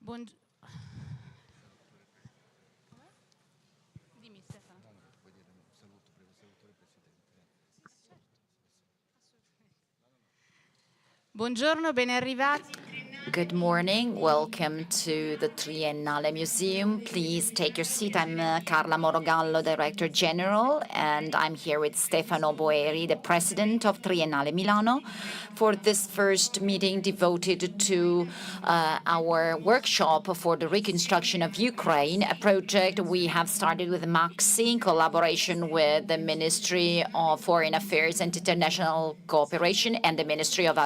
Buon... Dimmi Stefano. Buongiorno, ben arrivati. Good morning. Welcome to the Triennale Museum. Please take your seat. I'm Carla Morogallo, Director General, and I'm here with Stefano Boeri, the President of Triennale Milano, for this first meeting devoted to our workshop for the Reconstruction of Ukraine, a project we have started with MAXI in collaboration with the Ministry of Foreign Affairs and International Cooperation and the Ministry of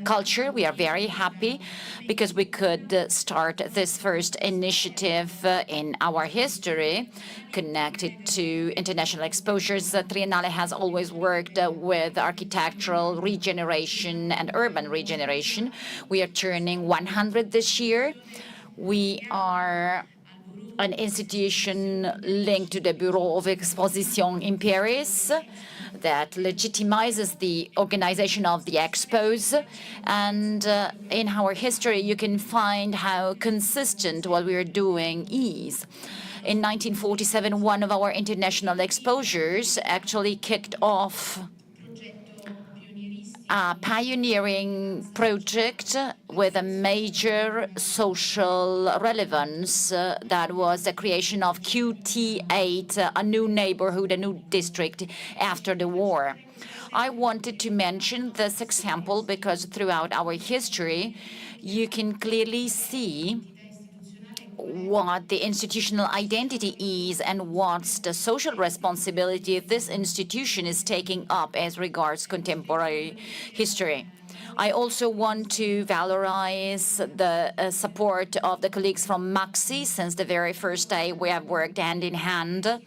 Culture. We are very happy because we could start this first initiative in our history connected to international exposures. Triennale has always worked with architectural regeneration and urban regeneration. We are turning 100 this year. We are an institution linked to the Bureau of Exposition in Paris that legitimizes the organization of the expos. And in our history, you can find how consistent what we are doing is. In 1947, one of our international exposures actually kicked off a pioneering project with a major social relevance that was the creation of QT8, a new neighborhood, a new district after the war. I wanted to mention this example because throughout our history, you can clearly see what the institutional identity is and what's the social responsibility this institution is taking up as regards contemporary history. I also want to valorize the support of the colleagues from MAXI. Since the very first day, we have worked hand in hand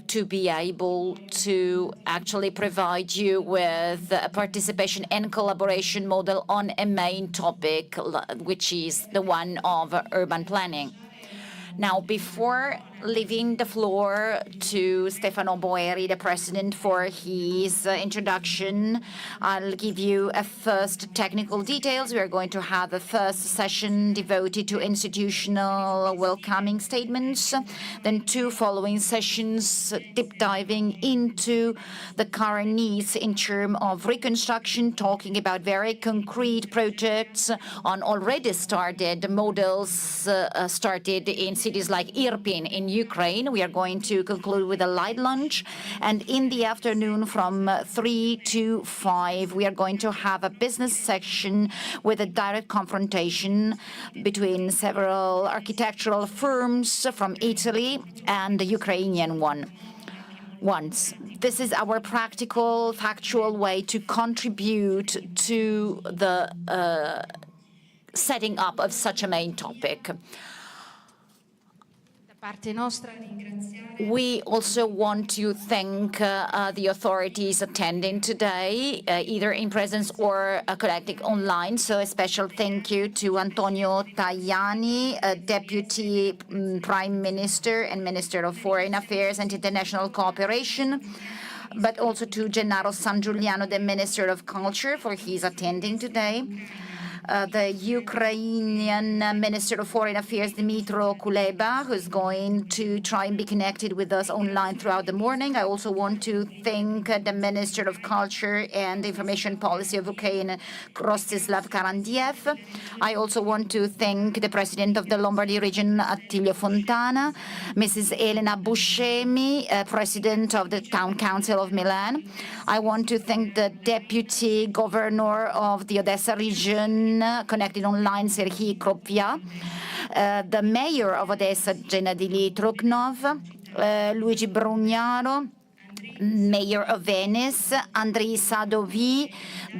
to be able to actually provide you with a participation and collaboration model on a main topic, which is the one of urban planning. Now, before leaving the floor to Stefano Boeri, the President, for his introduction, I'll give you a first technical details. We are going to have a first session devoted to institutional welcoming statements, then two following sessions deep diving into the current needs in terms of reconstruction, talking about very concrete projects on already started models started in cities like Irpin in Ukraine. We are going to conclude with a light lunch, and in the afternoon from 3 to 5, we are going to have a business section with a direct confrontation between several architectural firms from Italy and the Ukrainian ones. This is our practical, factual way to contribute to the setting up of such a main topic. We also want to thank the authorities attending today, either in presence or connecting online. So a special thank you to Antonio Tajani, Deputy Prime Minister and Minister of Foreign Affairs and International Cooperation, but also to Gennaro San Giuliano, the Minister of Culture, for his attending today. The Ukrainian Minister of Foreign Affairs, Dmytro Kuleba, who's going to try and be connected with us online throughout the morning. I also want to thank the Minister of Culture and Information Policy of Ukraine, Rostislav Karandiev. I also want to thank the President of the Lombardy region, Attilio Fontana, Mrs. Elena Buscemi, President of the Town Council of Milan. I want to thank the Deputy Governor of the Odessa region, connected online, Serhiy Kropia, the Mayor of Odessa, Gennady Trukhnov, Luigi Brugnaro, Mayor of Venice, Andrei Sadovi,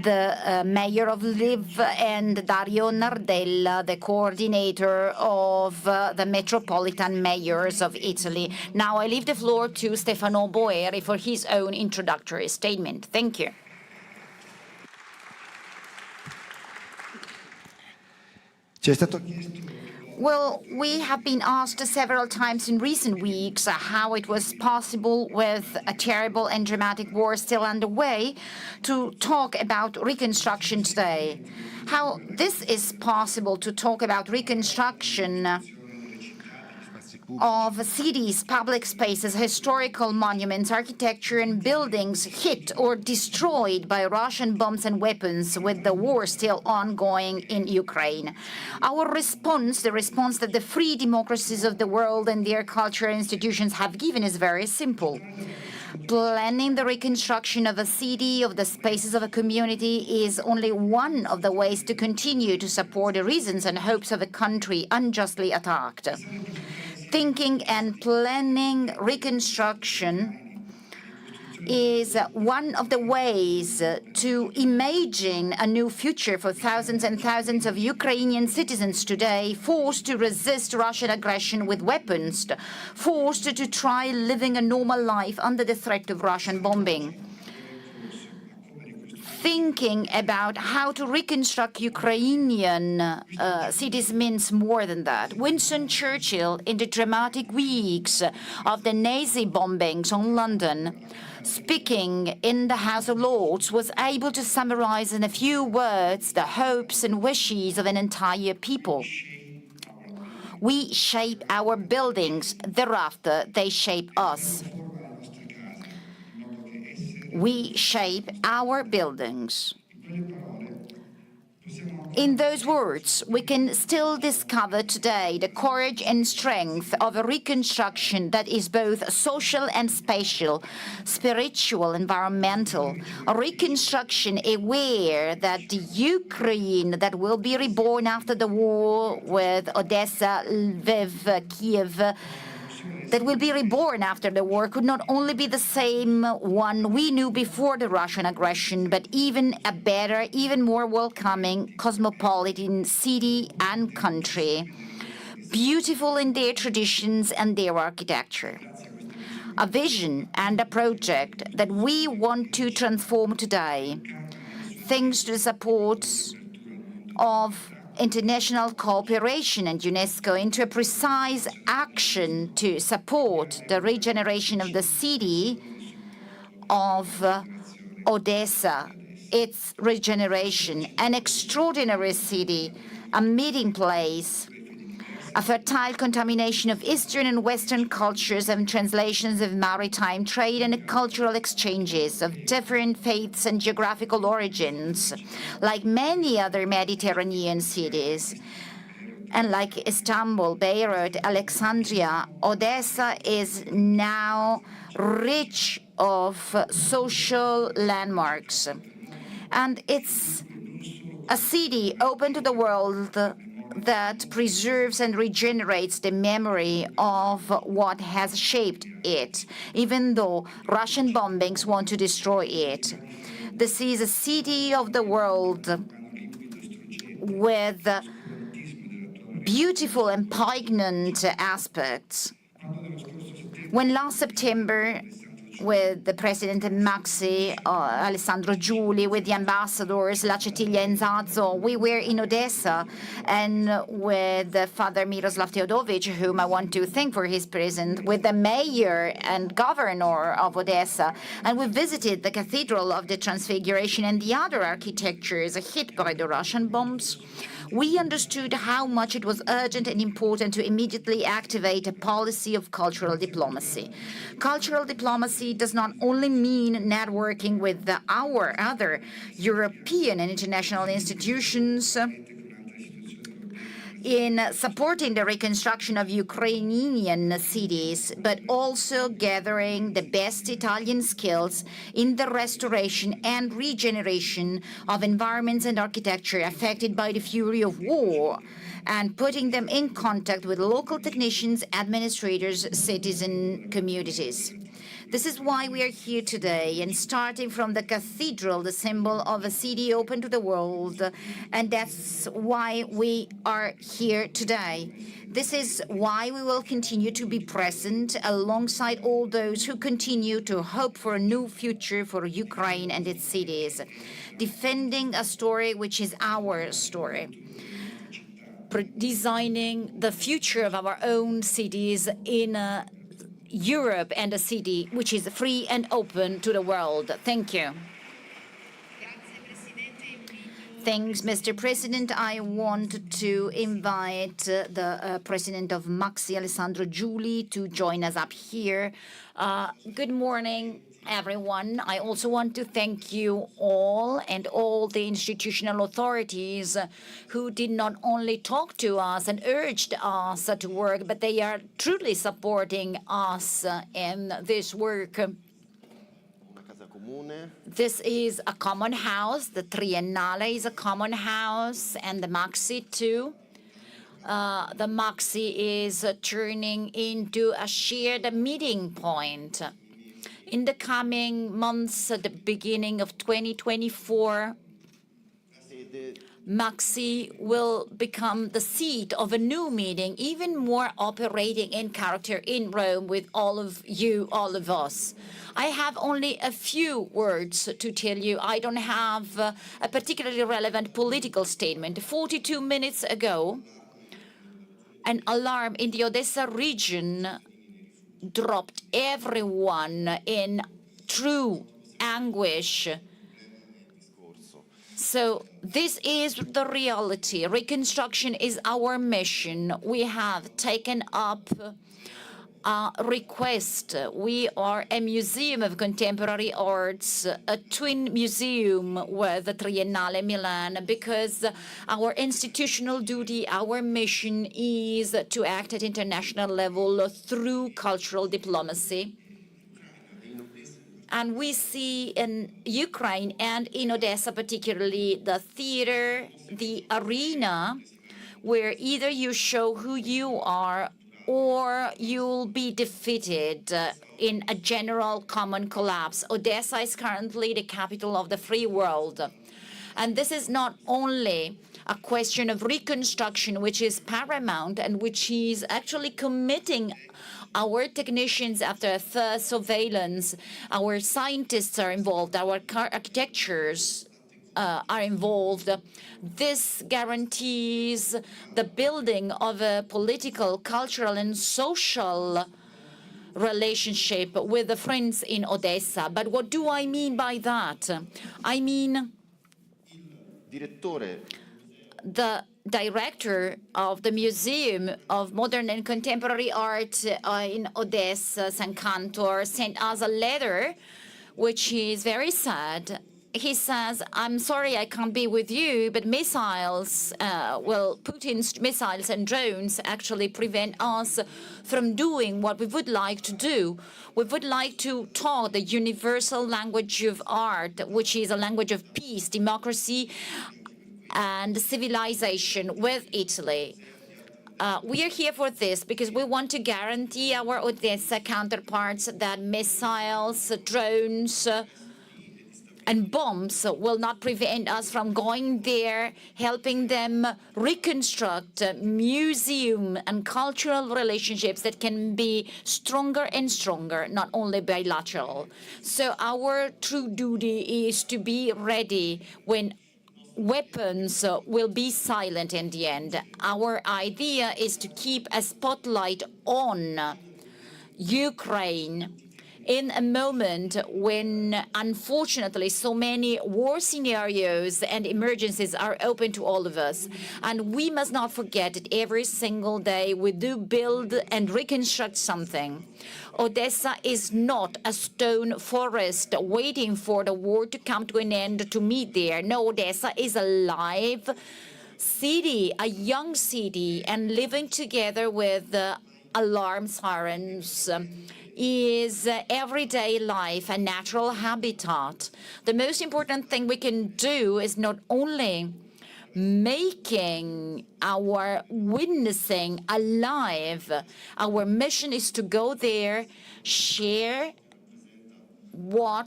the Mayor of Lviv, and Dario Nardella, the coordinator of the Metropolitan Mayors of Italy. Now I leave the floor to Stefano Boeri for his own introductory statement. Thank you. Well, we have been asked several times in recent weeks how it was possible, with a terrible and dramatic war still underway, to talk about reconstruction today. How this is possible to talk about reconstruction of cities, public spaces, historical monuments, architecture, and buildings hit or destroyed by Russian bombs and weapons, with the war still ongoing in Ukraine. Our response, the response that the free democracies of the world and their cultural institutions have given, is very simple. Planning the reconstruction of a city, of the spaces of a community, is only one of the ways to continue to support the reasons and hopes of a country unjustly attacked. Thinking and planning reconstruction is one of the ways to imagine a new future for thousands and thousands of Ukrainian citizens today, forced to resist Russian aggression with weapons, forced to try living a normal life under the threat of Russian bombing. Thinking about how to reconstruct Ukrainian cities means more than that. Winston Churchill, in the dramatic weeks of the Nazi bombings on London, speaking in the House of Lords, was able to summarize in a few words the hopes and wishes of an entire people. We shape our buildings, thereafter they shape us. We shape our buildings. In those words, we can still discover today the courage and strength of a reconstruction that is both social and spatial, spiritual, environmental. A reconstruction aware that the Ukraine that will be reborn after the war, with Odessa, Lviv, Kiev, that will be reborn after the war, could not only be the same one we knew before the Russian aggression, but even a better, even more welcoming, cosmopolitan city and country, beautiful in their traditions and their architecture. A vision and a project that we want to transform today, thanks to the support of international cooperation and UNESCO, into a precise action to support the regeneration of the city of Odessa, its regeneration, an extraordinary city, a meeting place, a fertile contamination of Eastern and Western cultures and translations of maritime trade and cultural exchanges of different faiths and geographical origins, like many other Mediterranean cities. And like Istanbul, Beirut, Alexandria, Odessa is now rich of social landmarks. And it's a city open to the world that preserves and regenerates the memory of what has shaped it, even though Russian bombings want to destroy it. This is a city of the world with beautiful and poignant aspects. When last September, with the President Maxi, Alessandro Giuli, with the ambassadors La Cetilia and Zazzo, we were in Odessa, and with Father Miroslav Teodovich, whom I want to thank for his presence, with the mayor and governor of Odessa, and we visited the Cathedral of the Transfiguration and the other architectures hit by the Russian bombs. We understood how much it was urgent and important to immediately activate a policy of cultural diplomacy. Cultural diplomacy does not only mean networking with our other European and international institutions in supporting the reconstruction of Ukrainian cities, but also gathering the best Italian skills in the restoration and regeneration of environments and architecture affected by the fury of war, and putting them in contact with local technicians, administrators, citizen communities. This is why we are here today, and starting from the cathedral, the symbol of a city open to the world, and that's why we are here today. This is why we will continue to be present alongside all those who continue to hope for a new future for Ukraine and its cities, defending a story which is our story. designing the future of our own cities in Europe, and a city which is free and open to the world. Thank you. Thanks, Mr. President. I want to invite the president of Maxi, Alessandro Giuli, to join us up here. Good morning, everyone. I also want to thank you all and all the institutional authorities who did not only talk to us and urged us to work, but they are truly supporting us in this work. This is a common house. The Triennale is a common house, and the Maxi too. The Maxi is turning into a shared meeting point. In the coming months, at the beginning of 2024, Maxi will become the seat of a new meeting, even more operating in character in Rome with all of you, all of us. I have only a few words to tell you. I don't have a particularly relevant political statement. 42 minutes ago, an alarm in the Odessa region dropped everyone in true anguish. So this is the reality. Reconstruction is our mission. We have taken up a request. We are a museum of contemporary arts, a twin museum with the Triennale Milan, because our institutional duty, our mission is to act at international level through cultural diplomacy. And we see in Ukraine and in Odessa particularly the theater, the arena, where either you show who you are or you'll be defeated in a general common collapse. Odessa is currently the capital of the free world. And this is not only a question of reconstruction, which is paramount and which is actually committing our technicians after a third surveillance. Our scientists are involved, our architectures are involved. This guarantees the building of a political, cultural, and social relationship with the friends in Odessa. But what do I mean by that? I mean the director of the Museum of Modern and Contemporary Art in Odessa, St. Cantor, sent us a letter, which is very sad. He says, I'm sorry I can't be with you, but missiles, Putin's missiles and drones actually prevent us from doing what we would like to do. We would like to talk the universal language of art, which is a language of peace, democracy, and civilization with Italy. We are here for this because we want to guarantee our Odessa counterparts that missiles, drones, and bombs will not prevent us from going there, helping them reconstruct museum and cultural relationships that can be stronger and stronger, not only bilateral. So our true duty is to be ready when weapons will be silent in the end. Our idea is to keep a spotlight on Ukraine in a moment when, unfortunately, so many war scenarios and emergencies are open to all of us. And we must not forget that every single day we do build and reconstruct something. Odessa is not a stone forest waiting for the war to come to an end to meet there. No, Odessa is a live city, a young city, and living together with alarm sirens is everyday life, a natural habitat. The most important thing we can do is not only making our witnessing alive. Our mission is to go there, share what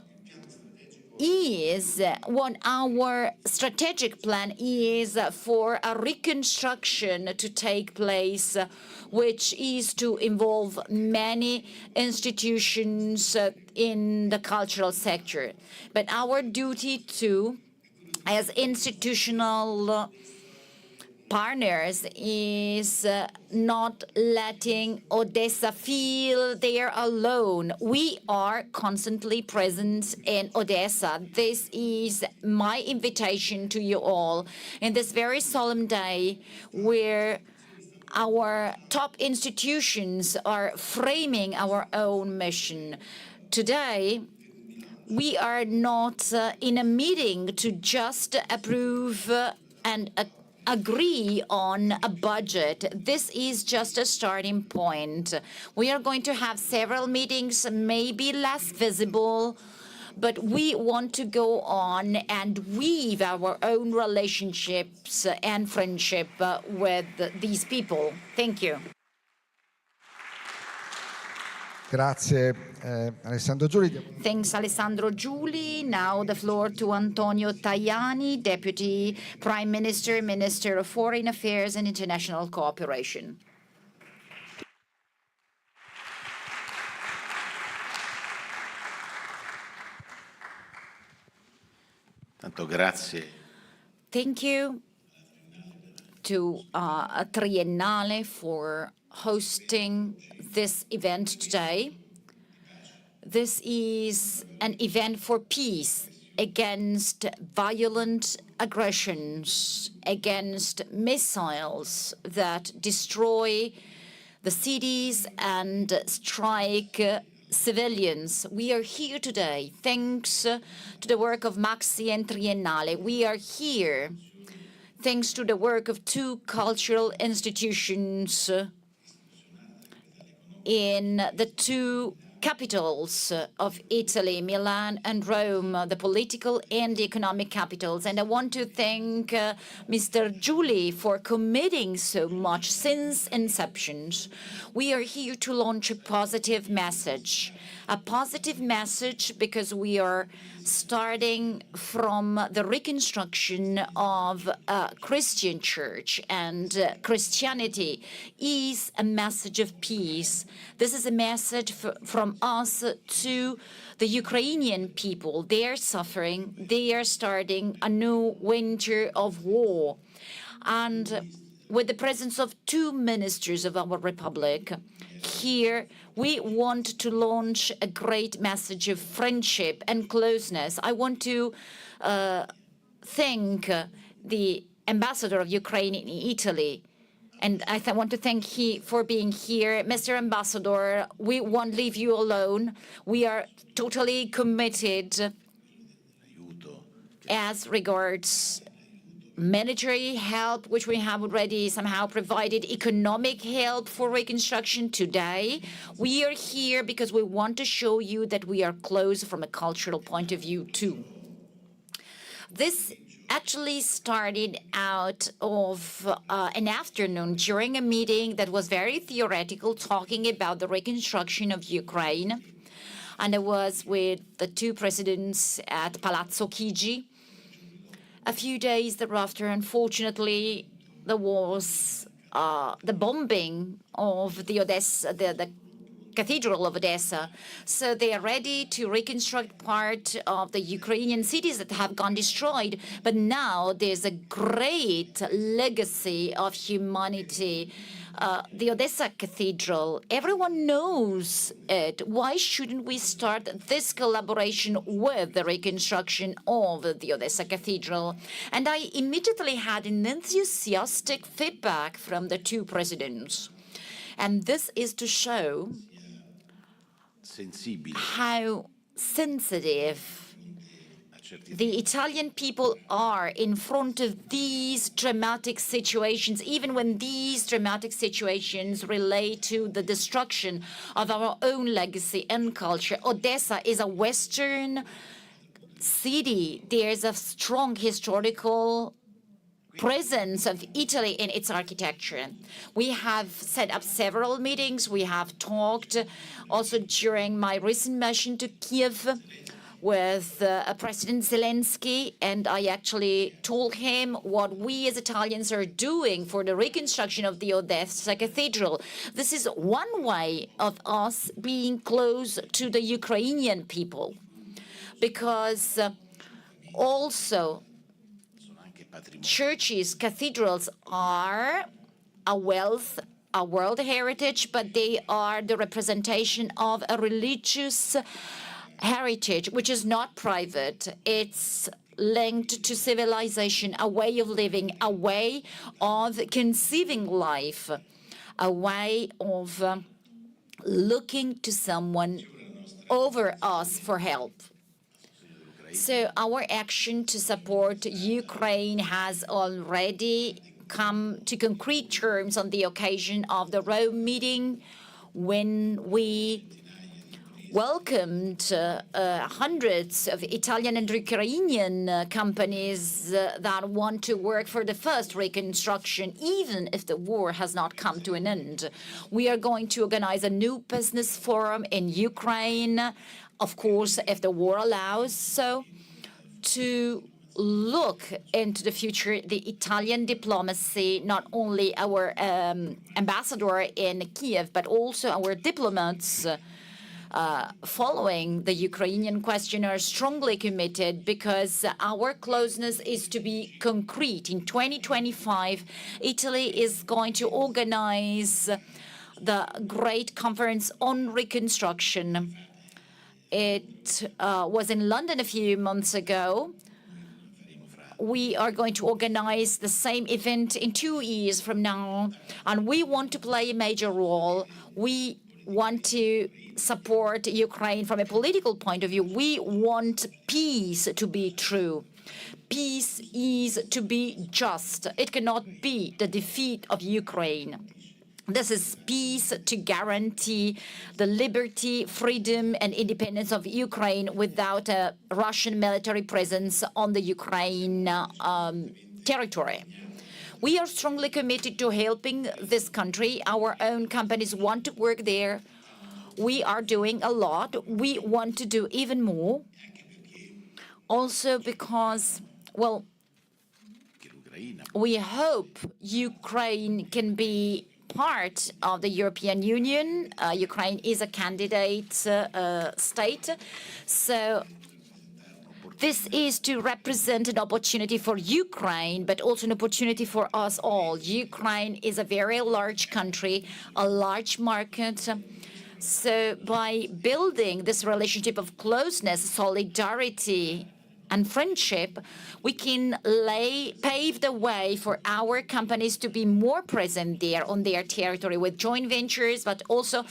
our strategic plan is for a reconstruction to take place, which is to involve many institutions in the cultural sector. But our duty too, as institutional partners is not letting Odessa feel they're alone. We are constantly present in Odessa. This is my invitation to you all in this very solemn day where our top institutions are framing our own mission. Today, we are not in a meeting to just approve and agree on a budget. This is just a starting point. We are going to have several meetings, maybe less visible, but we want to go on and weave our own relationships and friendship with these people. Thank you. Grazie, Alessandro Giuli. Thanks, Alessandro Giuli. Now the floor to Antonio Tajani, Deputy Prime Minister, Minister of Foreign Affairs and International Cooperation. Tanto grazie. Thank you to Triennale for hosting this event today. This is an event for peace against violent aggressions, against missiles that destroy the cities and strike civilians. We are here today thanks to the work of Maxi and Triennale. We are here thanks to the work of two cultural institutions in the two capitals of Italy, Milan and Rome, the political and the economic capitals. And I want to thank Mr. Giuli for committing so much since inception. We are here to launch a positive message because we are starting from the reconstruction of a Christian church, and Christianity is a message of peace. This is a message from us to the Ukrainian people. They are suffering. They are starting a new winter of war. And with the presence of two ministers of our republic here, we want to launch a great message of friendship and closeness. I want to thank the ambassador of Ukraine in Italy, and I want to thank him for being here. Mr. Ambassador, we won't leave you alone. We are totally committed as regards monetary help, which we have already somehow provided, economic help for reconstruction today. We are here because we want to show you that we are close from a cultural point of view too. This actually started out of an afternoon during a meeting that was very theoretical, talking about the reconstruction of Ukraine. And I was with the two presidents at Palazzo Chigi. A few days thereafter, unfortunately, there was the bombing of the Cathedral of Odessa. So they are ready to reconstruct part of the Ukrainian cities that have gone destroyed. But now there's a great legacy of humanity. The Odessa Cathedral, everyone knows it. Why shouldn't we start this collaboration with the reconstruction of the Odessa Cathedral? And I immediately had an enthusiastic feedback from the two presidents. And this is to show how sensitive the Italian people are in front of these dramatic situations, even when these dramatic situations relate to the destruction of our own legacy and culture. Odessa is a Western city. There's a strong historical presence of Italy in its architecture. We have set up several meetings. We have talked also during my recent mission to Kiev with President Zelensky, and I actually told him what we as Italians are doing for the reconstruction of the Odessa Cathedral. This is one way of us being close to the Ukrainian people, because also churches, cathedrals are a wealth, a world heritage, but they are the representation of a religious heritage, which is not private. It's linked to civilization, a way of living, a way of conceiving life, a way of looking to someone over us for help. So our action to support Ukraine has already come to concrete terms on the occasion of the Rome meeting, when we welcomed hundreds of Italian and Ukrainian companies that want to work for the first reconstruction, even if the war has not come to an end. We are going to organize a new business forum in Ukraine, of course, if the war allows so, to look into the future. The Italian diplomacy, not only our ambassador in Kiev, but also our diplomats following the Ukrainian question, are strongly committed, because our closeness is to be concrete. In 2025, Italy is going to organize the Great Conference on Reconstruction. It was in London a few months ago. We are going to organize the same event in 2 years from now, and we want to play a major role. We want to support Ukraine from a political point of view. We want peace to be true. Peace is to be just. It cannot be the defeat of Ukraine. This is peace to guarantee the liberty, freedom, and independence of Ukraine without a Russian military presence on the Ukraine territory. We are strongly committed to helping this country. Our own companies want to work there. We are doing a lot. We want to do even more. Also because, well, we hope Ukraine can be part of the European Union. Ukraine is a candidate state. So this is to represent an opportunity for Ukraine, but also an opportunity for us all. Ukraine is a very large country, a large market. So by building this relationship of closeness, solidarity, and friendship, we can pave the way for our companies to be more present there on their territory with joint ventures, but also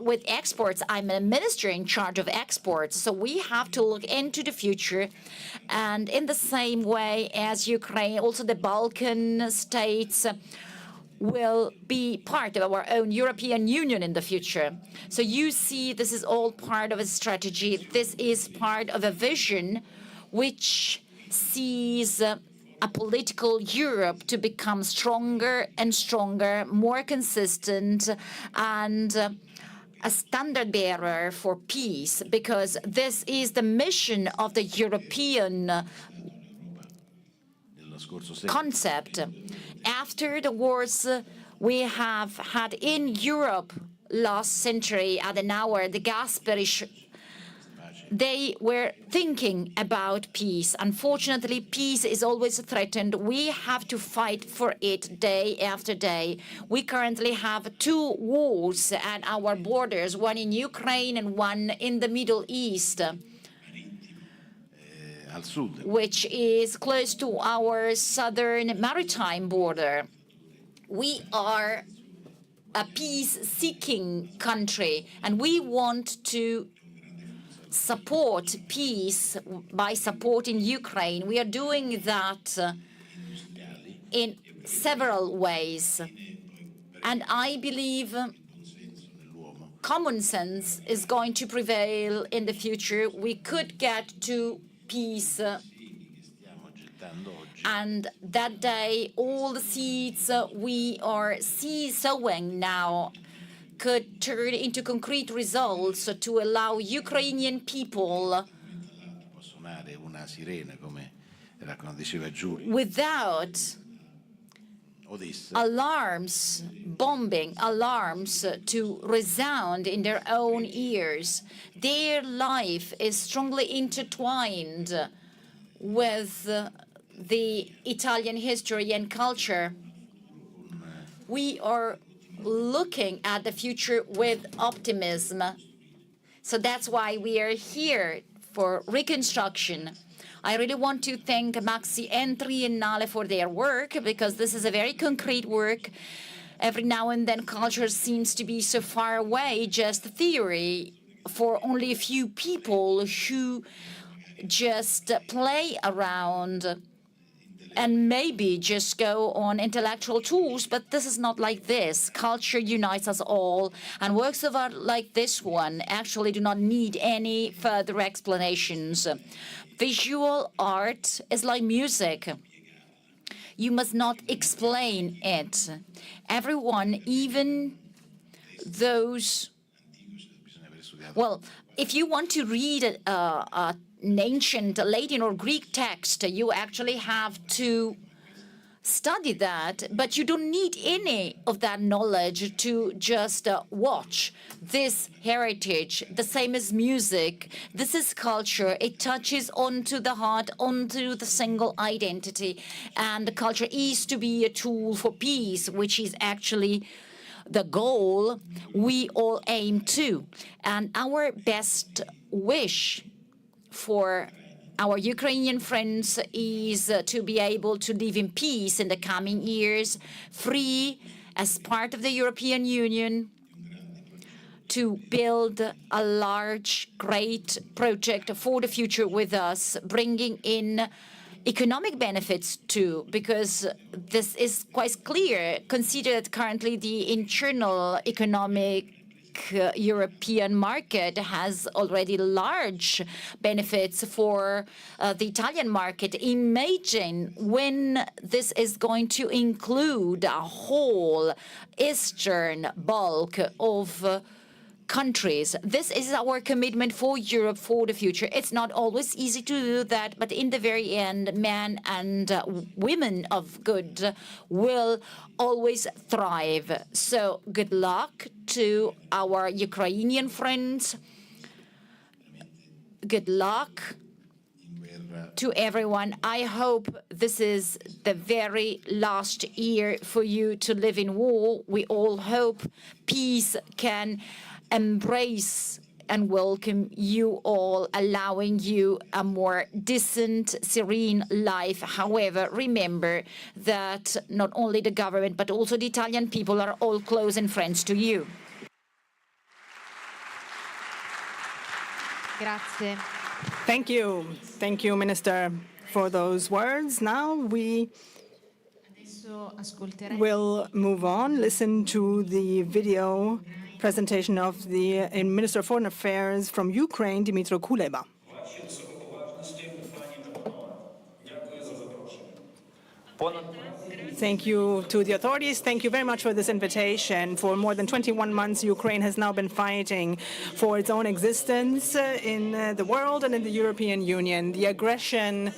with exports. I'm a minister in charge of exports, so we have to look into the future. And in the same way as Ukraine, also the Balkan states will be part of our own European Union in the future. So you see, this is all part of a strategy. This is part of a vision which sees a political Europe to become stronger and stronger, more consistent, and a standard bearer for peace, because this is the mission of the European concept. After the wars we have had in Europe last century, Adenauer, the Gasperish, they were thinking about peace. Unfortunately, peace is always threatened. We have to fight for it day after day. We currently have 2 wars at our borders, one in Ukraine and one in the Middle East, which is close to our southern maritime border. We are a peace-seeking country, and we want to support peace by supporting Ukraine. We are doing that in several ways. And I believe common sense is going to prevail in the future. We could get to peace. And that day, all the seeds we are sowing now could turn into concrete results to allow Ukrainian people, without alarms, bombing alarms, to resound in their own ears. Their life is strongly intertwined with the Italian history and culture. We are looking at the future with optimism. So that's why we are here for reconstruction. I really want to thank Maxi and Triennale for their work, because this is a very concrete work. Every now and then culture seems to be so far away, just theory for only a few people who just play around and maybe just go on intellectual tools, but this is not like this. Culture unites us all, and works of art like this one actually do not need any further explanations. Visual art is like music. You must not explain it. Everyone, even those... Well, if you want to read an ancient Latin or Greek text, you actually have to study that, but you don't need any of that knowledge to just watch this heritage. The same as music. This is culture. It touches onto the heart, onto the single identity. And the culture is to be a tool for peace, which is actually the goal we all aim to. And our best wish for our Ukrainian friends is to be able to live in peace in the coming years, free as part of the European Union, to build a large, great project for the future with us, bringing in economic benefits too, because this is quite clear. Consider that currently the internal economic European market has already large benefits for the Italian market. Imagine when this is going to include a whole eastern bulk of countries. This is our commitment for Europe for the future. It's not always easy to do that, but in the very end, men and women of good will always thrive. So good luck to our Ukrainian friends. Good luck to everyone. I hope this is the very last year for you to live in war. We all hope peace can embrace and welcome you all, allowing you a more decent, serene life. However, remember that not only the government, but also the Italian people are all close and friends to you. Grazie. Thank you. Thank you, Minister, for those words. Now we will move on, listen to the video presentation of the Minister of Foreign Affairs from Ukraine, Dmytro Kuleba. Thank you to the authorities. Thank you very much for this invitation. For more than 21 months, Ukraine has now been fighting for its own existence in the world and in the European Union. The aggression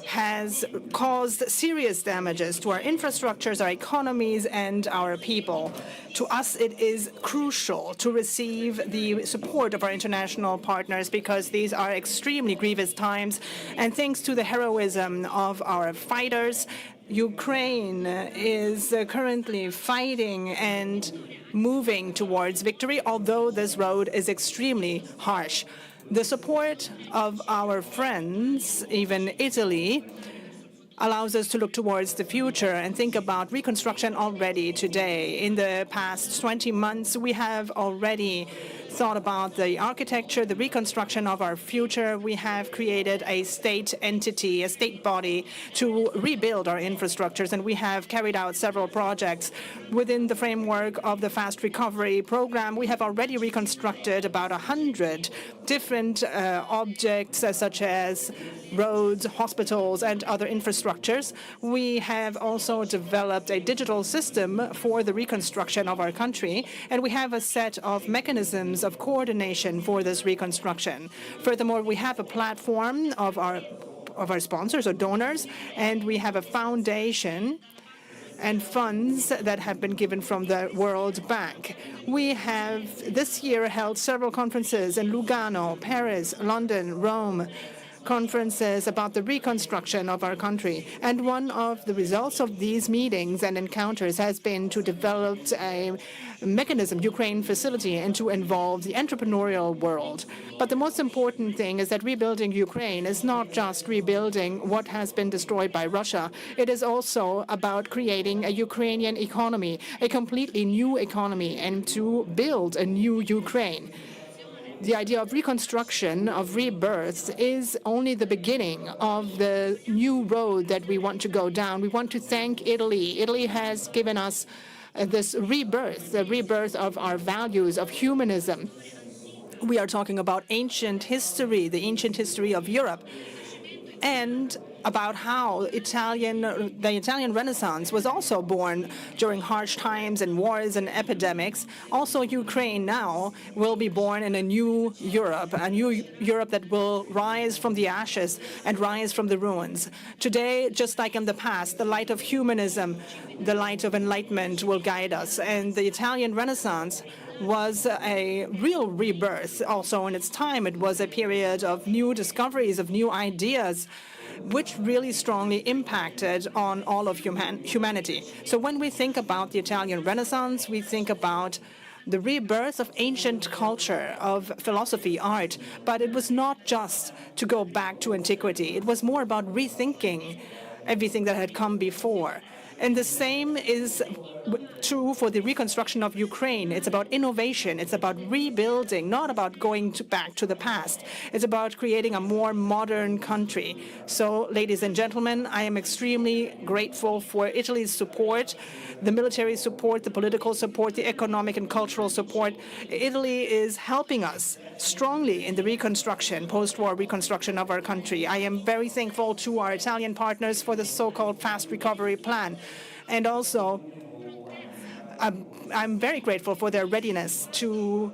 has caused serious damages to our infrastructures, our economies, and our people. To us, it is crucial to receive the support of our international partners, because these are extremely grievous times. And thanks to the heroism of our fighters, Ukraine is currently fighting and moving towards victory, although this road is extremely harsh. The support of our friends, even Italy, allows us to look towards the future and think about reconstruction already today. In the past 20 months, we have already thought about the architecture, the reconstruction of our future. We have created a state entity, a state body to rebuild our infrastructures, and we have carried out several projects. Within the framework of the Fast Recovery Program, we have already reconstructed about 100 different objects, such as roads, hospitals, and other infrastructures. We have also developed a digital system for the reconstruction of our country, and we have a set of mechanisms of coordination for this reconstruction. Furthermore, we have a platform of our sponsors or donors, and we have a foundation and funds that have been given from the World Bank. We have this year held several conferences in Lugano, Paris, London, Rome, conferences about the reconstruction of our country. And one of the results of these meetings and encounters has been to develop a mechanism, Ukraine facility, and to involve the entrepreneurial world. But the most important thing is that rebuilding Ukraine is not just rebuilding what has been destroyed by Russia. It is also about creating a Ukrainian economy, a completely new economy, and to build a new Ukraine. The idea of reconstruction, of rebirth, is only the beginning of the new road that we want to go down. We want to thank Italy. Italy has given us this rebirth, the rebirth of our values, of humanism. We are talking about ancient history, the ancient history of Europe, and about how the Italian Renaissance was also born during harsh times and wars and epidemics. Also, Ukraine now will be born in a new Europe that will rise from the ashes and rise from the ruins. Today, just like in the past, the light of humanism, the light of enlightenment will guide us. And the Italian Renaissance was a real rebirth. Also, in its time, it was a period of new discoveries, of new ideas, which really strongly impacted on all of humanity. So when we think about the Italian Renaissance, we think about the rebirth of ancient culture, of philosophy, art. But it was not just to go back to antiquity. It was more about rethinking everything that had come before. And the same is true for the reconstruction of Ukraine. It's about innovation. It's about rebuilding, not about going back to the past. It's about creating a more modern country. So, ladies and gentlemen, I am extremely grateful for Italy's support, the military support, the political support, the economic and cultural support. Italy is helping us strongly in the reconstruction, post-war reconstruction of our country. I am very thankful to our Italian partners for the so-called fast recovery plan. And also, I'm very grateful for their readiness to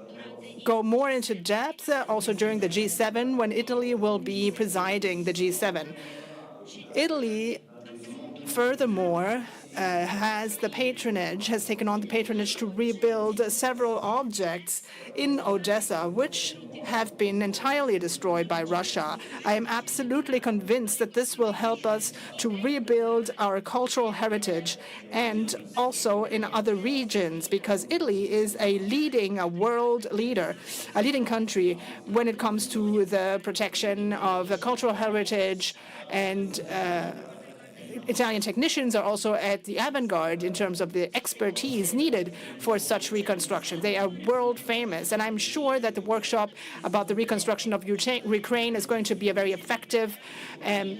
go more into depth, also during the G7, when Italy will be presiding the G7. Italy, furthermore, has taken on the patronage to rebuild several objects in Odessa, which have been entirely destroyed by Russia. I am absolutely convinced that this will help us to rebuild our cultural heritage and also in other regions, because Italy is a world leader, a leading country when it comes to the protection of the cultural heritage, and Italian technicians are also at the avant-garde in terms of the expertise needed for such reconstruction. They are world famous, and I'm sure that the workshop about the reconstruction of Ukraine is going to be a very effective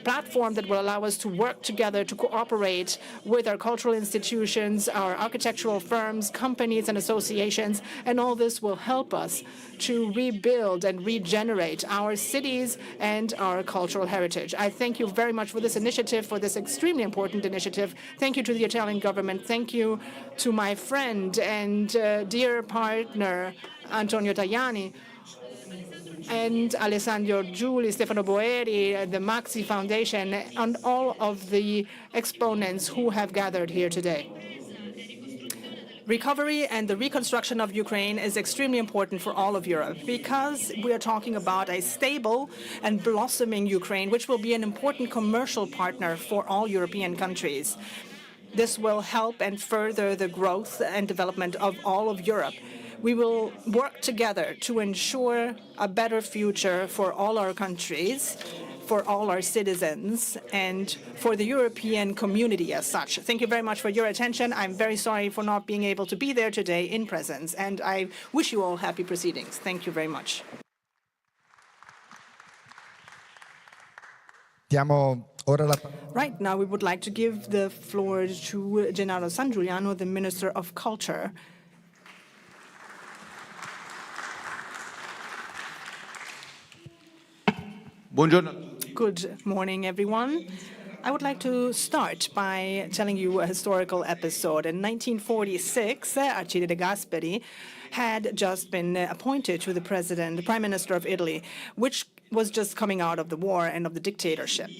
platform that will allow us to work together, to cooperate with our cultural institutions, our architectural firms, companies and associations, and all this will help us to rebuild and regenerate our cities and our cultural heritage. I thank you very much for this initiative, for this extremely important initiative. Thank you to the Italian government. Thank you to my friend and dear partner, Antonio Tajani, and Alessandro Giuli, Stefano Boeri, the Maxi Foundation, and all of the exponents who have gathered here today. Recovery and the reconstruction of Ukraine is extremely important for all of Europe, because we are talking about a stable and blossoming Ukraine, which will be an important commercial partner for all European countries. This will help and further the growth and development of all of Europe. We will work together to ensure a better future for all our countries, for all our citizens, and for the European community as such. Thank you very much for your attention. I'm very sorry for not being able to be there today in presence, and I wish you all happy proceedings. Thank you very much. Right, now we would like to give the floor to Gennaro Sangiuliano, the Minister of Culture. Buongiorno. Good morning, everyone. I would like to start by telling you a historical episode. In 1946, Alcide de Gasperi had just been appointed to the Prime Minister of Italy, which was just coming out of the war and of the dictatorship.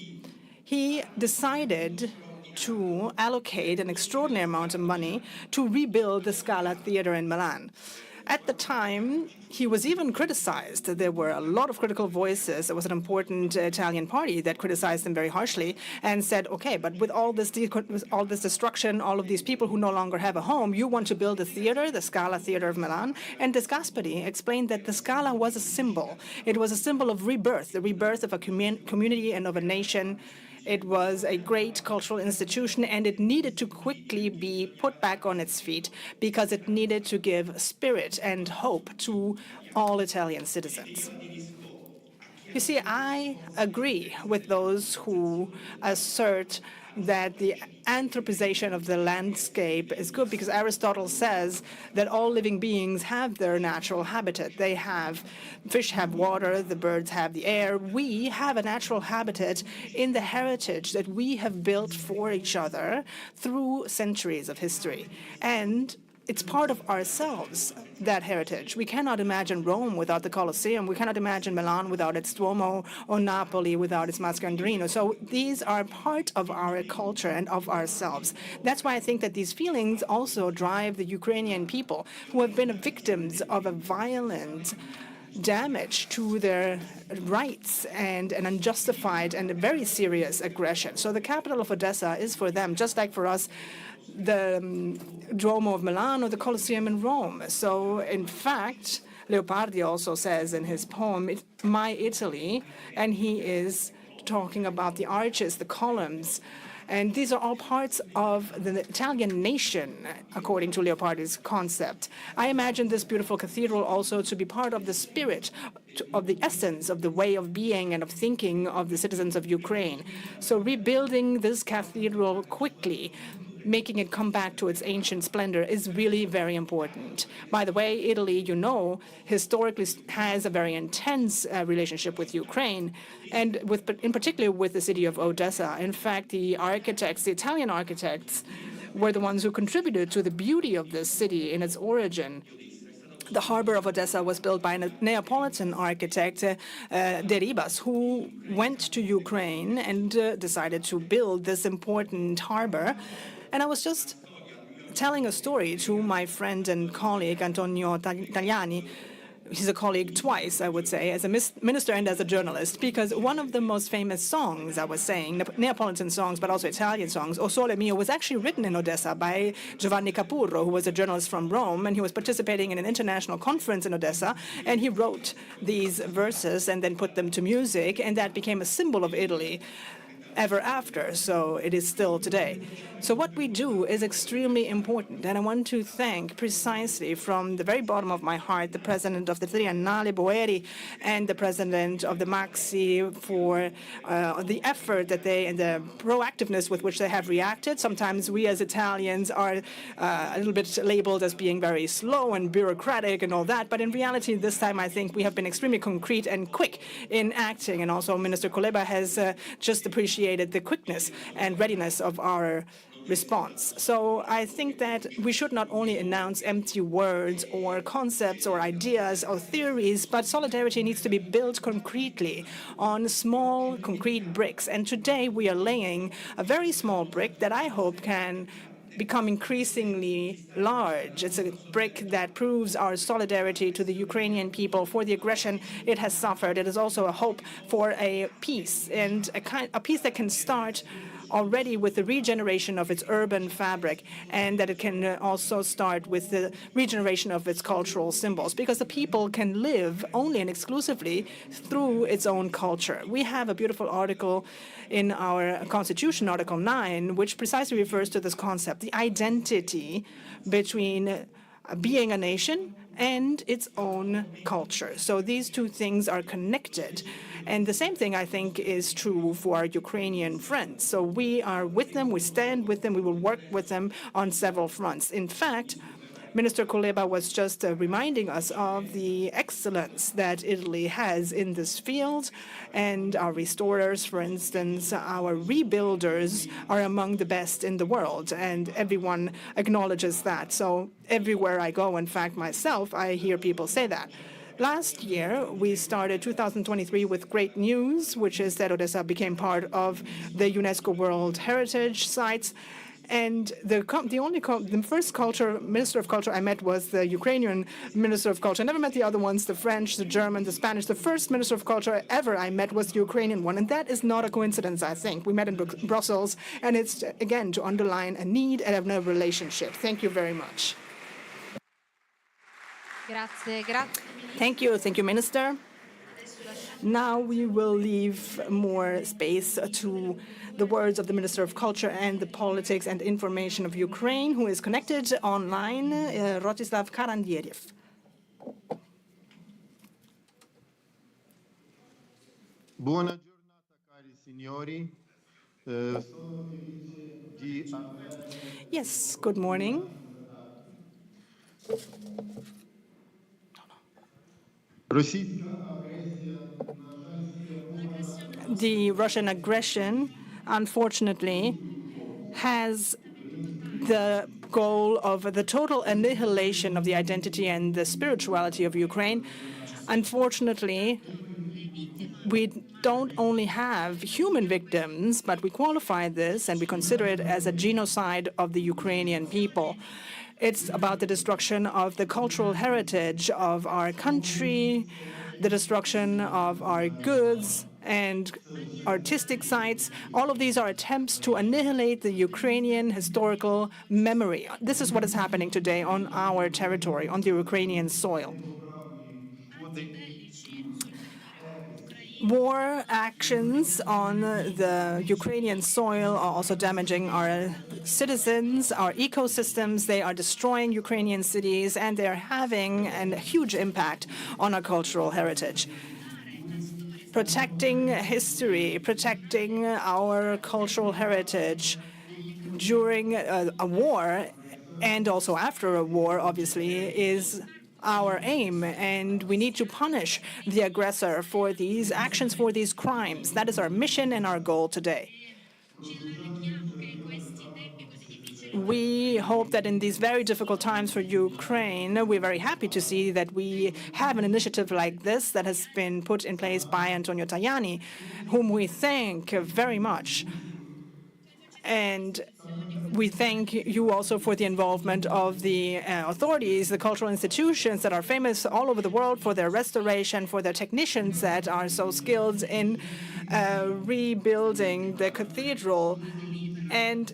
He decided to allocate an extraordinary amount of money to rebuild the Scala Theatre in Milan. At the time, he was even criticized. There were a lot of critical voices. There was an important Italian party that criticized him very harshly and said, okay, but with all this destruction, all of these people who no longer have a home, you want to build a theater, the Scala Theater of Milan? And De Gasperi explained that the Scala was a symbol. It was a symbol of rebirth, the rebirth of a community and of a nation. It was a great cultural institution, and it needed to quickly be put back on its feet because it needed to give spirit and hope to all Italian citizens. You see, I agree with those who assert that the anthropization of the landscape is good because Aristotle says that all living beings have their natural habitat. Fish have water, the birds have the air. We have a natural habitat in the heritage that we have built for each other through centuries of history. And it's part of ourselves, that heritage. We cannot imagine Rome without the Colosseum. We cannot imagine Milan without its Duomo, or Napoli without its Mascandrino. So these are part of our culture and of ourselves. That's why I think that these feelings also drive the Ukrainian people who have been victims of a violent damage to their rights and an unjustified and a very serious aggression. So the capital of Odessa is for them, just like for us, the Duomo of Milan or the Colosseum in Rome. So, in fact, Leopardi also says in his poem, My Italy, and he is talking about the arches, the columns, and these are all parts of the Italian nation, according to Leopardi's concept. I imagine this beautiful cathedral also to be part of the spirit, of the essence of the way of being and of thinking of the citizens of Ukraine. So rebuilding this cathedral quickly, making it come back to its ancient splendor is really very important. By the way, Italy, you know, historically has a very intense relationship with Ukraine, and in particular with the city of Odessa. In fact, the Italian architects, were the ones who contributed to the beauty of this city in its origin. The harbor of Odessa was built by a Neapolitan architect, Deribas, who went to Ukraine and decided to build this important harbor. And I was just telling a story to my friend and colleague, Antonio Tagliani. He's a colleague twice, I would say, as a minister and as a journalist, because one of the most famous songs, I was saying, Neapolitan songs, but also Italian songs, O Sole Mio, was actually written in Odessa by Giovanni Capurro, who was a journalist from Rome, and he was participating in an international conference in Odessa, and he wrote these verses and then put them to music, and that became a symbol of Italy ever after, so it is still today. So what we do is extremely important, and I want to thank precisely from the very bottom of my heart the president of the Triennale, Boeri, and the president of the Maxi for the effort that they and the proactiveness with which they have reacted. Sometimes we as Italians are a little bit labeled as being very slow and bureaucratic and all that, but in reality this time I think we have been extremely concrete and quick in acting, and also Minister Kuleba has just appreciated the quickness and readiness of our response. So I think that we should not only announce empty words or concepts or ideas or theories, but solidarity needs to be built concretely on small, concrete bricks. And today we are laying a very small brick that I hope can become increasingly large. It's a brick that proves our solidarity to the Ukrainian people for the aggression it has suffered. It is also a hope for a peace, and a peace that can start already with the regeneration of its urban fabric, and that it can also start with the regeneration of its cultural symbols, because the people can live only and exclusively through its own culture. We have a beautiful article in our Constitution, Article 9, which precisely refers to this concept, the identity between being a nation and its own culture. So these two things are connected. And the same thing, I think, is true for our Ukrainian friends. So we are with them, we stand with them, we will work with them on several fronts. In fact, Minister Kuleba was just reminding us of the excellence that Italy has in this field, and our restorers, for instance, our rebuilders are among the best in the world, and everyone acknowledges that. So everywhere I go, in fact, myself, I hear people say that. Last year, we started 2023 with great news, which is that Odessa became part of the UNESCO World Heritage Sites. And the first minister of culture I met was the Ukrainian minister of culture. I never met the other ones, the French, the German, the Spanish. The first minister of culture ever I met was the Ukrainian one. And that is not a coincidence, I think. We met in Brussels, and it's, again, to underline a need and a relationship. Thank you very much. Thank you, Minister. Now we will leave more space to the words of the Minister of Culture and the Politics and Information of Ukraine, who is connected online, Rostislav Karandieriev. Buona giornata, cari signori. Yes, good morning. The Russian aggression, unfortunately, has the goal of the total annihilation of the identity and the spirituality of Ukraine. Unfortunately, we don't only have human victims, but we qualify this and we consider it as a genocide of the Ukrainian people. It's about the destruction of the cultural heritage of our country, the destruction of our goods and artistic sites. All of these are attempts to annihilate the Ukrainian historical memory. This is what is happening today on our territory, on the Ukrainian soil. War actions on the Ukrainian soil are also damaging our citizens, our ecosystems. They are destroying Ukrainian cities, and they are having a huge impact on our cultural heritage. Protecting history, protecting our cultural heritage during a war and also after a war, obviously, is our aim, and we need to punish the aggressor for these actions, for these crimes. That is our mission and our goal today. We hope that in these very difficult times for Ukraine, we're very happy to see that we have an initiative like this that has been put in place by Antonio Tajani, whom we thank very much. And we thank you also for the involvement of the authorities, the cultural institutions that are famous all over the world for their restoration, for their technicians that are so skilled in rebuilding the cathedral. And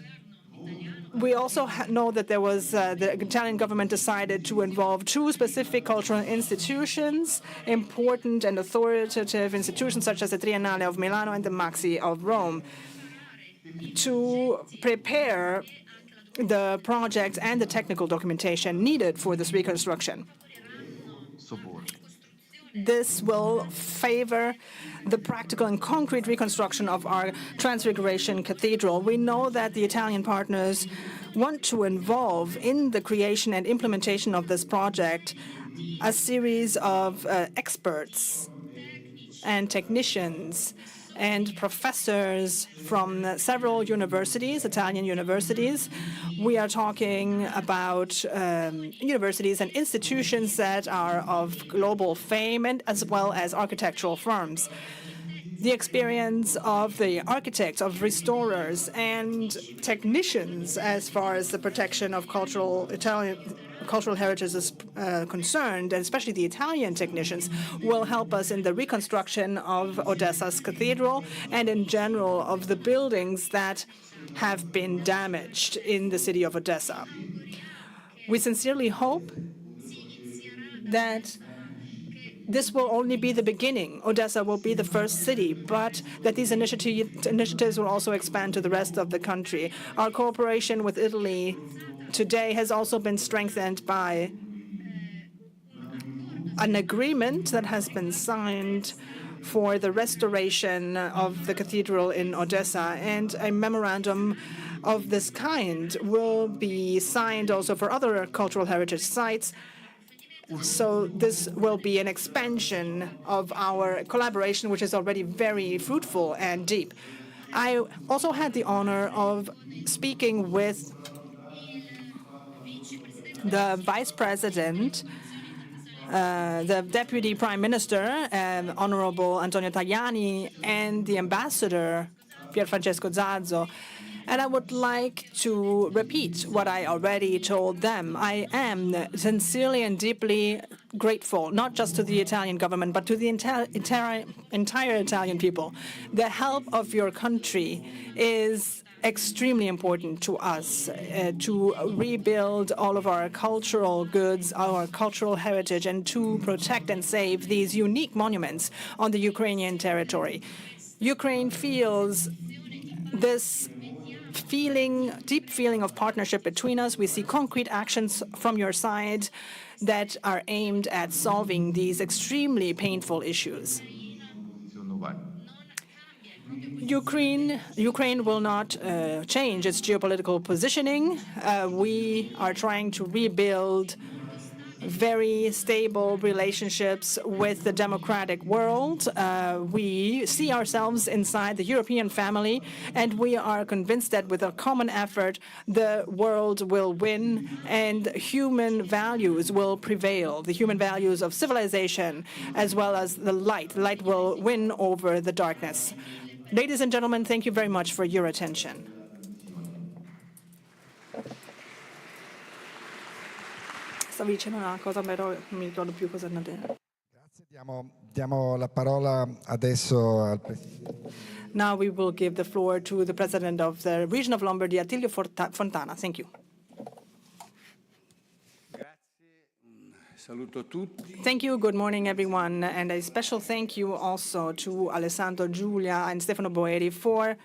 we also know that there was the Italian government decided to involve two specific cultural institutions, important and authoritative institutions such as the Triennale of Milano and the Maxi of Rome, to prepare the project and the technical documentation needed for this reconstruction. This will favor the practical and concrete reconstruction of our Transfiguration Cathedral. We know that the Italian partners want to involve in the creation and implementation of this project a series of experts and technicians and professors from several universities, Italian universities. We are talking about universities and institutions that are of global fame, and as well as architectural firms. The experience of the architects, of restorers, and technicians as far as the protection of cultural heritage is concerned, and especially the Italian technicians, will help us in the reconstruction of Odessa's cathedral and in general of the buildings that have been damaged in the city of Odessa. We sincerely hope that this will only be the beginning. Odessa will be the first city, but that these initiatives will also expand to the rest of the country. Our cooperation with Italy today has also been strengthened by an agreement that has been signed for the restoration of the cathedral in Odessa, and a memorandum of this kind will be signed also for other cultural heritage sites. So this will be an expansion of our collaboration, which is already very fruitful and deep. I also had the honor of speaking with the Vice President, the Deputy Prime Minister, Honorable Antonio Tajani, and the Ambassador, Pierfrancesco Zazzo. And I would like to repeat what I already told them. I am sincerely and deeply grateful, not just to the Italian government, but to the entire Italian people. The help of your country is extremely important to us to rebuild all of our cultural goods, our cultural heritage, and to protect and save these unique monuments on the Ukrainian territory. Ukraine feels this deep feeling of partnership between us. We see concrete actions from your side that are aimed at solving these extremely painful issues. Ukraine will not change its geopolitical positioning. We are trying to rebuild very stable relationships with the democratic world. We see ourselves inside the European family, and we are convinced that with a common effort, the world will win and human values will prevail, the human values of civilization, as well as the light. The light will win over the darkness. Ladies and gentlemen, thank you very much for your attention. Stavo dicendo una cosa, però non mi ricordo più cosa hanno detto. Grazie, diamo la parola adesso al Presidente. Now we will give the floor to the President of the region of Lombardy, Attilio Fontana. Thank you. Thank you. Good morning, everyone. And a special thank you also to Alessandro Giulia and Stefano Boeri for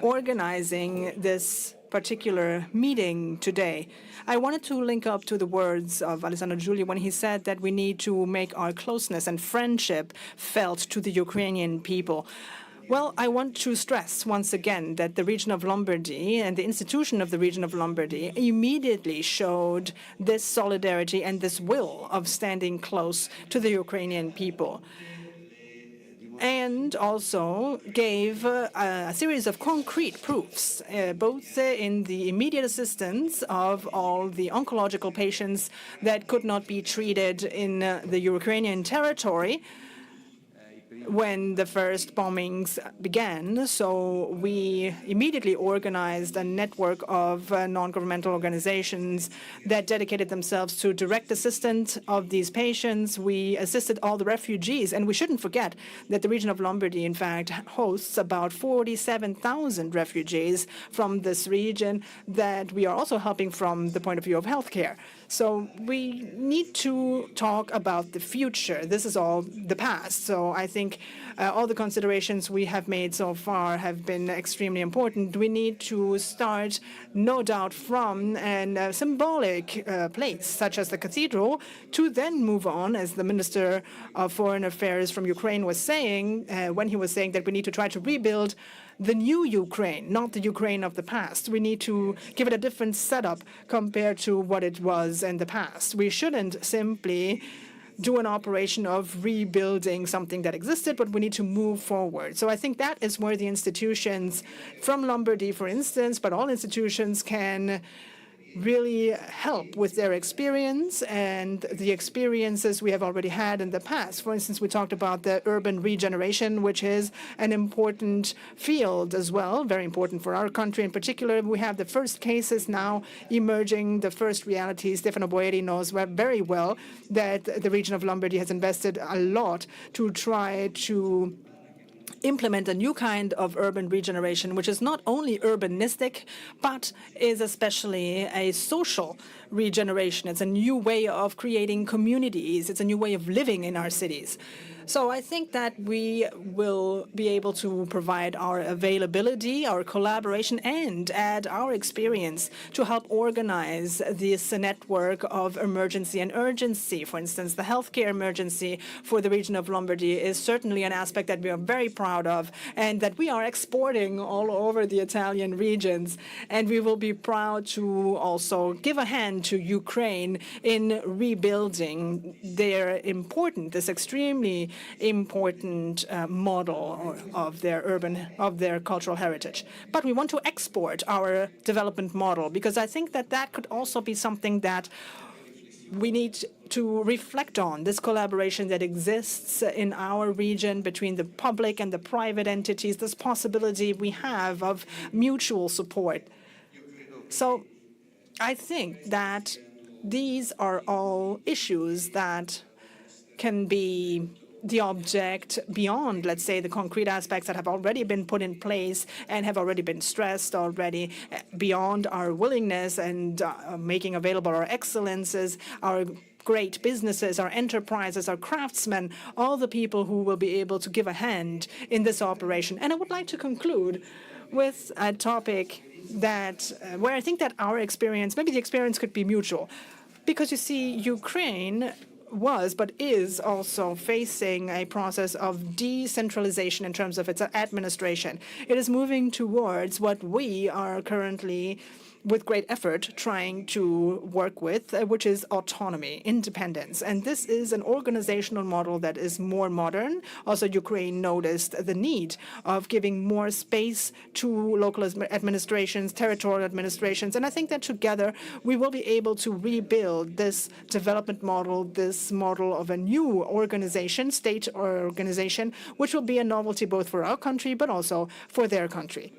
organizing this particular meeting today. I wanted to link up to the words of Alessandro Giulia when he said that we need to make our closeness and friendship felt to the Ukrainian people. Well, I want to stress once again that the region of Lombardy and the institution of the region of Lombardy immediately showed this solidarity and this will of standing close to the Ukrainian people, and also gave a series of concrete proofs, both in the immediate assistance of all the oncological patients that could not be treated in the Ukrainian territory when the first bombings began. So we immediately organized a network of non-governmental organizations that dedicated themselves to direct assistance of these patients. We assisted all the refugees, and we shouldn't forget that the region of Lombardy, in fact, hosts about 47,000 refugees from this region that we are also helping from the point of view of healthcare. So we need to talk about the future. This is all the past. So I think all the considerations we have made so far have been extremely important. We need to start, no doubt, from a symbolic place, such as the cathedral, to then move on, as the Minister of Foreign Affairs from Ukraine was saying, when he was saying that we need to try to rebuild the new Ukraine, not the Ukraine of the past. We need to give it a different setup compared to what it was in the past. We shouldn't simply do an operation of rebuilding something that existed, but we need to move forward. So I think that is where the institutions from Lombardy, for instance, but all institutions can really help with their experience and the experiences we have already had in the past. For instance, we talked about the urban regeneration, which is an important field as well, very important for our country in particular. We have the first cases now emerging, the first realities. Stefano Boeri knows very well that the region of Lombardy has invested a lot to try to implement a new kind of urban regeneration, which is not only urbanistic, but is especially a social regeneration. It's a new way of creating communities. It's a new way of living in our cities. So I think that we will be able to provide our availability, our collaboration, and add our experience to help organize this network of emergency and urgency. For instance, the healthcare emergency for the region of Lombardy is certainly an aspect that we are very proud of and that we are exporting all over the Italian regions. And we will be proud to also give a hand to Ukraine in rebuilding their this extremely important model of their cultural heritage. But we want to export our development model because I think that that could also be something that we need to reflect on this collaboration that exists in our region between the public and the private entities, this possibility we have of mutual support. So I think that these are all issues that can be the object beyond, let's say, the concrete aspects that have already been put in place and have already been stressed already, beyond our willingness and making available our excellences, our great businesses, our enterprises, our craftsmen, all the people who will be able to give a hand in this operation. And I would like to conclude with a topic that where I think that our experience, maybe the experience could be mutual, because you see, Ukraine was, but is also facing a process of decentralization in terms of its administration. It is moving towards what we are currently, with great effort, trying to work with, which is autonomy, independence. And this is an organizational model that is more modern. Also, Ukraine noticed the need of giving more space to local administrations, territorial administrations. And I think that together we will be able to rebuild this development model, this model of a new organization, state organization, which will be a novelty both for our country but also for their country.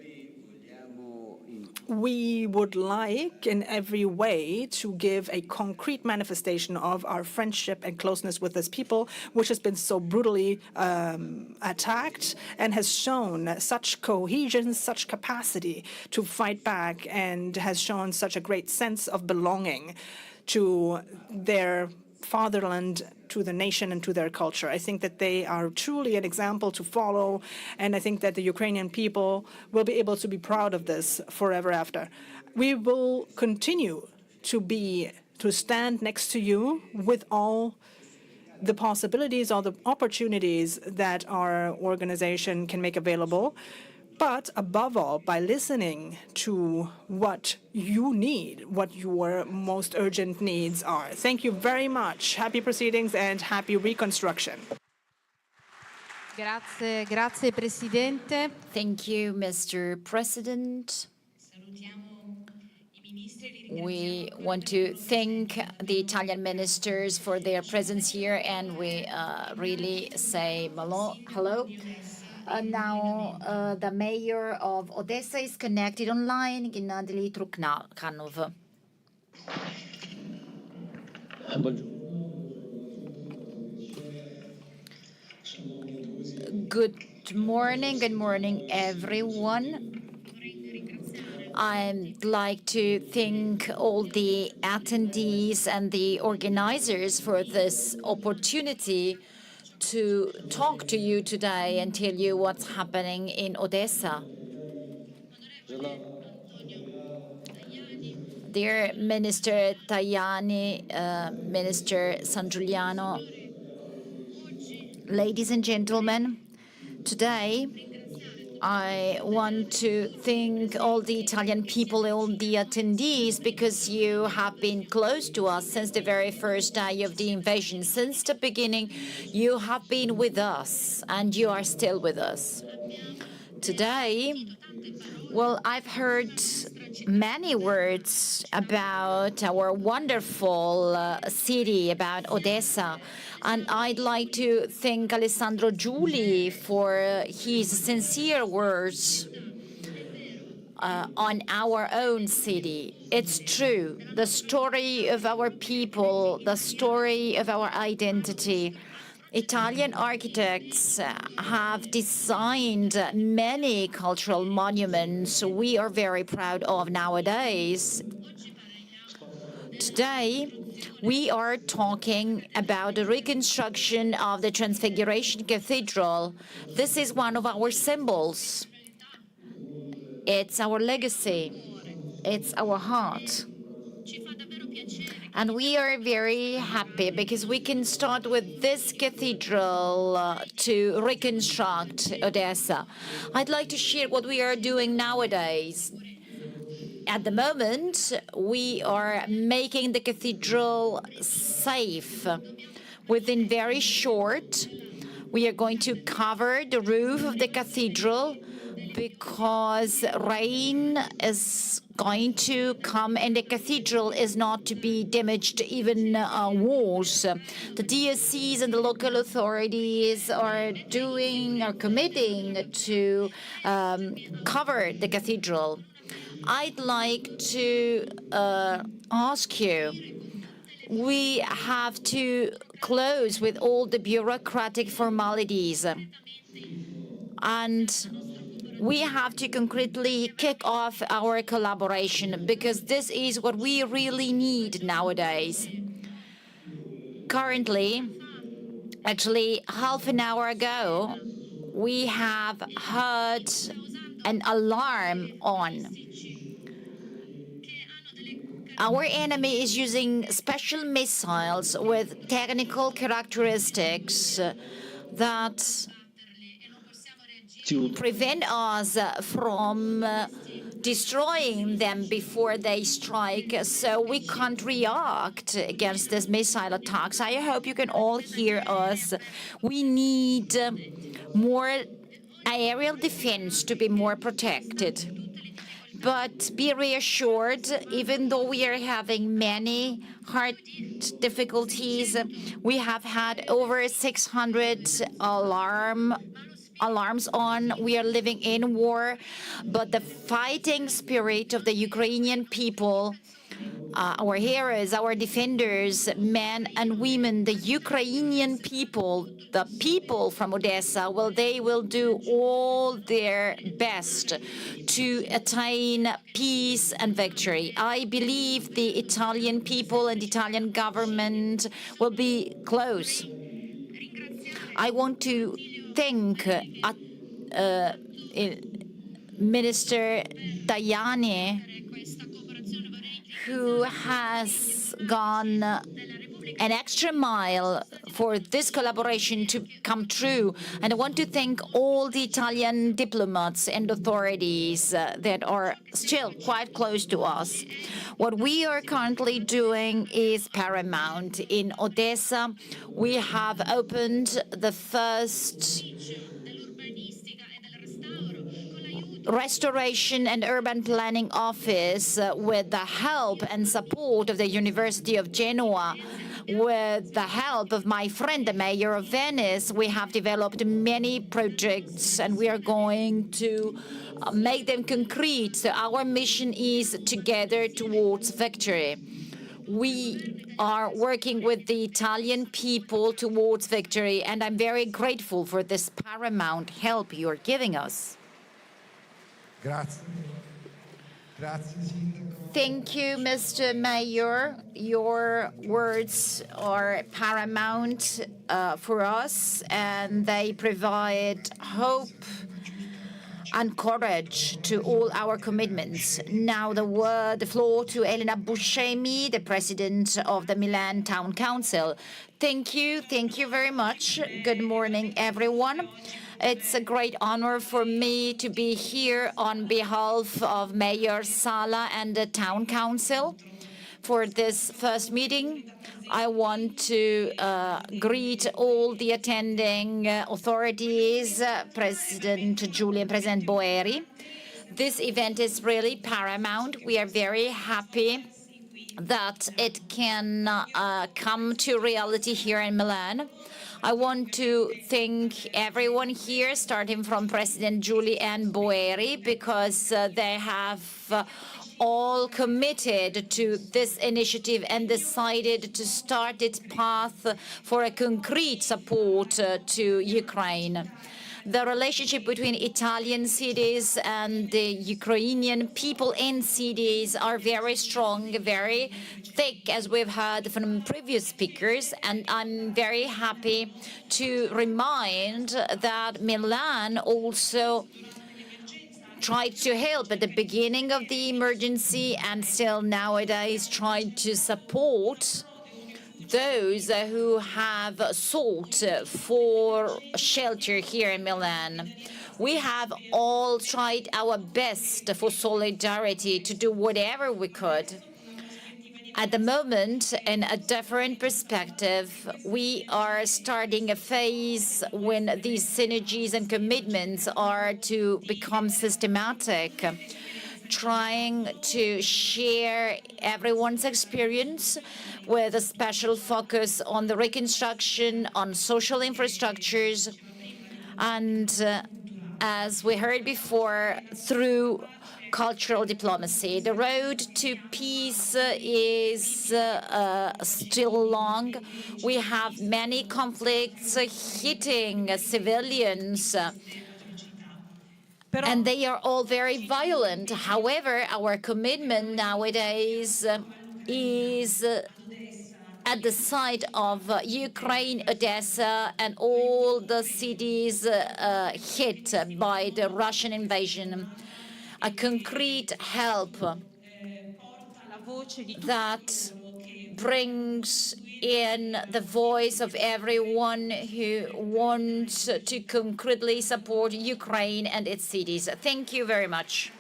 We would like in every way to give a concrete manifestation of our friendship and closeness with this people, which has been so brutally attacked and has shown such cohesion, such capacity to fight back, and has shown such a great sense of belonging to their fatherland, to the nation, and to their culture. I think that they are truly an example to follow, and I think that the Ukrainian people will be able to be proud of this forever after. We will continue to stand next to you with all the possibilities, all the opportunities that our organization can make available, but above all, by listening to what you need, what your most urgent needs are. Thank you very much. Happy proceedings and happy reconstruction. Grazie Presidente. Thank you, Mr. President. We want to thank the Italian ministers for their presence here, and we really say hello. Now, the mayor of Odessa is connected online, Gennady Trukhanov. Good morning, everyone. I'd like to thank all the attendees and the organizers for this opportunity to talk to you today and tell you what's happening in Odessa. Dear Minister Tajani, Minister San Giuliano, ladies and gentlemen, today I want to thank all the Italian people, all the attendees, because you have been close to us since the very first day of the invasion. Since the beginning, you have been with us, and you are still with us. Today, well, I've heard many words about our wonderful city, about Odessa. And I'd like to thank Alessandro Giuli for his sincere words on our own city. It's true, the story of our people, the story of our identity. Italian architects have designed many cultural monuments we are very proud of nowadays. Today, we are talking about the reconstruction of the Transfiguration Cathedral. This is one of our symbols. It's our legacy. It's our heart. And we are very happy because we can start with this cathedral to reconstruct Odessa. I'd like to share what we are doing nowadays. At the moment, we are making the cathedral safe. Within very short, we are going to cover the roof of the cathedral because rain is going to come and the cathedral is not to be damaged, even walls. The DSCs and the local authorities are committing to cover the cathedral. I'd like to ask you, we have to close with all the bureaucratic formalities, and we have to concretely kick off our collaboration, because this is what we really need nowadays. Currently, actually half an hour ago, we have heard an alarm on. Our enemy is using special missiles with technical characteristics that prevent us from destroying them before they strike, so we can't react against these missile attacks. I hope you can all hear us. We need more aerial defense to be more protected. But be reassured, even though we are having many hard difficulties, we have had over 600 alarms on. We are living in war, but the fighting spirit of the Ukrainian people, our heroes, our defenders, men and women, the Ukrainian people, the people from Odessa, well, they will do all their best to attain peace and victory. I believe the Italian people and the Italian government will be close. I want to thank Minister Tajani, who has gone an extra mile for this collaboration to come true. And I want to thank all the Italian diplomats and authorities that are still quite close to us. What we are currently doing is paramount. In Odessa, we have opened the first Restoration and Urban Planning Office with the help and support of the University of Genoa. With the help of my friend, the mayor of Venice, we have developed many projects and we are going to make them concrete. So our mission is together towards victory. We are working with the Italian people towards victory, and I'm very grateful for this paramount help you're giving us. Grazie. Grazie, Sindaco. Thank you, Mr. Mayor. Your words are paramount for us, and they provide hope and courage to all our commitments. Now the floor to Elena Buscemi, the President of the Milan Town Council. Thank you very much. Good morning, everyone. It's a great honor for me to be here on behalf of Mayor Sala and the Town Council for this first meeting. I want to greet all the attending authorities, President Giulia and President Boeri. This event is really paramount. We are very happy that it can come to reality here in Milan. I want to thank everyone here, starting from President Giulia and Boeri, because they have all committed to this initiative and decided to start its path for a concrete support to Ukraine. The relationship between Italian cities and the Ukrainian people in cities are very strong, very thick, as we've heard from previous speakers. And I'm very happy to remind that Milan also tried to help at the beginning of the emergency and still nowadays tried to support those who have sought for shelter here in Milan. We have all tried our best for solidarity to do whatever we could. At the moment, in a different perspective, we are starting a phase when these synergies and commitments are to become systematic, trying to share everyone's experience with a special focus on the reconstruction, on social infrastructures, and as we heard before, through cultural diplomacy. The road to peace is still long. We have many conflicts hitting civilians, and they are all very violent. However, our commitment nowadays is at the side of Ukraine, Odessa, and all the cities hit by the Russian invasion. A concrete help that brings in the voice of everyone who wants to concretely support Ukraine and its cities. Thank you very much.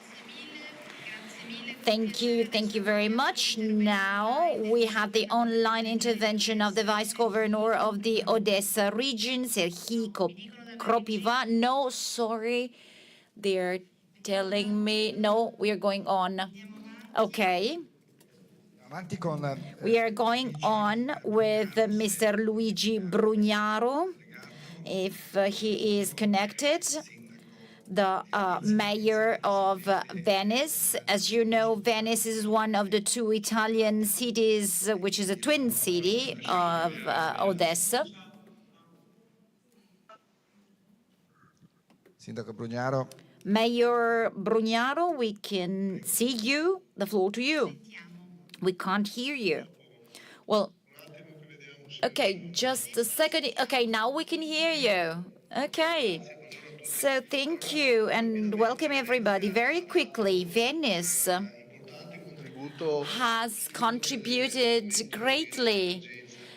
Thank you very much. Now we have the online intervention of the Vice Governor of the Odessa region, Serhii Kropiva. No, sorry, they're telling me, no, we are going on. Okay. We are going on with Mr. Luigi Brugnaro, if he is connected, the mayor of Venice. As you know, Venice is one of the two Italian cities, which is a twin city of Odessa. Sindaco Brugnaro. Mayor Brugnaro, we can see you. The floor to you. We can't hear you. Well, okay, just a second. Okay, now we can hear you. Okay. So thank you and welcome everybody. Very quickly, Venice has contributed greatly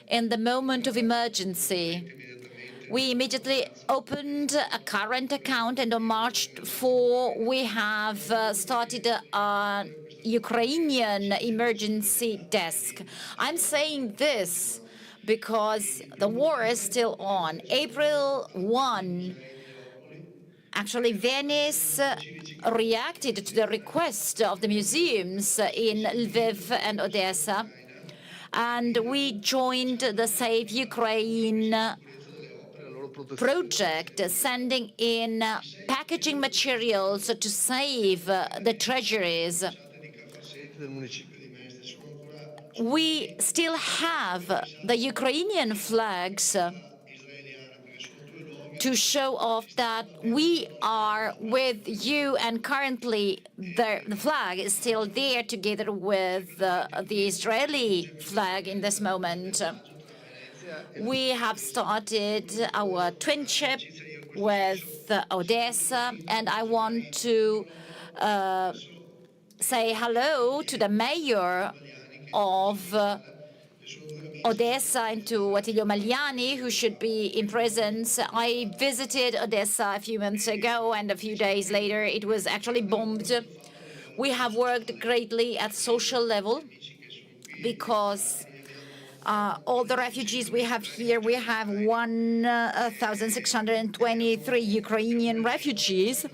in the moment of emergency. We immediately opened a current account, and on March 4, we have started a Ukrainian emergency desk. I'm saying this because the war is still on. April 1, actually, Venice reacted to the request of the museums in Lviv and Odessa, and we joined the Save Ukraine project, sending in packaging materials to save the treasuries. We still have the Ukrainian flags to show off that we are with you, and currently the flag is still there together with the Israeli flag in this moment. We have started our twinship with Odessa, and I want to say hello to the mayor of Odessa and to Attilio Magliani, who should be in presence. I visited Odessa a few months ago, and a few days later it was actually bombed. We have worked greatly at social level because all the refugees we have here, we have 1,623 Ukrainian refugees.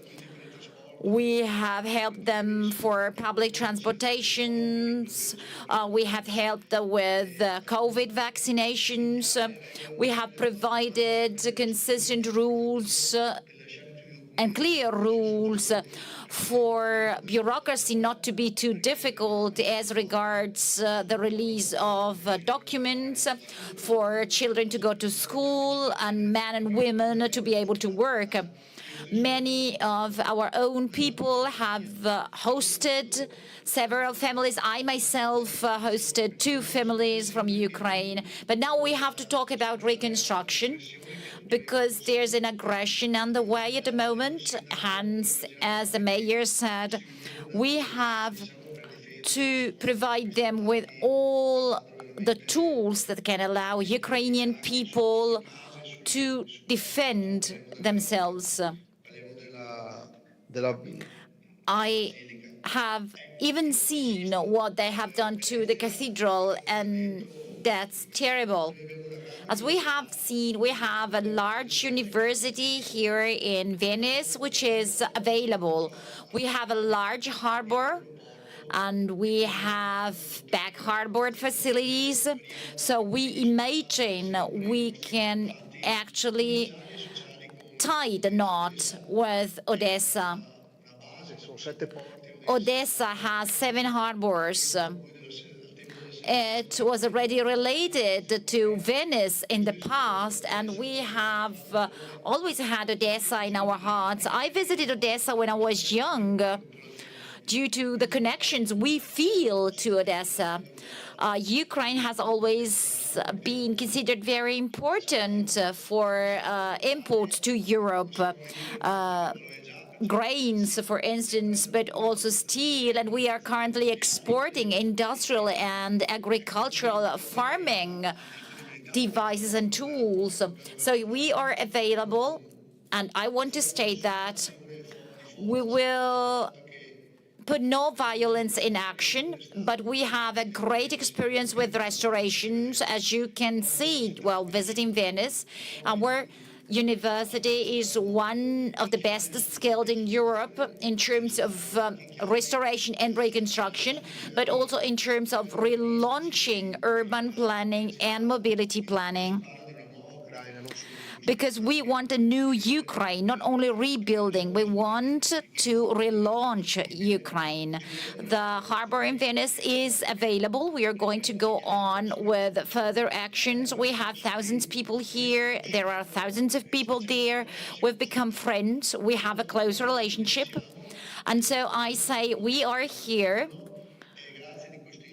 We have helped them for public transportations. We have helped them with COVID vaccinations. We have provided consistent rules and clear rules for bureaucracy not to be too difficult as regards the release of documents, for children to go to school and men and women to be able to work. Many of our own people have hosted several families. I myself hosted 2 families from Ukraine. But now we have to talk about reconstruction, because there's an aggression on the way at the moment. Hence, as the mayor said, we have to provide them with all the tools that can allow Ukrainian people to defend themselves. I have even seen what they have done to the cathedral, and that's terrible. As we have seen, we have a large university here in Venice, which is available. We have a large harbor, and we have back harbor facilities. So we imagine we can actually tie the knot with Odessa. Odessa has 7 harbors. It was already related to Venice in the past, and we have always had Odessa in our hearts. I visited Odessa when I was young due to the connections we feel to Odessa. Ukraine has always been considered very important for imports to Europe. Grains, for instance, but also steel, and we are currently exporting industrial and agricultural farming devices and tools. So we are available, and I want to state that we will put no violence in action, but we have a great experience with restorations, as you can see while visiting Venice. Our university is one of the best skilled in Europe in terms of restoration and reconstruction, but also in terms of relaunching urban planning and mobility planning. Because we want a new Ukraine, not only rebuilding, we want to relaunch Ukraine. The harbor in Venice is available. We are going to go on with further actions. We have thousands of people here. There are thousands of people there. We've become friends. We have a close relationship. And so I say we are here.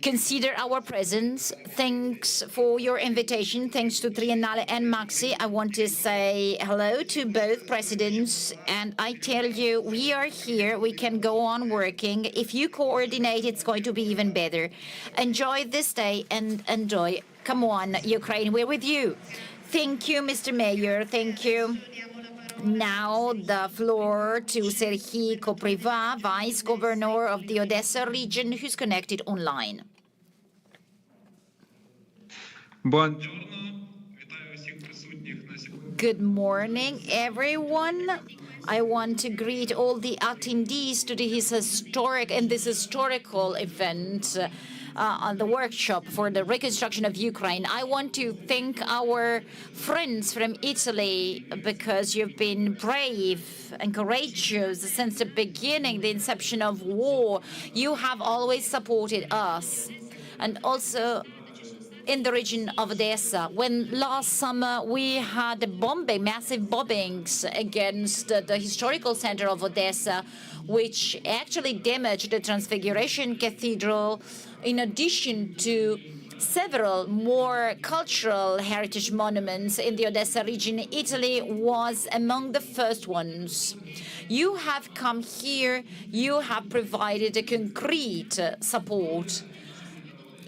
Consider our presence. Thanks for your invitation. Thanks to Triennale and Maxi. I want to say hello to both presidents. And I tell you, we are here. We can go on working. If you coordinate, it's going to be even better. Enjoy this day and enjoy. Come on, Ukraine, we're with you. Thank you, Mr. Mayor. Thank you. Now the floor to Serhii Kopriva, Vice Governor of the Odessa region, who's connected online. Good morning, everyone. I want to greet all the attendees to this historical event on the workshop for the reconstruction of Ukraine. I want to thank our friends from Italy because you've been brave and courageous since the beginning, the inception of war. You have always supported us, and also in the region of Odessa. When last summer we had massive bombings against the historical center of Odessa, which actually damaged the Transfiguration Cathedral, in addition to several more cultural heritage monuments in the Odessa region. Italy was among the first ones. You have come here, you have provided a concrete support.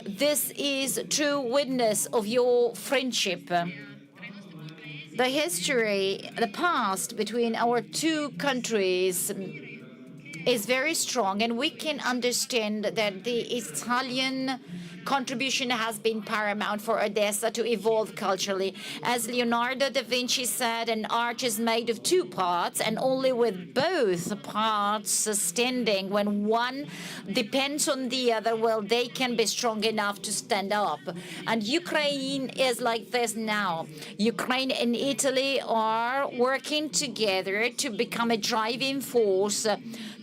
This is true witness of your friendship. The history, the past between our two countries is very strong, and we can understand that the Italian contribution has been paramount for Odessa to evolve culturally. As Leonardo da Vinci said, an arch is made of two parts, and only with both parts standing, when one depends on the other, well, they can be strong enough to stand up. And Ukraine is like this now. Ukraine and Italy are working together to become a driving force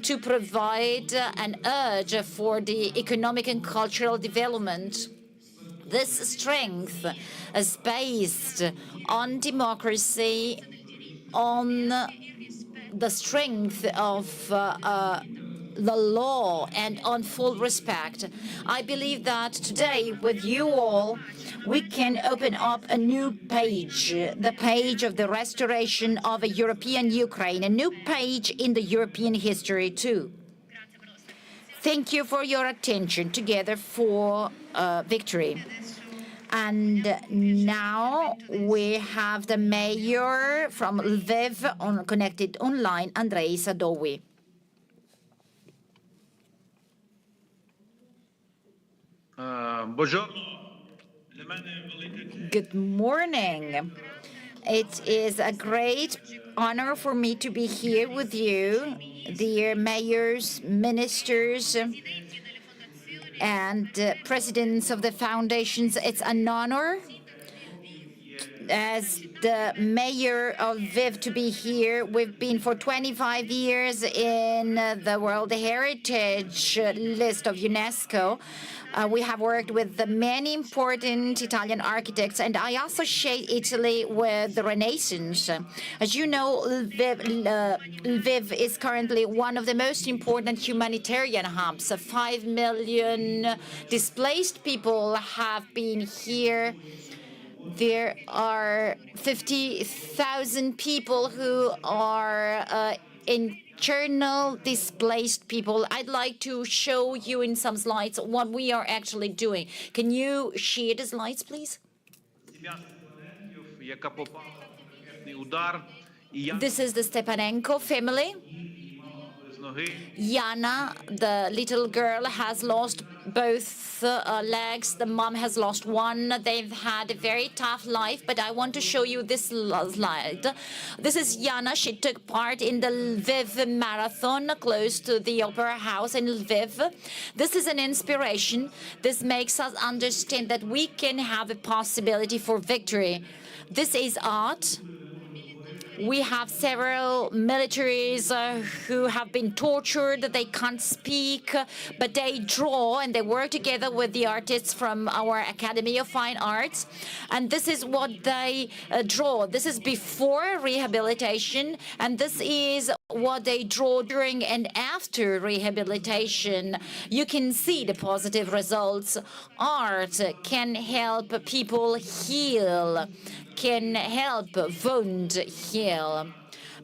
to provide an urge for the economic and cultural development. This strength is based on democracy, on the strength of the law, and on full respect. I believe that today, with you all, we can open up a new page, the page of the restoration of a European Ukraine, a new page in the European history too. Thank you for your attention. Together for victory. And now we have the mayor from Lviv connected online, Andrei Sadowy. Buongiorno. Good morning. It is a great honor for me to be here with you, dear mayors, ministers, and presidents of the foundations. It's an honor as the mayor of Lviv to be here. We've been for 25 years in the World Heritage list of UNESCO. We have worked with the many important Italian architects, and I associate Italy with the Renaissance. As you know, Lviv is currently one of the most important humanitarian hubs. 5 million displaced people have been here. There are 50,000 people who are internal displaced people. I'd like to show you in some slides what we are actually doing. Can you share the slides, please? This is the Stepanenko family. Yana, the little girl, has lost both legs. The mom has lost one. They've had a very tough life, but I want to show you this slide. This is Yana. She took part in the Lviv marathon close to the Opera House in Lviv. This is an inspiration. This makes us understand that we can have a possibility for victory. This is art. We have several militaries who have been tortured. They can't speak, but they draw and they work together with the artists from our Academy of Fine Arts. And this is what they draw. This is before rehabilitation, and this is what they draw during and after rehabilitation. You can see the positive results. Art can help people heal, can help wound heal.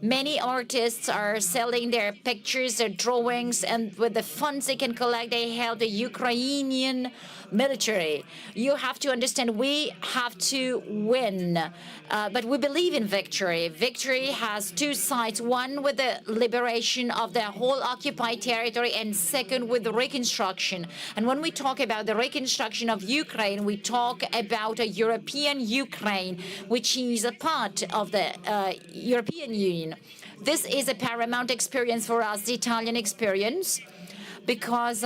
Many artists are selling their pictures, their drawings, and with the funds they can collect, they help the Ukrainian military. You have to understand, we have to win, but we believe in victory. Victory has two sides, one with the liberation of the whole occupied territory, and second with the reconstruction. And when we talk about the reconstruction of Ukraine, we talk about a European Ukraine, which is a part of the European Union. This is a paramount experience for us, the Italian experience, because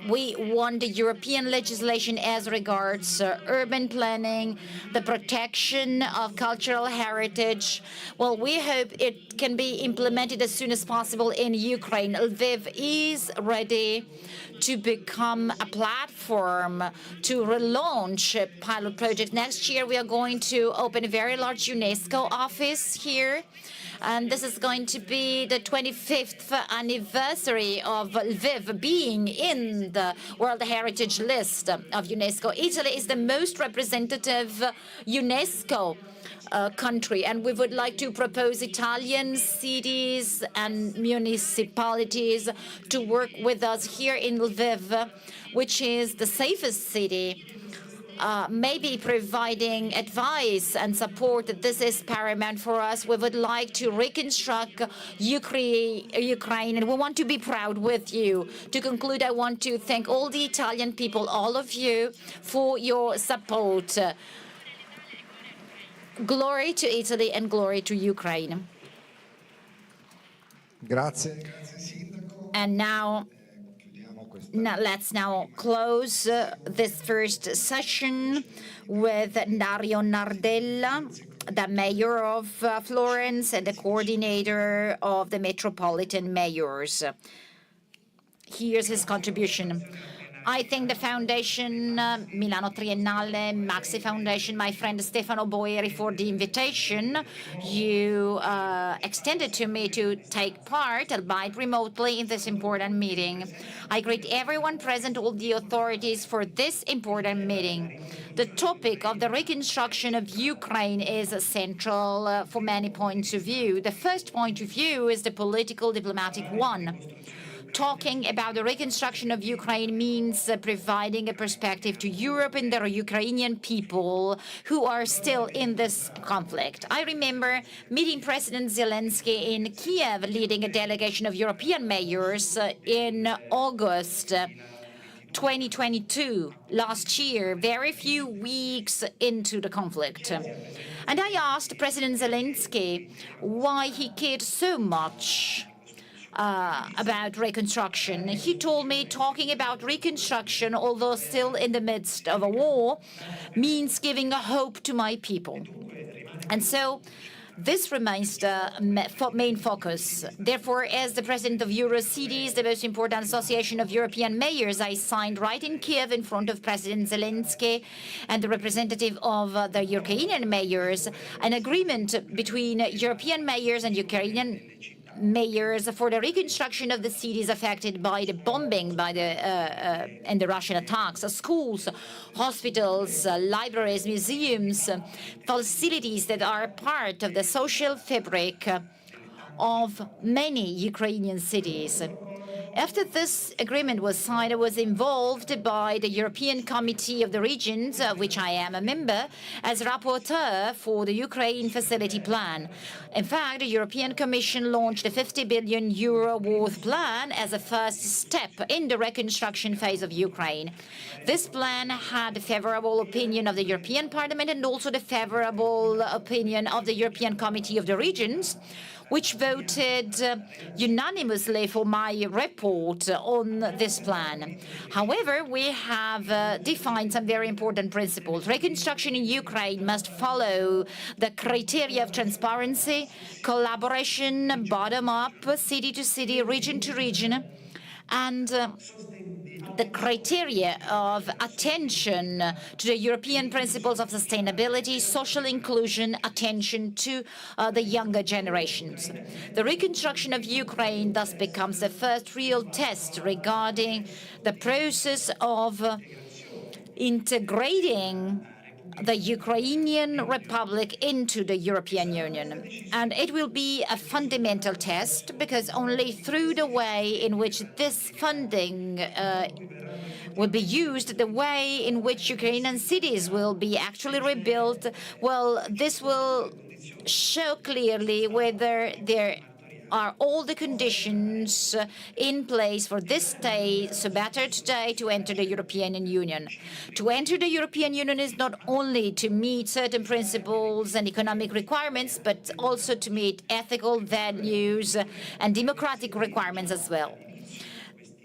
we want the European legislation as regards urban planning, the protection of cultural heritage. Well, we hope it can be implemented as soon as possible in Ukraine. Lviv is ready to become a platform to relaunch a pilot project. Next year, we are going to open a very large UNESCO office here. And this is going to be the 25th anniversary of Lviv being in the World Heritage list of UNESCO. Italy is the most representative UNESCO country, and we would like to propose Italian cities and municipalities to work with us here in Lviv, which is the safest city. Maybe providing advice and support. This is paramount for us. We would like to reconstruct Ukraine, and we want to be proud with you. To conclude, I want to thank all the Italian people, all of you, for your support. Glory to Italy and glory to Ukraine. Grazie. And now let's now close this first session with Dario Nardella, the mayor of Florence and the coordinator of the metropolitan mayors. Here's his contribution. I thank the foundation, Milano Triennale, Maxi Foundation, my friend Stefano Boeri for the invitation you extended to me to take part, albeit remotely, in this important meeting. I greet everyone present, all the authorities, for this important meeting. The topic of the reconstruction of Ukraine is central for many points of view. The first point of view is the political diplomatic one. Talking about the reconstruction of Ukraine means providing a perspective to Europe and the Ukrainian people who are still in this conflict. I remember meeting President Zelensky in Kiev, leading a delegation of European mayors in August. 2022, last year, very few weeks into the conflict. And I asked President Zelensky why he cared so much about reconstruction. He told me talking about reconstruction, although still in the midst of a war, means giving a hope to my people. And so this remains the main focus. Therefore, as the president of Eurocities, the most important association of European mayors, I signed right in Kiev in front of President Zelensky and the representative of the Ukrainian mayors, an agreement between European mayors and Ukrainian mayors for the reconstruction of the cities affected by the bombing and the Russian attacks, schools, hospitals, libraries, museums, facilities that are part of the social fabric of many Ukrainian cities. After this agreement was signed, I was involved by the European Committee of the Regions, of which I am a member, as rapporteur for the Ukraine Facility Plan. In fact, the European Commission launched a 50 billion euro worth plan as a first step in the reconstruction phase of Ukraine. This plan had the favorable opinion of the European Parliament and also the favorable opinion of the European Committee of the Regions, which voted unanimously for my report on this plan. However, we have defined some very important principles. Reconstruction in Ukraine must follow the criteria of transparency, collaboration, bottom-up, city to city, region to region, and the criteria of attention to the European principles of sustainability, social inclusion, attention to the younger generations. The reconstruction of Ukraine thus becomes the first real test regarding the process of integrating the Ukrainian Republic into the European Union. And it will be a fundamental test because only through the way in which this funding will be used, the way in which Ukrainian cities will be actually rebuilt, well, this will show clearly whether there are all the conditions in place for this state, so better today, to enter the European Union. To enter the European Union is not only to meet certain principles and economic requirements, but also to meet ethical values and democratic requirements as well.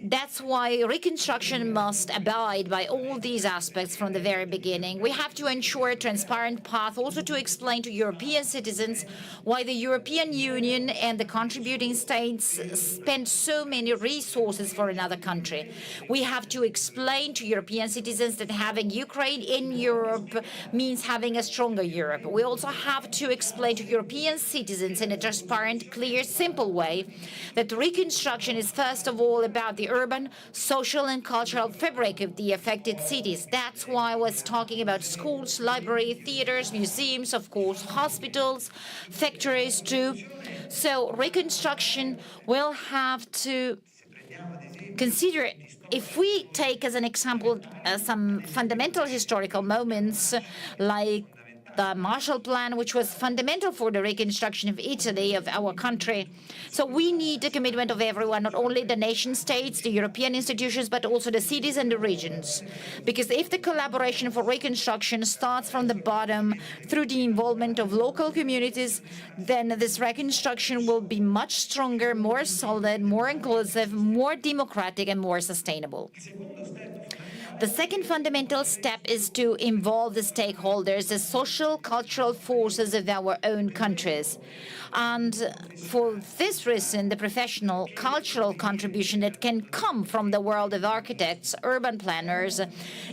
That's why reconstruction must abide by all these aspects from the very beginning. We have to ensure a transparent path, also to explain to European citizens why the European Union and the contributing states spend so many resources for another country. We have to explain to European citizens that having Ukraine in Europe means having a stronger Europe. We also have to explain to European citizens in a transparent, clear, simple way that reconstruction is first of all about the urban, social and cultural fabric of the affected cities. That's why I was talking about schools, libraries, theaters, museums, of course, hospitals, factories too. So reconstruction will have to consider, if we take as an example some fundamental historical moments like the Marshall Plan, which was fundamental for the reconstruction of Italy, of our country. So we need the commitment of everyone, not only the nation states, the European institutions, but also the cities and the regions. Because if the collaboration for reconstruction starts from the bottom through the involvement of local communities, then this reconstruction will be much stronger, more solid, more inclusive, more democratic, and more sustainable. The second fundamental step is to involve the stakeholders, the social, cultural forces of our own countries. And for this reason, the professional, cultural contribution that can come from the world of architects, urban planners,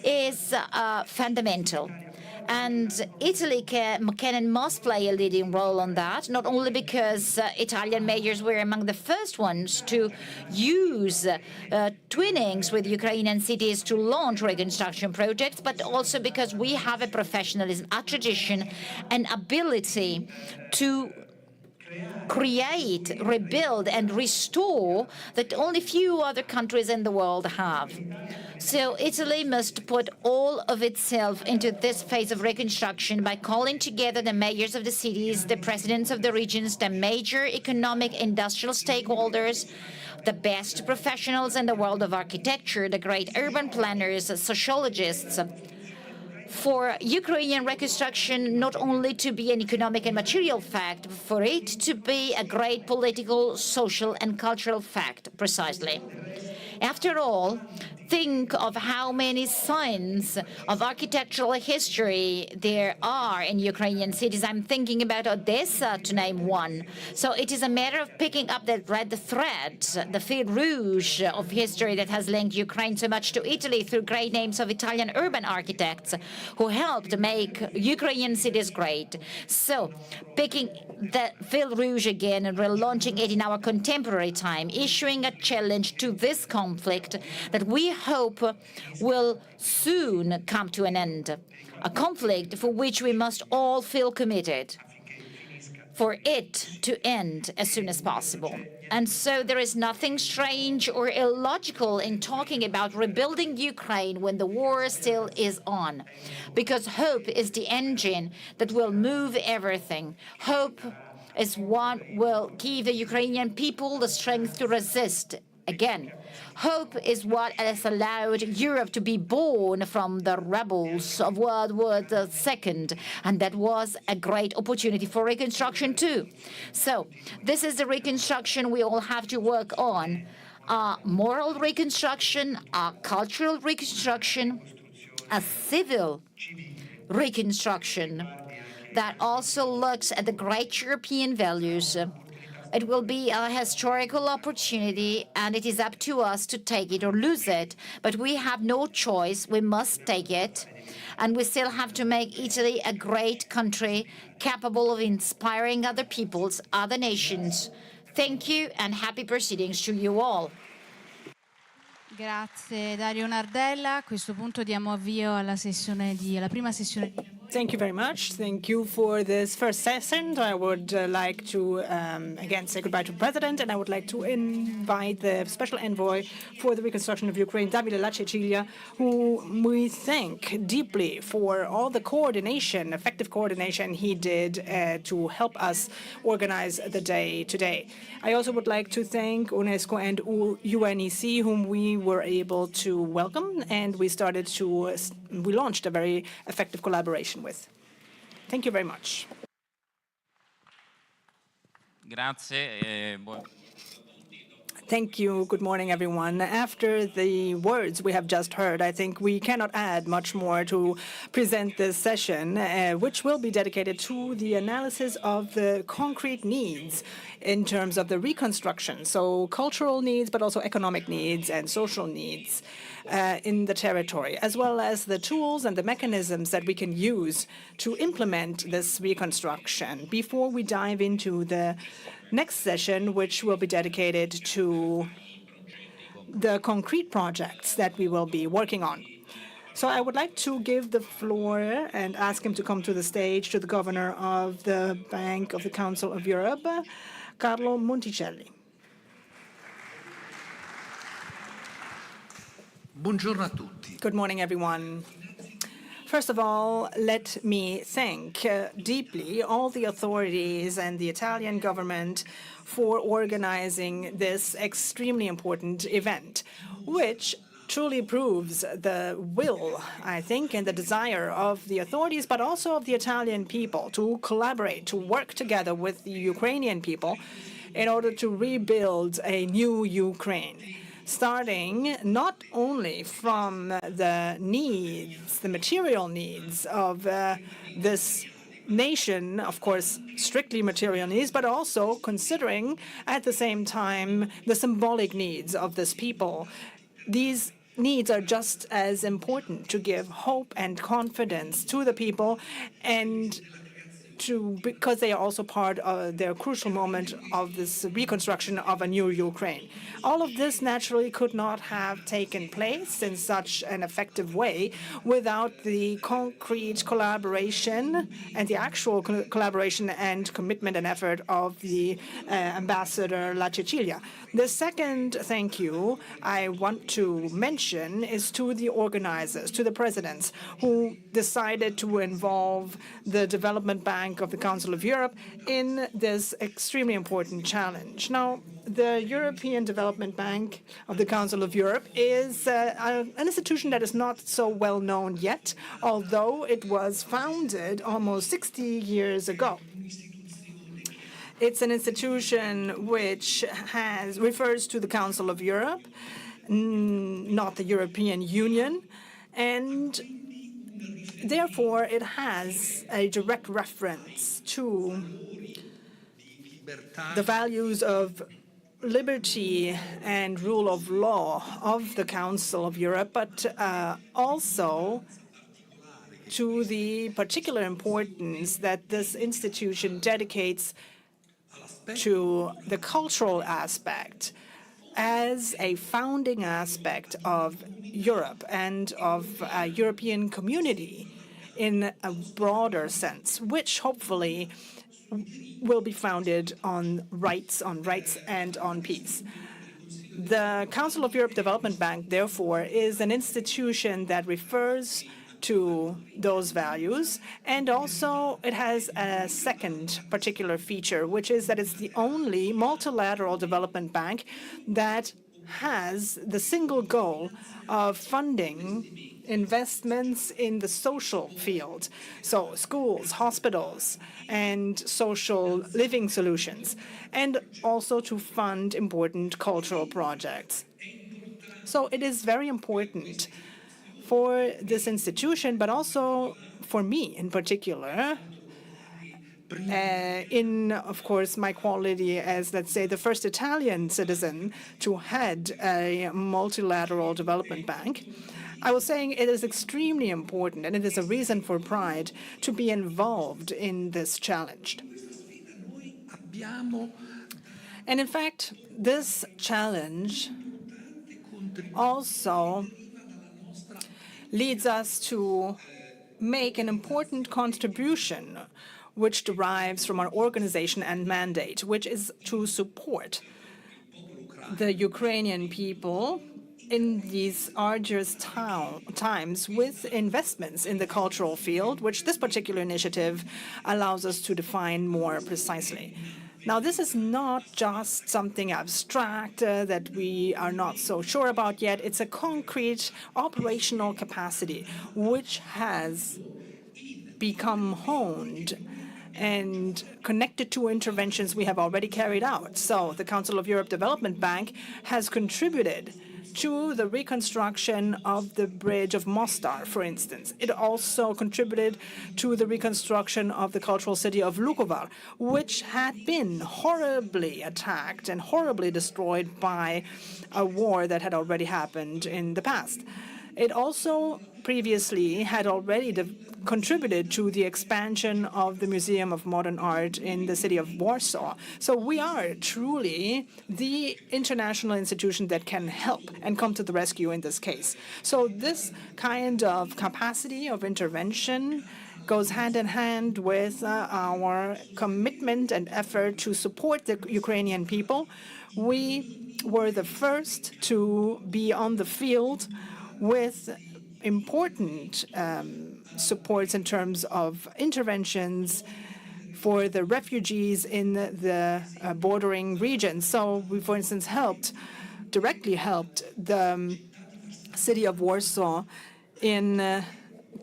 is fundamental. And Italy can and must play a leading role on that, not only because Italian mayors were among the first ones to use twinnings with Ukrainian cities to launch reconstruction projects, but also because we have a professionalism, a tradition, an ability to create, rebuild, and restore that only few other countries in the world have. So Italy must put all of itself into this phase of reconstruction by calling together the mayors of the cities, the presidents of the regions, the major economic industrial stakeholders, the best professionals in the world of architecture, the great urban planners, sociologists, for Ukrainian reconstruction not only to be an economic and material fact, but for it to be a great political, social, and cultural fact, precisely. After all, think of how many signs of architectural history there are in Ukrainian cities. I'm thinking about Odessa, to name one. So it is a matter of picking up that red thread, the fil rouge of history that has linked Ukraine so much to Italy through great names of Italian urban architects who helped make Ukrainian cities great. So picking the fil rouge again and relaunching it in our contemporary time, issuing a challenge to this conflict that we hope will soon come to an end, a conflict for which we must all feel committed, for it to end as soon as possible. And so there is nothing strange or illogical in talking about rebuilding Ukraine when the war still is on, because hope is the engine that will move everything. Hope is what will give the Ukrainian people the strength to resist. Again, hope is what has allowed Europe to be born from the rebels of World War II, and that was a great opportunity for reconstruction too. So this is the reconstruction we all have to work on. A moral reconstruction, a cultural reconstruction, a civil reconstruction that also looks at the great European values. It will be a historical opportunity, and it is up to us to take it or lose it. But we have no choice. We must take it. And we still have to make Italy a great country capable of inspiring other peoples, other nations. Thank you, and happy proceedings to you all. Grazie Dario Nardella. A questo punto diamo avvio alla prima sessione di Thank you very much. Thank you for this first session. I would like to again say goodbye to the President, and I would like to invite the Special Envoy for the Reconstruction of Ukraine, Davide La Cecilia, who we thank deeply for all the coordination, effective coordination he did to help us organize the day today. I also would like to thank UNESCO and UNEC, whom we were able to welcome, and we launched a very effective collaboration with. Thank you very much. Grazie. Thank you. Good morning, everyone. After the words we have just heard, I think we cannot add much more to present this session, which will be dedicated to the analysis of the concrete needs in terms of the reconstruction. So cultural needs, but also economic needs and social needs in the territory, as well as the tools and the mechanisms that we can use to implement this reconstruction. Before we dive into the next session, which will be dedicated to the concrete projects that we will be working on. So I would like to give the floor and ask him to come to the stage to the governor of the Bank of the Council of Europe, Carlo Monticelli. Buongiorno a tutti. Good morning, everyone. First of all, let me thank deeply all the authorities and the Italian government for organizing this extremely important event, which truly proves the will, I think, and the desire of the authorities, but also of the Italian people to collaborate, to work together with the Ukrainian people in order to rebuild a new Ukraine, starting not only from the needs, the material needs of this nation, of course, strictly material needs, but also considering at the same time the symbolic needs of this people. These needs are just as important to give hope and confidence to the people and because they are also part of their crucial moment of this reconstruction of a new Ukraine. All of this naturally could not have taken place in such an effective way without the concrete collaboration and the actual collaboration and commitment and effort of the Ambassador La Cecilia. The second thank you I want to mention is to the organizers, to the presidents who decided to involve the Development Bank of the Council of Europe in this extremely important challenge. Now, the European Development Bank of the Council of Europe is an institution that is not so well known yet, although it was founded almost 60 years ago. It's an institution which refers to the Council of Europe, not the European Union, and therefore it has a direct reference to the values of liberty and rule of law of the Council of Europe, but also to the particular importance that this institution dedicates to the cultural aspect as a founding aspect of Europe and of a European community in a broader sense, which hopefully will be founded on rights and on peace. The Council of Europe Development Bank, therefore, is an institution that refers to those values, and also it has a second particular feature, which is that it's the only multilateral development bank that has the single goal of funding investments in the social field, so schools, hospitals, and social living solutions, and also to fund important cultural projects. So it is very important for this institution, but also for me in particular, in, of course, my quality as, let's say, the first Italian citizen to head a multilateral development bank. I was saying it is extremely important, and it is a reason for pride to be involved in this challenge. And in fact, this challenge also leads us to make an important contribution which derives from our organization and mandate, which is to support the Ukrainian people in these arduous times with investments in the cultural field, which this particular initiative allows us to define more precisely. Now, this is not just something abstract that we are not so sure about yet. It's a concrete operational capacity which has become honed and connected to interventions we have already carried out. So the Council of Europe Development Bank has contributed to the reconstruction of the bridge of Mostar, for instance. It also contributed to the reconstruction of the cultural city of Vukovar, which had been horribly attacked and horribly destroyed by a war that had already happened in the past. It also previously had already contributed to the expansion of the Museum of Modern Art in the city of Warsaw. So we are truly the international institution that can help and come to the rescue in this case. So this kind of capacity of intervention goes hand in hand with our commitment and effort to support the Ukrainian people. We were the first to be on the field with important supports in terms of interventions for the refugees in the bordering regions. So we, for instance, directly helped the city of Warsaw in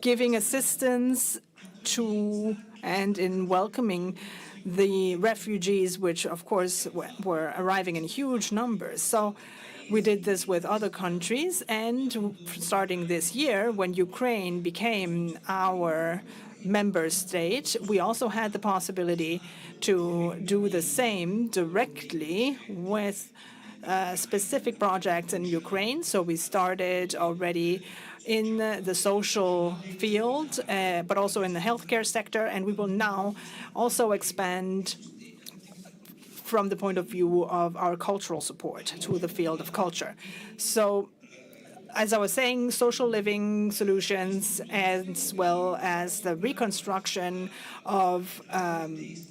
giving assistance to and in welcoming the refugees, which, of course, were arriving in huge numbers. So we did this with other countries, and starting this year, when Ukraine became our member state, we also had the possibility to do the same directly with specific projects in Ukraine. So we started already in the social field, but also in the healthcare sector, and we will now also expand from the point of view of our cultural support to the field of culture. So, as I was saying, social living solutions as well as the reconstruction of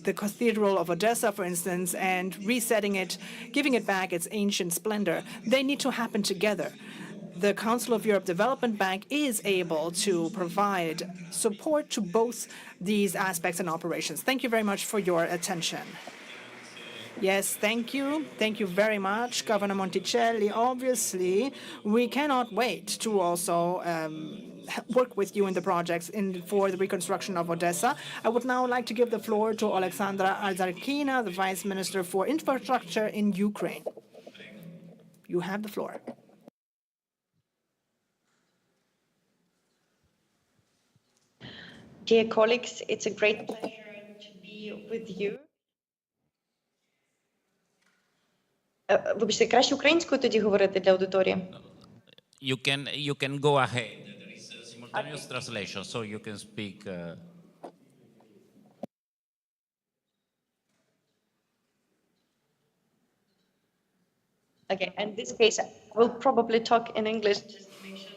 the Cathedral of Odessa, for instance, and resetting it, giving it back its ancient splendor, they need to happen together. The Council of Europe Development Bank is able to provide support to both these aspects and operations. Thank you very much for your attention. Yes, thank you. Thank you very much, Governor Monticelli. Obviously, we cannot wait to also work with you in the projects for the reconstruction of Odessa. I would now like to give the floor to Alexandra Alzarkina, the Vice Minister for Infrastructure in Ukraine. You have the floor. Dear colleagues, it's a great pleasure to be with you. Вибачте, краще українською тоді говорити для аудиторії? You can go ahead. There is a simultaneous translation, so you can speak. Okay, in this case, I will probably talk in English just to make sure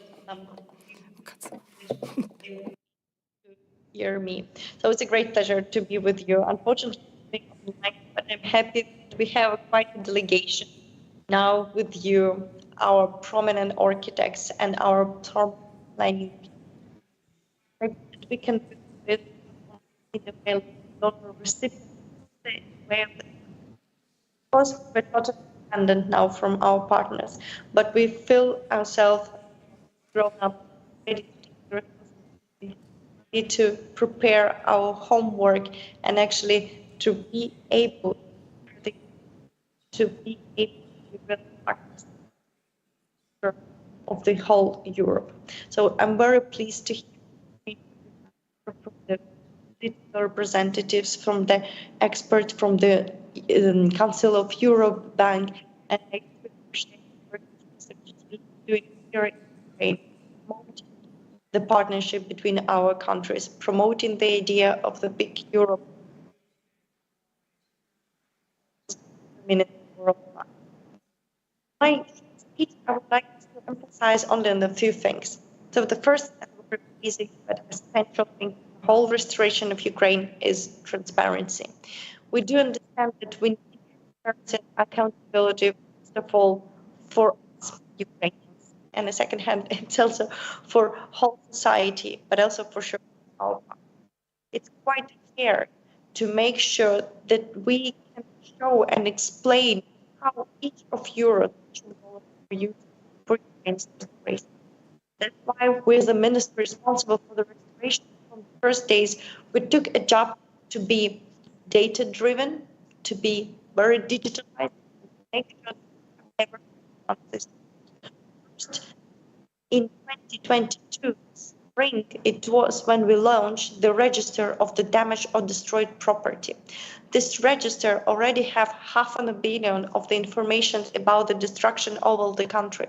hear me. So it's a great pleasure to be with you. Unfortunately, online, but I'm happy that we have quite a delegation now with you, our prominent architects and our top planning. We can do it in the way of of course, we're totally dependent now from our partners, but we feel ourselves grown up, ready to prepare our homework and actually to be able to be partners of the whole Europe. So I'm very pleased to hear from the representatives, from the experts, from the Council of Europe Bank, and I appreciate doing very great the partnership between our countries, promoting the idea of the big Europe. My speech, I would like to emphasize only on a few things. So the first and very basic but essential thing, the whole restoration of Ukraine is transparency. We do understand that we need transparency and accountability, first of all, for us, Ukrainians. And the second hand, it's also for whole society, but also for sure our partners. It's quite fair to make sure that we can show and explain how each of Europe should go for Ukraine's restoration. That's why we're the minister responsible for the restoration. From the first days, we took a job to be data-driven, to be very digitalized, to make sure that everything on this. First, in 2022, spring, it was when we launched the register of the damaged or destroyed property. This register already have 500 million of the information about the destruction all over the country.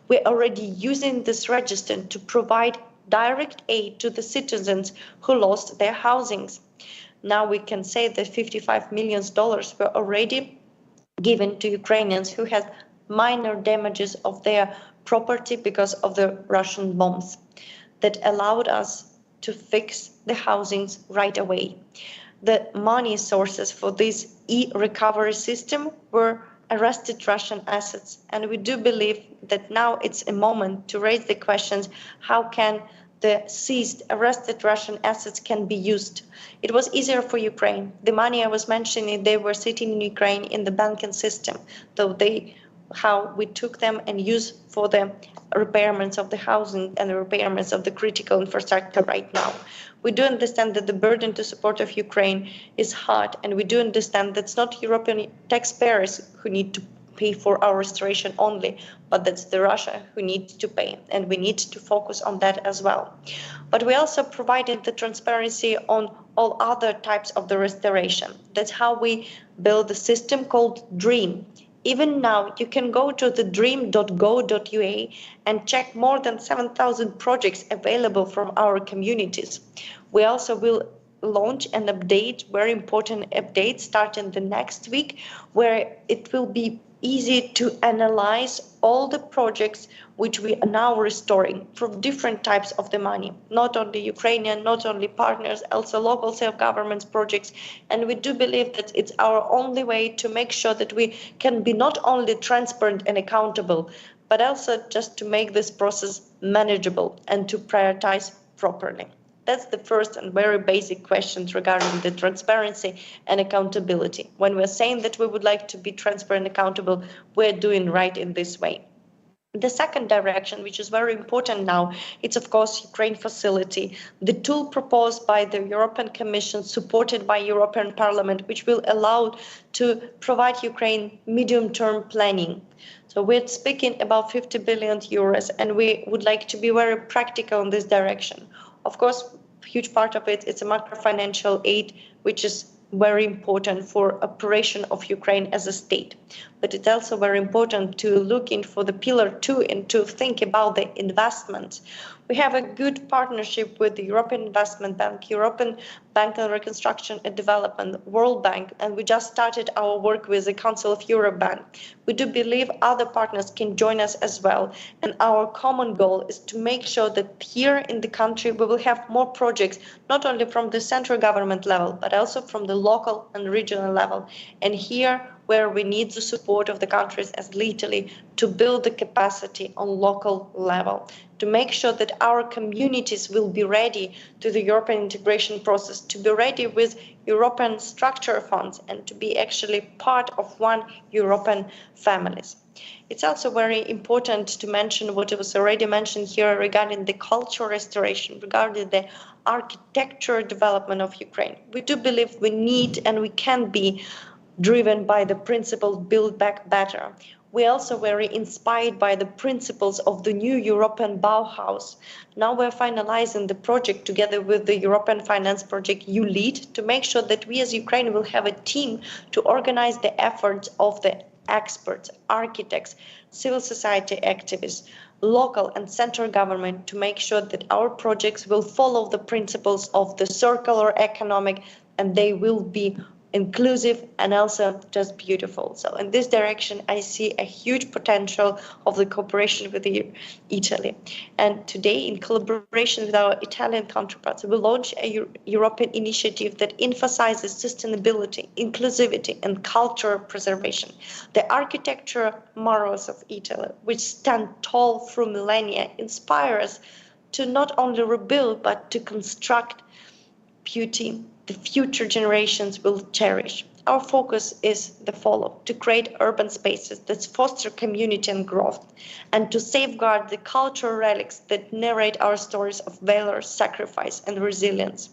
We're already using this register to provide direct aid to the citizens who lost their housings. Now we can say that $55 million were already given to Ukrainians who had minor damages of their property because of the Russian bombs that allowed us to fix the housings right away. The money sources for this e-recovery system were arrested Russian assets, and we do believe that now it's a moment to raise the questions, how can the seized, arrested Russian assets can be used. It was easier for Ukraine. The money I was mentioning, they were sitting in Ukraine in the banking system, though how we took them and used for the repairments of the housing and the repairments of the critical infrastructure right now. We do understand that the burden to support of Ukraine is hard, and we do understand that it's not European taxpayers who need to pay for our restoration only, but that's the Russia who needs to pay, and we need to focus on that as well. But we also provided the transparency on all other types of the restoration. That's how we build a system called DREAM, Even now, you can go to the dream.go.ua and check more than 7,000 projects available from our communities. We also will launch an update, very important update, starting the next week, where it will be easy to analyze all the projects which we are now restoring from different types of the money, not only Ukrainian, not only partners, also local self-government projects. And we do believe that it's our only way to make sure that we can be not only transparent and accountable, but also just to make this process manageable and to prioritize properly. That's the first and very basic questions regarding the transparency and accountability. When we're saying that we would like to be transparent and accountable, we're doing right in this way. The second direction, which is very important now, it's of course Ukraine facility, the tool proposed by the European Commission, supported by European Parliament, which will allow to provide Ukraine medium-term planning. So we're speaking about 50 billion euros, and we would like to be very practical in this direction. Of course, a huge part of it is a macro-financial aid, which is very important for operation of Ukraine as a state. But it's also very important to look in for the pillar 2 and to think about the investments. We have a good partnership with the European Investment Bank, European Bank on Reconstruction and Development, World Bank, and we just started our work with the Council of Europe Bank. We do believe other partners can join us as well. And our common goal is to make sure that here in the country, we will have more projects, not only from the central government level, but also from the local and regional level. And here, where we need the support of the countries as Italy to build the capacity on local level, to make sure that our communities will be ready to the European integration process, to be ready with European structural funds, and to be actually part of one European families. It's also very important to mention what was already mentioned here regarding the cultural restoration, regarding the architecture development of Ukraine. We do believe we need and we can be driven by the principle build back better. We also very inspired by the principles of the new European Bauhaus. Now we're finalizing the project together with the European finance project ULEAD to make sure that we as Ukraine will have a team to organize the efforts of the experts, architects, civil society activists, local and central government to make sure that our projects will follow the principles of the circular economic and they will be inclusive and also just beautiful. So in this direction, I see a huge potential of the cooperation with Italy. And today, in collaboration with our Italian counterparts, we launch a European initiative that emphasizes sustainability, inclusivity, and cultural preservation. The architecture marvels of Italy, which stand tall through millennia, inspire us to not only rebuild, but to construct beauty the future generations will cherish. Our focus is the following: to create urban spaces that foster community and growth, and to safeguard the cultural relics that narrate our stories of valor, sacrifice, and resilience.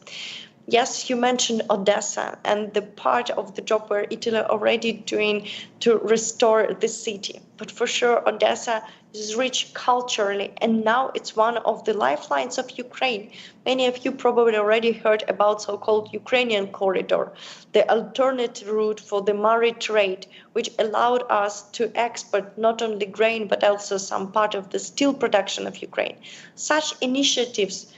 Yes, you mentioned Odessa and the part of the job where Italy already doing to restore the city. But for sure, Odessa is rich culturally, and now it's one of the lifelines of Ukraine. Many of you probably already heard about so-called Ukrainian corridor, the alternate route for the Mari trade, which allowed us to export not only grain, but also some part of the steel production of Ukraine. Such initiatives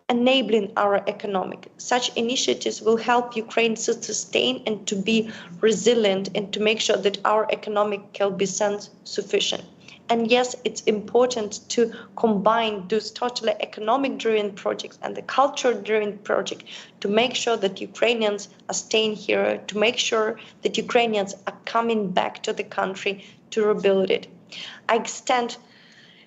enabling our economic. Such initiatives will help Ukraine to sustain and to be resilient and to make sure that our economic can be self-sufficient. And yes, it's important to combine those totally economic-driven projects and the culture-driven project to make sure that Ukrainians are staying here, to make sure that Ukrainians are coming back to the country to rebuild it. I extend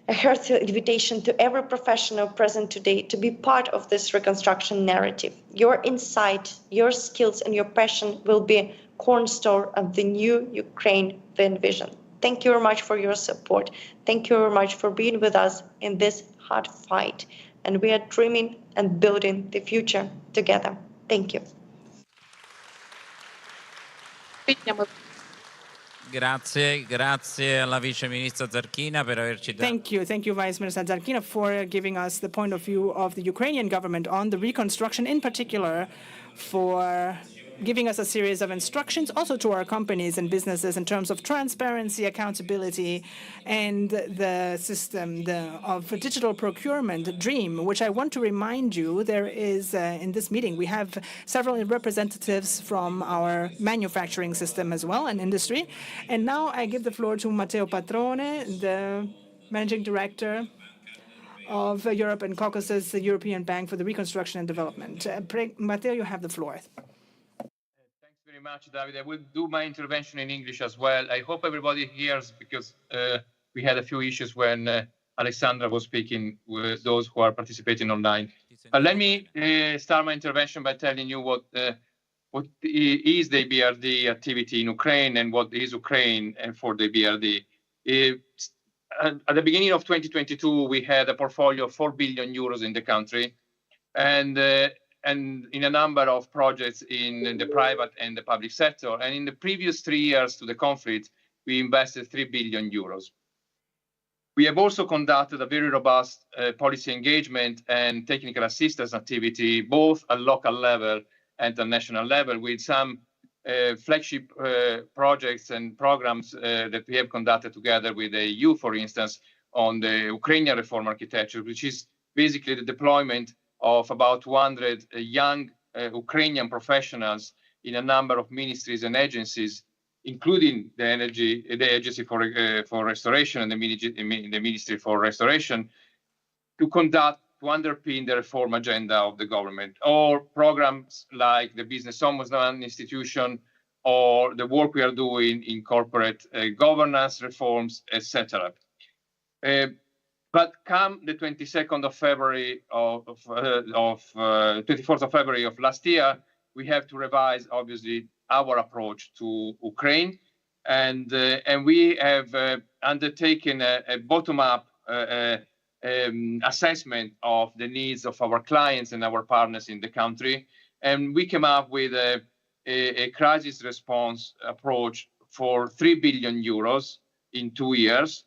a hearty invitation to every professional present today to be part of this reconstruction narrative. Your insight, your skills, and your passion will be cornerstone of the new Ukraine we envision. Thank you very much for your support. Thank you very much for being with us in this hard fight. And we are dreaming and building the future together. Thank you. Grazie alla Vice Ministra Zarkina per averci dato. Thank you, Vice Minister Zarkina, for giving us the point of view of the Ukrainian government on the reconstruction, in particular for giving us a series of instructions also to our companies and businesses in terms of transparency, accountability, and the system of digital procurement dream, which I want to remind you there is in this meeting. We have several representatives from our manufacturing system as well and industry. And now I give the floor to Matteo Patrone, the Managing Director of Europe and Caucasus, the European Bank for the Reconstruction and Development. Matteo, you have the floor. Thanks very much, David. I will do my intervention in English as well. I hope everybody hears because we had a few issues when Alexandra was speaking with those who are participating online. Let me start my intervention by telling you what is the BRD activity in Ukraine and what is Ukraine for the BRD. At the beginning of 2022, we had a portfolio of 4 billion euros in the country, and in a number of projects in the private and the public sector. And in the previous 3 years to the conflict, we invested 3 billion euros. We have also conducted a very robust policy engagement and technical assistance activity, both at local level and at national level, with some flagship projects and programs that we have conducted together with the EU, for instance, on the Ukrainian reform architecture, which is basically the deployment of about 200 young Ukrainian professionals in a number of ministries and agencies, including the Agency for Restoration and the Ministry for Restoration, to underpin the reform agenda of the government, or programs like the Business Ombudsman Institution, or the work we are doing in corporate governance reforms, etc. But come the 22nd of February 24th of February of last year, we have to revise, obviously, our approach to Ukraine, and we have undertaken a bottom-up assessment of the needs of our clients and our partners in the country, and we came up with a crisis response approach for 3 billion euros in 2 years,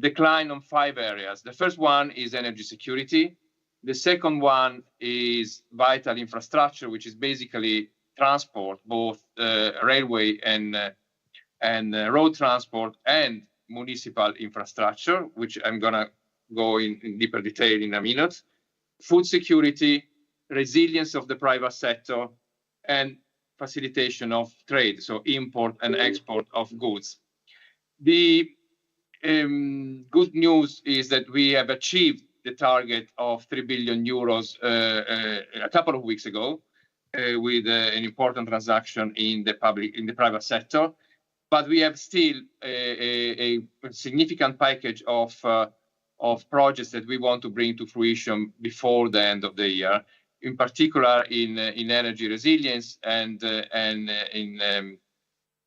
declined on 5 areas. The first one is energy security. The second one is vital infrastructure, which is basically transport, both railway and road transport, and municipal infrastructure, which I'm going to go in deeper detail in a minute. Food security, resilience of the private sector, and facilitation of trade, so import and export of goods. The good news is that we have achieved the target of 3 billion euros a couple of weeks ago with an important transaction in the private sector. But we have still a significant package of projects that we want to bring to fruition before the end of the year, in particular in energy resilience and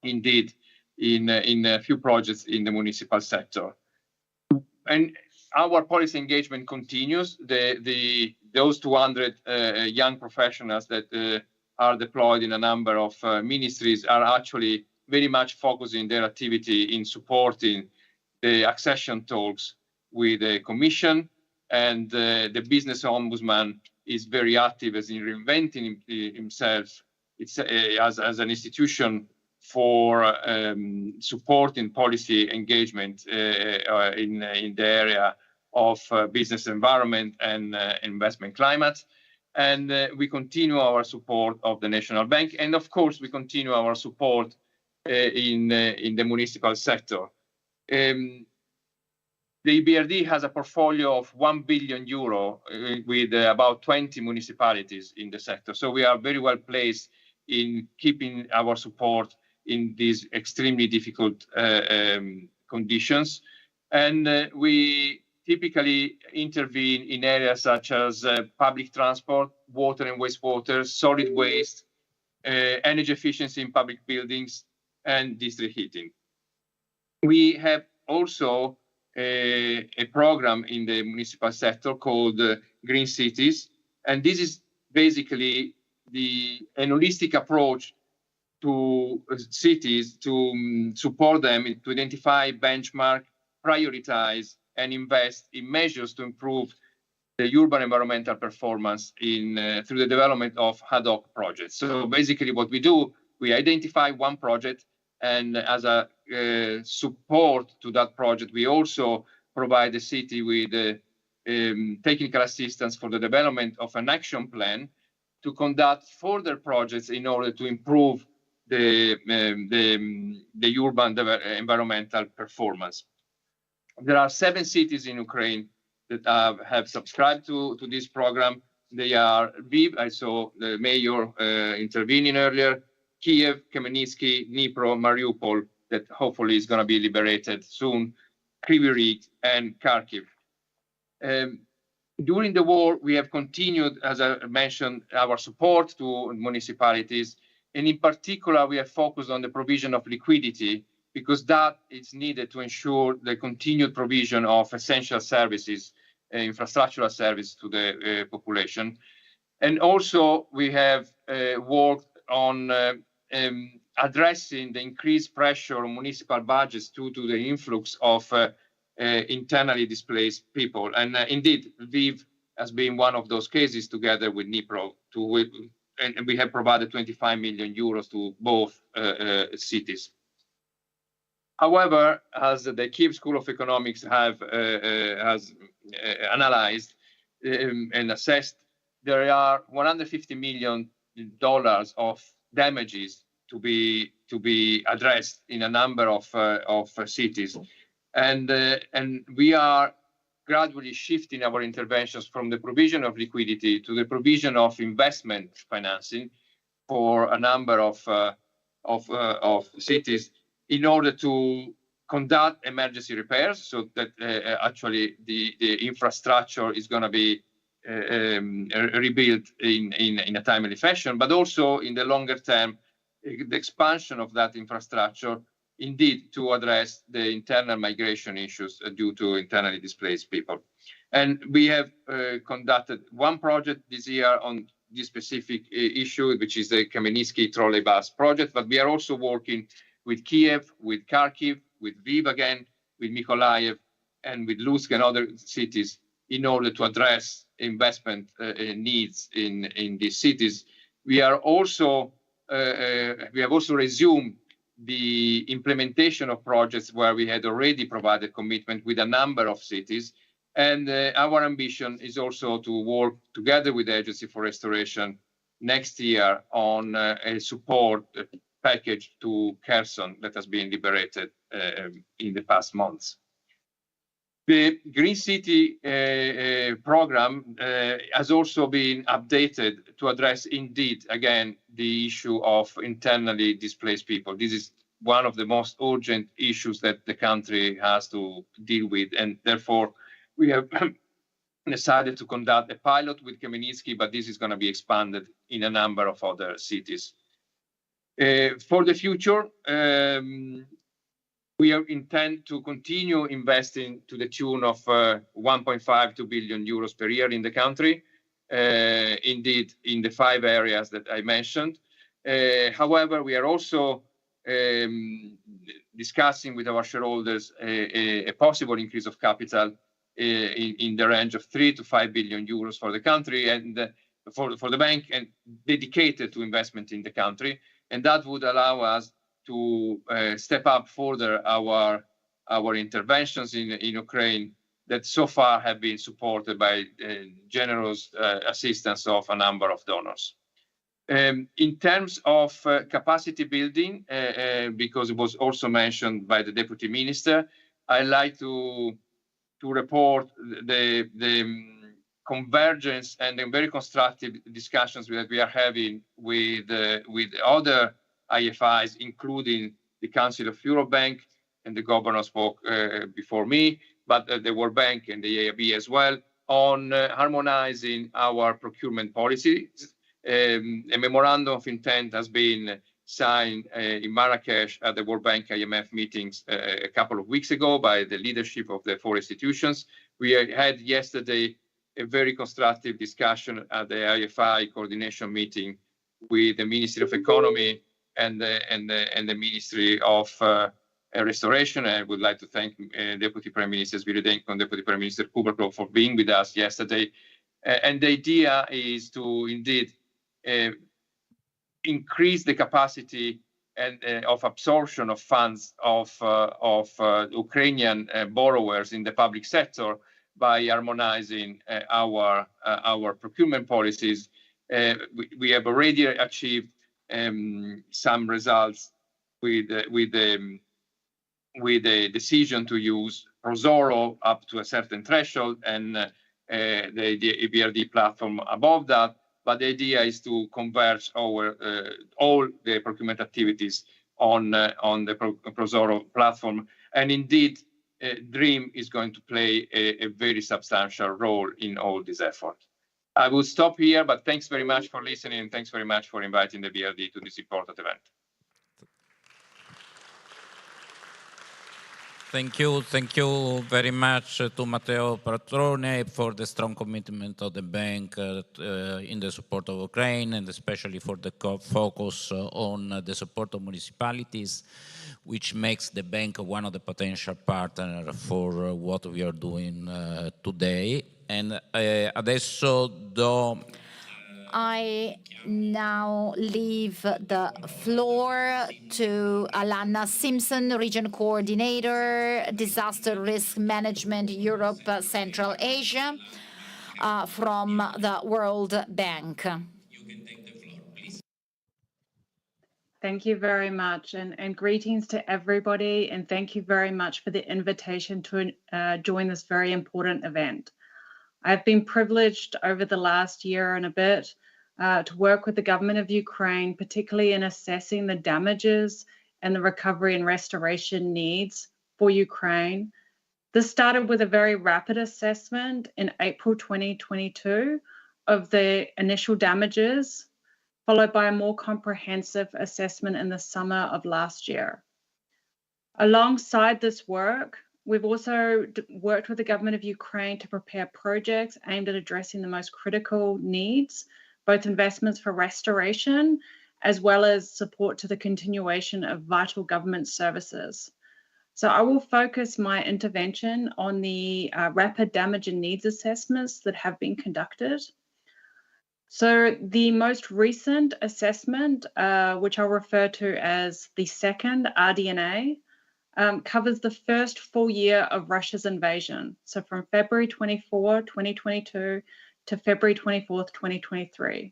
indeed in a few projects in the municipal sector. And our policy engagement continues. Those 200 young professionals that are deployed in a number of ministries are actually very much focusing their activity in supporting the accession talks with the Commission, and the Business Ombudsman is very active as in reinventing himself as an institution for supporting policy engagement in the area of business environment and investment climate. And we continue our support of the National Bank, and of course we continue our support in the municipal sector. The EBRD has a portfolio of 1 billion euro with about 20 municipalities in the sector. So we are very well placed in keeping our support in these extremely difficult conditions. And we typically intervene in areas such as public transport, water and wastewater, solid waste, energy efficiency in public buildings, and district heating. We have also a program in the municipal sector called Green Cities, and this is basically an holistic approach to cities to support them to identify, benchmark, prioritize, and invest in measures to improve the urban environmental performance through the development of ad hoc projects. So basically what we do, we identify one project, and as a support to that project, we also provide the city with technical assistance for the development of an action plan to conduct further projects in order to improve the urban environmental performance. There are 7 cities in Ukraine that have subscribed to this program. They are Lviv, I saw the mayor intervening earlier, Kiev, Khmelnytsky, Dnipro, Mariupol, that hopefully is going to be liberated soon, Kryvyi Rih, and Kharkiv. During the war, we have continued, as I mentioned, our support to municipalities, and in particular, we have focused on the provision of liquidity, because that is needed to ensure the continued provision of essential services, infrastructural service to the population. And also, we have worked on addressing the increased pressure on municipal budgets due to the influx of internally displaced people. And indeed, Lviv has been one of those cases together with Dnipro, and we have provided 25 million euros to both cities. However, as the Kiev School of Economics has analyzed and assessed, there are $150 million of damages to be addressed in a number of cities, and we are gradually shifting our interventions from the provision of liquidity to the provision of investment financing for a number of cities, in order to conduct emergency repairs, so that actually the infrastructure is going to be rebuilt in a timely fashion, but also in the longer term, the expansion of that infrastructure, indeed, to address the internal migration issues due to internally displaced people. And we have conducted one project this year on this specific issue, which is the Khmelnytsky trolley bus project, but we are also working with Kiev, with Kharkiv, with Lviv again, with Mykolaiv, and with Lutsk and other cities, in order to address investment needs in these cities. We have also resumed the implementation of projects where we had already provided commitment with a number of cities. And our ambition is also to work together with the Agency for Restoration next year on a support package to Kherson that has been liberated in the past months. The Green City program has also been updated to address, indeed, again, the issue of internally displaced people. This is one of the most urgent issues that the country has to deal with, and therefore we have decided to conduct a pilot with Khmelnytsky, but this is going to be expanded in a number of other cities. For the future, we intend to continue investing to the tune of 1.52 billion euros per year in the country, indeed, in the 5 areas that I mentioned. However, we are also discussing with our shareholders a possible increase of capital in the range of 3 to 5 billion euros for the country and for the bank, and dedicated to investment in the country. And that would allow us to step up further our interventions in Ukraine that so far have been supported by generous assistance of a number of donors. In terms of capacity building, because it was also mentioned by the Deputy Minister, I'd like to report the convergence and the very constructive discussions that we are having with other IFIs, including the Council of Europe Bank, and the governor spoke before me, but the World Bank and the EIB as well, on harmonizing our procurement policies. A memorandum of intent has been signed in Marrakesh at the World Bank IMF meetings a couple of weeks ago by the leadership of the 4 institutions. We had yesterday a very constructive discussion at the IFI coordination meeting with the Ministry of Economy and the Ministry of restoration. I would like to thank Deputy Prime Minister Sviridенko and Deputy Prime Minister Kubrakov for being with us yesterday. And the idea is to indeed increase the capacity and of absorption of funds of Ukrainian borrowers in the public sector by harmonizing our procurement policies. We have already achieved some results with the decision to use Prosoro up to a certain threshold and the EBRD platform above that. But the idea is to converge all the procurement activities on the Prosoro platform. And indeed, DREAM is going to play a very substantial role in all this effort. I will stop here, but thanks very much for listening, and thanks very much for inviting the BRD to this important event. Thank you very much to Matteo Patrone for the strong commitment of the bank in the support of Ukraine, and especially for the focus on the support of municipalities, which makes the bank one of the potential partners for what we are doing today. And adesso I now leave the floor to Alana Simpson, Region Coordinator, Disaster Risk Management Europe, Central Asia, from the World Bank. Thank you very much, and greetings to everybody, and thank you very much for the invitation to join this very important event. I've been privileged over the last year and a bit to work with the government of Ukraine, particularly in assessing the damages and the recovery and restoration needs for Ukraine. This started with a very rapid assessment in April 2022 of the initial damages, followed by a more comprehensive assessment in the summer of last year. Alongside this work, we've also worked with the government of Ukraine to prepare projects aimed at addressing the most critical needs, both investments for restoration, as well as support to the continuation of vital government services. So I will focus my intervention on the rapid damage and needs assessments that have been conducted. So the most recent assessment, which I'll refer to as the second RDNA, covers the first full year of Russia's invasion. So from February 24, 2022 to February 24th, 2023.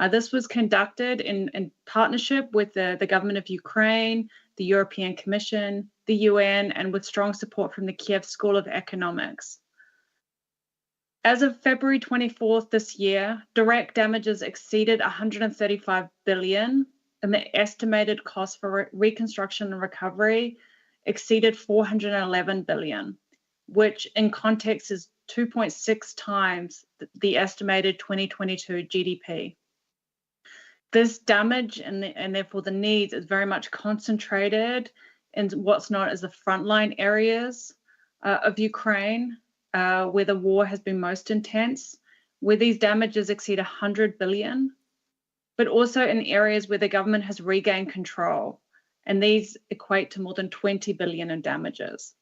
This was conducted in partnership with the government of Ukraine, the European Commission, the UN, and with strong support from the Kiev School of Economics. As of February 24th this year, direct damages exceeded 135 billion, and the estimated cost for reconstruction and recovery exceeded 411 billion, which in context is 2.6 times the estimated 2022 GDP. This damage and therefore the needs is very much concentrated in what's known as the frontline areas of Ukraine, where the war has been most intense, where these damages exceed 100 billion, but also in areas where the government has regained control, and these equate to more than 20 billion in damages.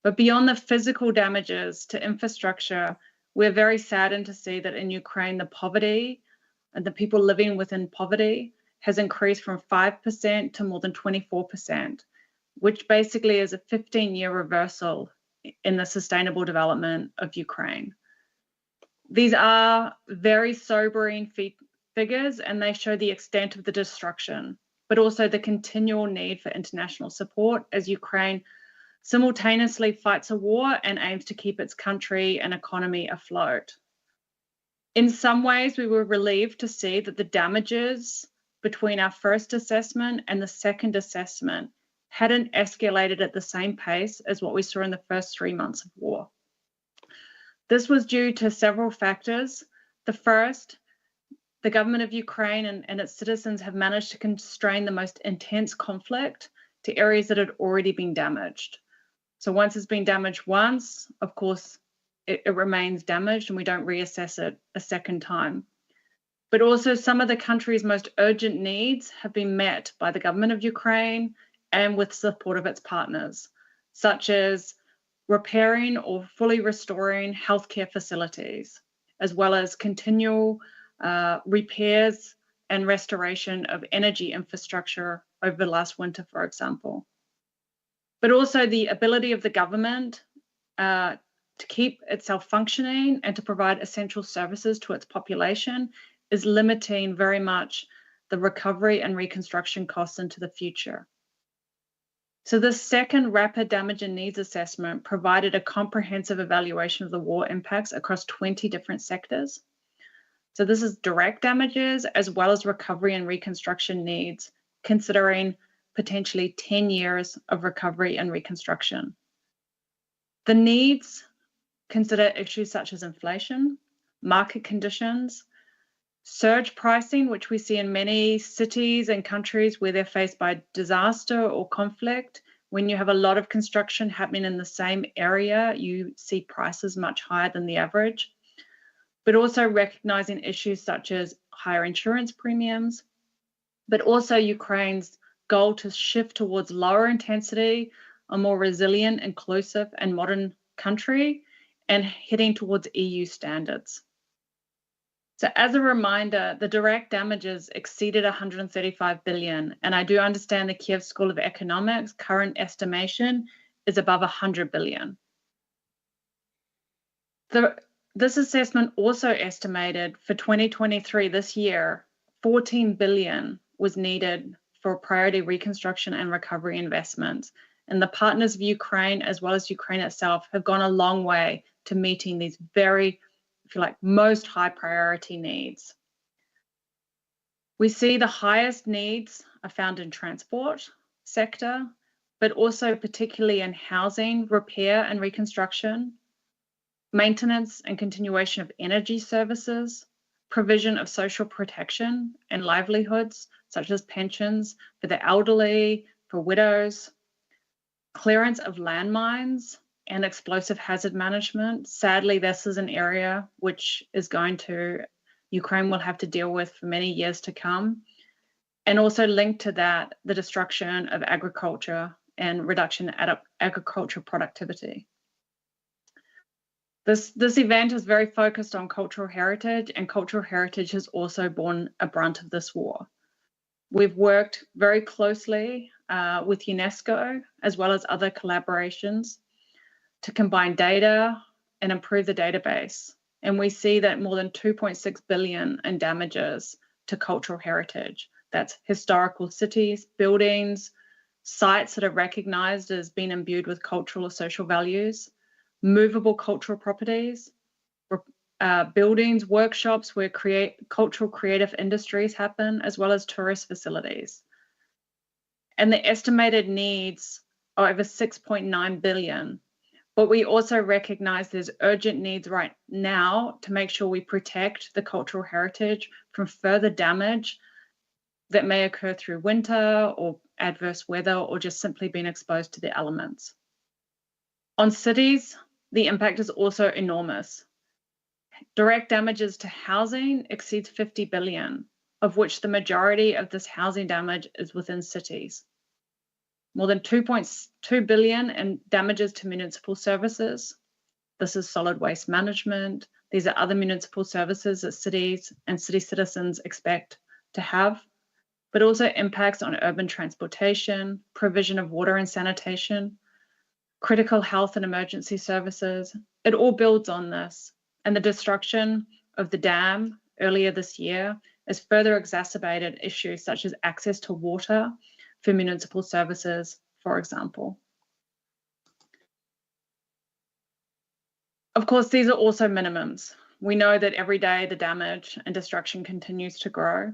But beyond the physical damages to infrastructure, we're very saddened to see that in Ukraine, the poverty and the people living within poverty has increased from 5% to more than 24%, which basically is a 15-year reversal in the sustainable development of Ukraine. These are very sobering figures, and they show the extent of the destruction, but also the continual need for international support as Ukraine simultaneously fights a war and aims to keep its country and economy afloat. In some ways, we were relieved to see that the damages between our first assessment and the second assessment hadn't escalated at the same pace as what we saw in the first 3 months of war. This was due to several factors. The first, the government of Ukraine and its citizens have managed to constrain the most intense conflict to areas that had already been damaged. So once it's been damaged once, of course, it remains damaged and we don't reassess it a second time. But also some of the country's most urgent needs have been met by the government of Ukraine and with support of its partners, such as repairing or fully restoring healthcare facilities, as well as continual repairs and restoration of energy infrastructure over the last winter, for example. But also the ability of the government to keep itself functioning and to provide essential services to its population is limiting very much the recovery and reconstruction costs into the future. So the second rapid damage and needs assessment provided a comprehensive evaluation of the war impacts across 20 different sectors. So this is direct damages as well as recovery and reconstruction needs, considering potentially 10 years of recovery and reconstruction. The needs consider issues such as inflation, market conditions, surge pricing, which we see in many cities and countries where they're faced by disaster or conflict. When you have a lot of construction happening in the same area, you see prices much higher than the average. But also recognizing issues such as higher insurance premiums, but also Ukraine's goal to shift towards lower intensity, a more resilient, inclusive, and modern country, and heading towards EU standards. So as a reminder, the direct damages exceeded 135 billion, and I do understand the Kiev School of Economics current estimation is above 100 billion. This assessment also estimated for 2023, this year, 14 billion was needed for priority reconstruction and recovery investments. And the partners of Ukraine, as well as Ukraine itself, have gone a long way to meeting these very, if you like, most high priority needs. We see the highest needs are found in transport sector, but also particularly in housing, repair and reconstruction, maintenance and continuation of energy services, provision of social protection and livelihoods, such as pensions for the elderly, for widows, clearance of landmines and explosive hazard management. Sadly, this is an area which is Ukraine will have to deal with for many years to come. And also linked to that, the destruction of agriculture and reduction in agricultural productivity. This event is very focused on cultural heritage, and cultural heritage has also borne a brunt of this war. We've worked very closely with UNESCO, as well as other collaborations, to combine data and improve the database. And we see that more than 2.6 billion in damages to cultural heritage. That's historical cities, buildings, sites that are recognized as being imbued with cultural or social values, movable cultural properties, buildings, workshops where cultural creative industries happen, as well as tourist facilities. And the estimated needs are over 6.9 billion. But we also recognize there's urgent needs right now to make sure we protect the cultural heritage from further damage that may occur through winter or adverse weather or just simply being exposed to the elements. On cities, the impact is also enormous. Direct damages to housing exceeds 50 billion, of which the majority of this housing damage is within cities. More than 2.2 billion in damages to municipal services. This is solid waste management. These are other municipal services that cities and city citizens expect to have, but also impacts on urban transportation, provision of water and sanitation, critical health and emergency services. It all builds on this. And the destruction of the dam earlier this year has further exacerbated issues such as access to water for municipal services, for example. Of course, these are also minimums. We know that every day the damage and destruction continues to grow.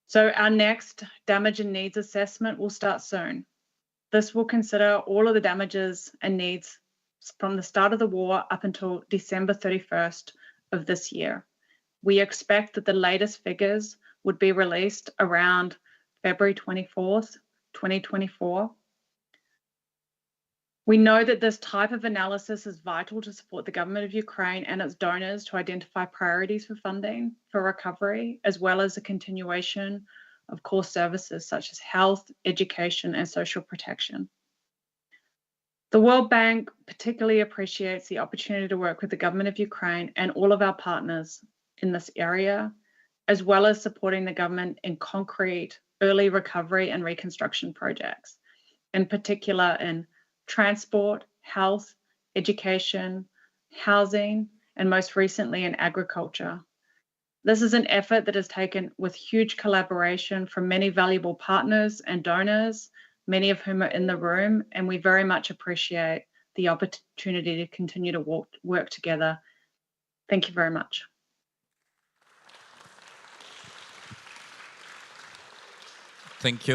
So our next damage and needs assessment will start soon. This will consider all of the damages and needs from the start of the war up until December 31st of this year. We expect that the latest figures would be released around February 24th, 2024. We know that this type of analysis is vital to support the government of Ukraine and its donors to identify priorities for funding for recovery, as well as the continuation of core services such as health, education, and social protection. The World Bank particularly appreciates the opportunity to work with the government of Ukraine and all of our partners in this area, as well as supporting the government in concrete early recovery and reconstruction projects, in particular in transport, health, education, housing, and most recently in agriculture. This is an effort that is taken with huge collaboration from many valuable partners and donors, many of whom are in the room, and we very much appreciate the opportunity to continue to work together. Thank you very much. Thank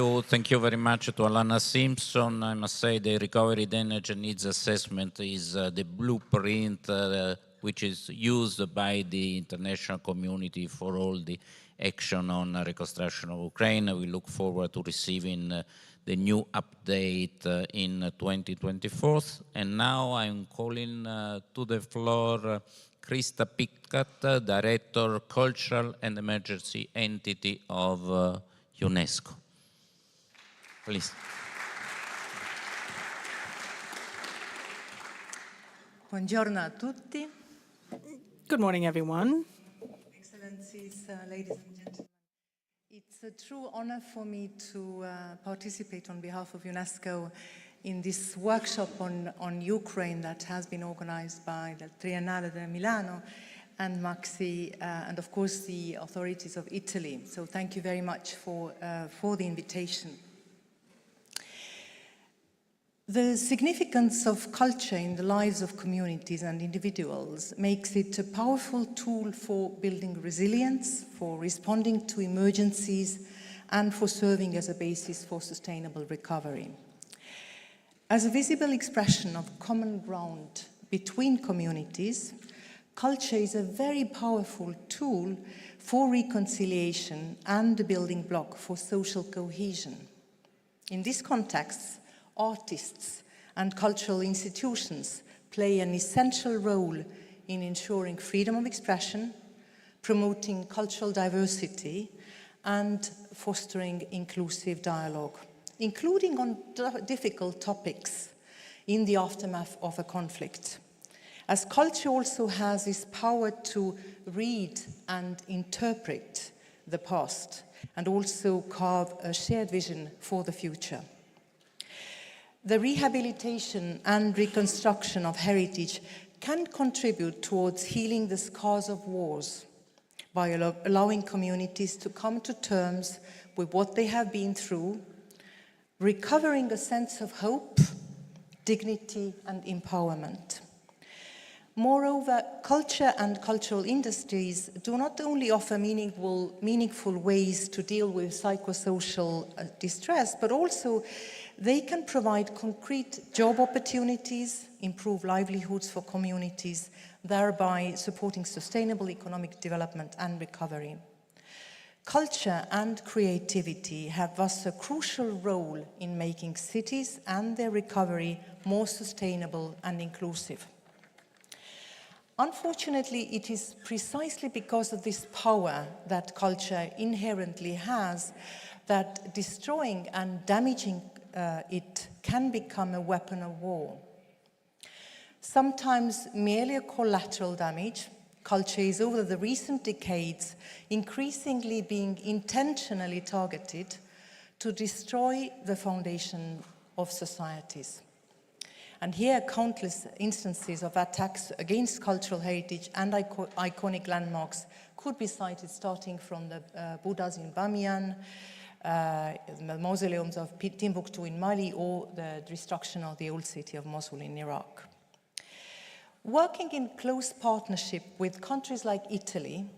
you very much to Alana Simpson. I must say the recovery damage needs assessment is the blueprint which is used by the international community for all the action on reconstruction of Ukraine. We look forward to receiving the new update in 2024. And now I'm calling to the floor Krista Pickett, Director, Cultural and Emergency Entity of UNESCO. Please. Buongiorno a tutti. Good morning, everyone. Excellencies, ladies and gentlemen. It's a true honor for me to participate on behalf of UNESCO in this workshop on Ukraine that has been organized by the Triennale di Milano and Maxi, and of course the authorities of Italy. So thank you very much for the invitation. The significance of culture in the lives of communities and individuals makes it a powerful tool for building resilience, for responding to emergencies, and for serving as a basis for sustainable recovery. As a visible expression of common ground between communities, culture is a very powerful tool for reconciliation and a building block for social cohesion. In this context, artists and cultural institutions play an essential role in ensuring freedom of expression, promoting cultural diversity, and fostering inclusive dialogue, including on difficult topics in the aftermath of a conflict. As culture also has this power to read and interpret the past and also carve a shared vision for the future. The rehabilitation and reconstruction of heritage can contribute towards healing the scars of wars by allowing communities to come to terms with what they have been through, recovering a sense of hope, dignity, and empowerment. Moreover, culture and cultural industries do not only offer meaningful ways to deal with psychosocial distress, but also they can provide concrete job opportunities, improve livelihoods for communities, thereby supporting sustainable economic development and recovery. Culture and creativity have thus a crucial role in making cities and their recovery more sustainable and inclusive. Unfortunately, it is precisely because of this power that culture inherently has that destroying and damaging it can become a weapon of war. Sometimes merely a collateral damage, culture is over the recent decades increasingly being intentionally targeted to destroy the foundation of societies. And here countless instances of attacks against cultural heritage and iconic landmarks could be cited, starting from the Buddhas in Bamiyan, the mausoleums of Timbuktu in Mali, or the destruction of the old city of Mosul in Iraq. Working in close partnership with countries like Italy,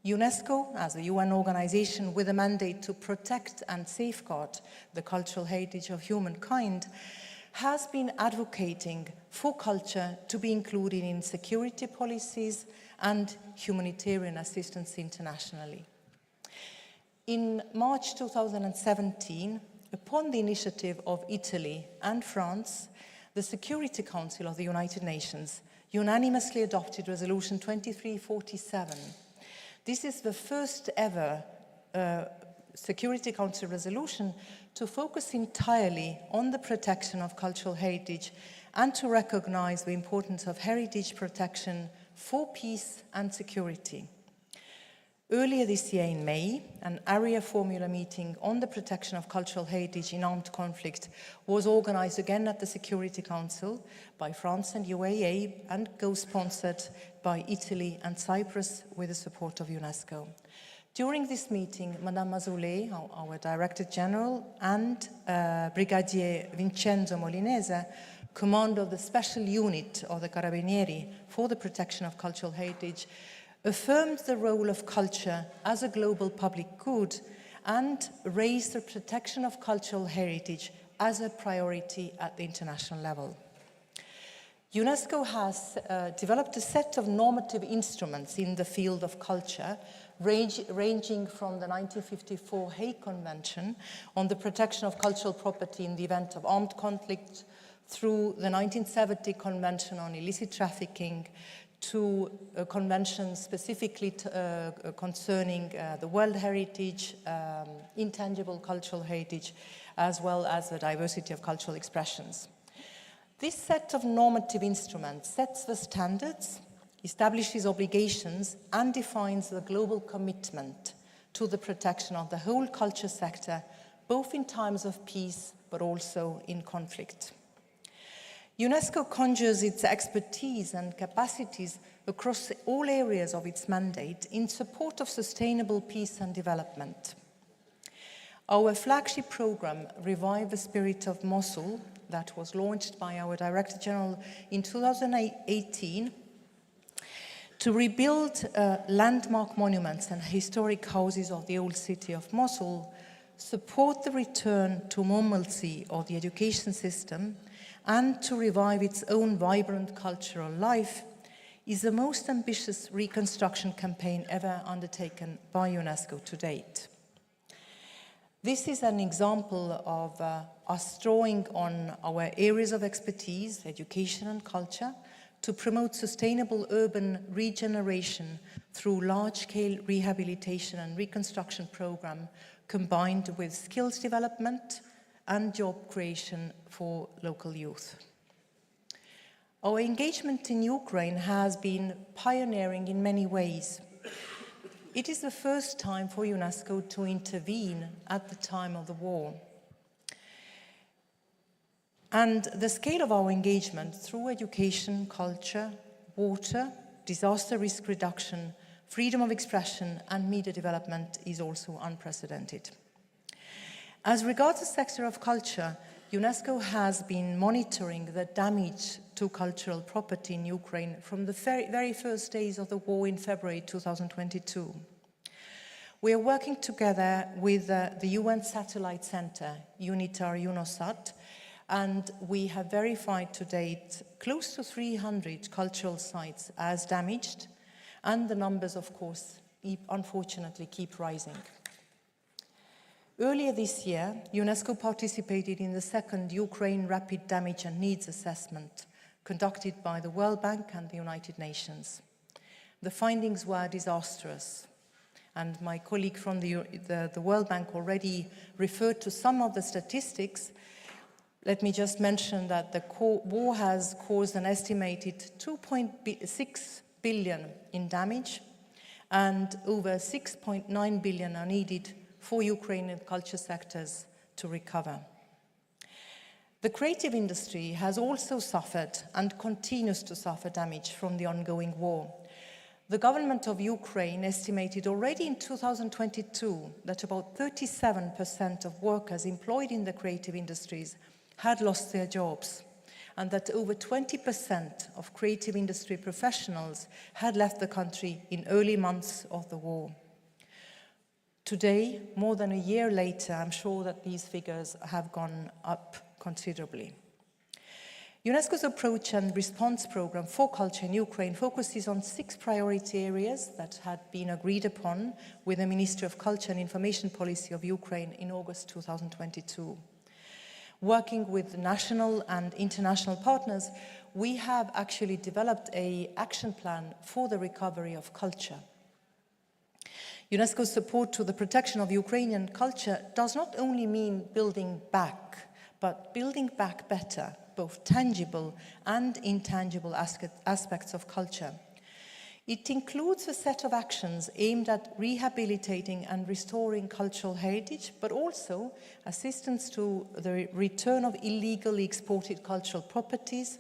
UNESCO, as a UN organization with a mandate to protect and safeguard the cultural heritage of humankind, has been advocating for culture to be included in security policies and humanitarian assistance internationally. In March 2017, upon the initiative of Italy and France, the Security Council of the United Nations unanimously adopted Resolution 2347. This is the first ever Security Council resolution to focus entirely on the protection of cultural heritage and to recognize the importance of heritage protection for peace and security. Earlier this year in May, an area formula meeting on the protection of cultural heritage in armed conflict was organized again at the Security Council by France and UAE and co-sponsored by Italy and Cyprus with the support of UNESCO. During this meeting, Madame Mazzoulet, our Director General, and Brigadier Vincenzo Molinese, commander of the special unit of the Carabinieri for the protection of cultural heritage, affirmed the role of culture as a global public good and raised the protection of cultural heritage as a priority at the international level. UNESCO has developed a set of normative instruments in the field of culture, ranging from the 1954 Hague Convention on the protection of cultural property in the event of armed conflict through the 1970 Convention on illicit trafficking to conventions specifically concerning the world heritage, intangible cultural heritage, as well as the diversity of cultural expressions. This set of normative instruments sets the standards, establishes obligations, and defines the global commitment to the protection of the whole culture sector, both in times of peace but also in conflict. UNESCO conjures its expertise and capacities across all areas of its mandate in support of sustainable peace and development. Our flagship program, Revive the Spirit of Mosul, that was launched by our Director General in 2018, to rebuild landmark monuments and historic houses of the old city of Mosul, support the return to normalcy of the education system, and to revive its own vibrant cultural life, is the most ambitious reconstruction campaign ever undertaken by UNESCO to date. This is an example of us drawing on our areas of expertise, education and culture, to promote sustainable urban regeneration through large-scale rehabilitation and reconstruction program combined with skills development and job creation for local youth. Our engagement in Ukraine has been pioneering in many ways. It is the first time for UNESCO to intervene at the time of the war. And the scale of our engagement through education, culture, water, disaster risk reduction, freedom of expression, and media development is also unprecedented. As regards the sector of culture, UNESCO has been monitoring the damage to cultural property in Ukraine from the very first days of the war in February 2022. We are working together with the UN Satellite Center, UNITAR UNOSAT, and we have verified to date close to 300 cultural sites as damaged, and the numbers, of course, unfortunately keep rising. Earlier this year, UNESCO participated in the second Ukraine Rapid Damage and Needs Assessment conducted by the World Bank and the United Nations. The findings were disastrous, and my colleague from the World Bank already referred to some of the statistics. Let me just mention that the war has caused an estimated 2.6 billion in damage, and over 6.9 billion are needed for Ukrainian culture sectors to recover. The creative industry has also suffered and continues to suffer damage from the ongoing war. The government of Ukraine estimated already in 2022 that about 37% of workers employed in the creative industries had lost their jobs, and that over 20% of creative industry professionals had left the country in early months of the war. Today, more than a year later, I'm sure that these figures have gone up considerably. UNESCO's approach and response program for culture in Ukraine focuses on 6 priority areas that had been agreed upon with the Ministry of Culture and Information Policy of Ukraine in August 2022. Working with national and international partners, we have actually developed an action plan for the recovery of culture. UNESCO's support to the protection of Ukrainian culture does not only mean building back, but building back better, both tangible and intangible aspects of culture. It includes a set of actions aimed at rehabilitating and restoring cultural heritage, but also assistance to the return of illegally exported cultural properties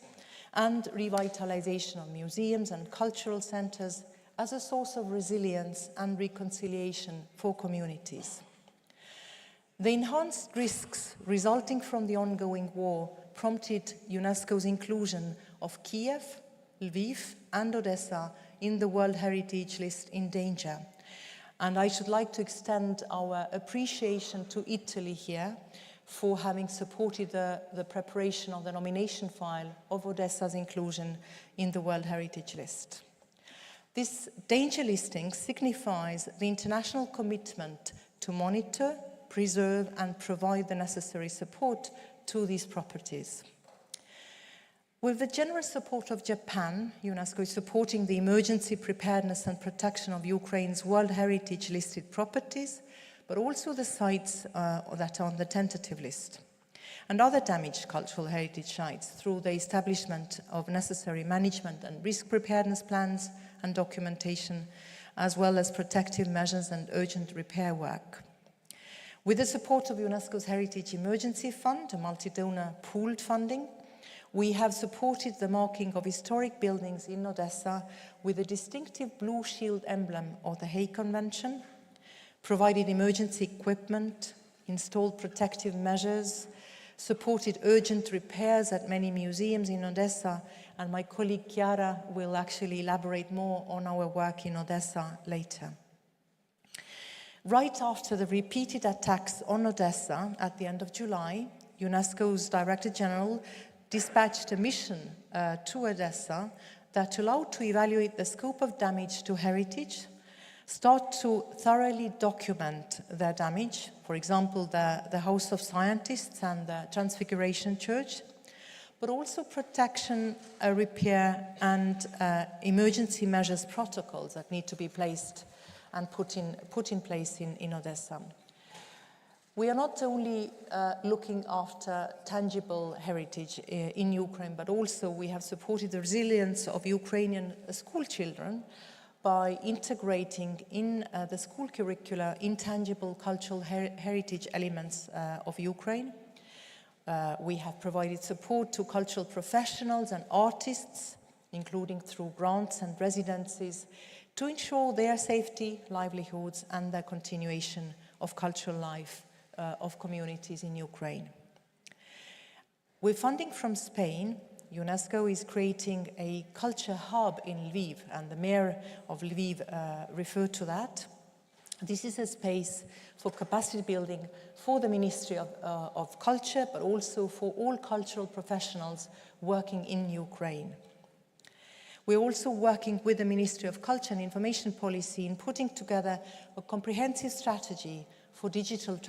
and revitalization of museums and cultural centers as a source of resilience and reconciliation for communities. The enhanced risks resulting from the ongoing war prompted UNESCO's inclusion of Kiev, Lviv, and Odessa in the World Heritage List in danger. And I should like to extend our appreciation to Italy here for having supported the preparation of the nomination file of Odessa's inclusion in the World Heritage List. This danger listing signifies the international commitment to monitor, preserve, and provide the necessary support to these properties. With the generous support of Japan, UNESCO is supporting the emergency preparedness and protection of Ukraine's World Heritage listed properties, but also the sites that are on the tentative list, and other damaged cultural heritage sites through the establishment of necessary management and risk preparedness plans and documentation, as well as protective measures and urgent repair work. With the support of UNESCO's Heritage Emergency Fund, a multi-donor pooled funding, we have supported the marking of historic buildings in Odessa with a distinctive blue shield emblem of the Hague Convention, provided emergency equipment, installed protective measures, supported urgent repairs at many museums in Odessa, and my colleague Chiara will actually elaborate more on our work in Odessa later. Right after the repeated attacks on Odessa at the end of July, UNESCO's Director General dispatched a mission to Odessa that allowed to evaluate the scope of damage to heritage, start to thoroughly document their damage, for example, the House of Scientists and the Transfiguration Church, but also protection, repair, and emergency measures protocols that need to be placed and put in place in Odessa. We are not only looking after tangible heritage in Ukraine, but also we have supported the resilience of Ukrainian school children by integrating in the school curricula intangible cultural heritage elements of Ukraine. We have provided support to cultural professionals and artists, including through grants and residencies, to ensure their safety, livelihoods, and the continuation of cultural life of communities in Ukraine. With funding from Spain, UNESCO is creating a culture hub in Lviv, and the mayor of Lviv referred to that. This is a space for capacity building for the Ministry of Culture, but also for all cultural professionals working in Ukraine. We're also working with the Ministry of Culture and Information Policy in putting together a comprehensive strategy for digital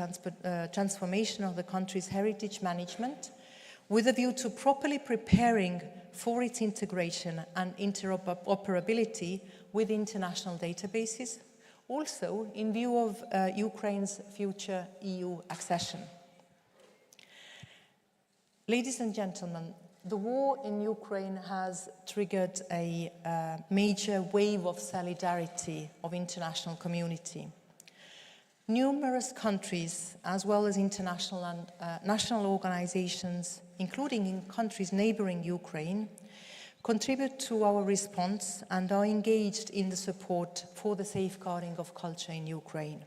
transformation of the country's heritage management, with a view to properly preparing for its integration and interoperability with international databases, also in view of Ukraine's future EU accession. Ladies and gentlemen, the war in Ukraine has triggered a major wave of solidarity of international community. Numerous countries, as well as international and national organizations, including in countries neighboring Ukraine, contribute to our response and are engaged in the support for the safeguarding of culture in Ukraine.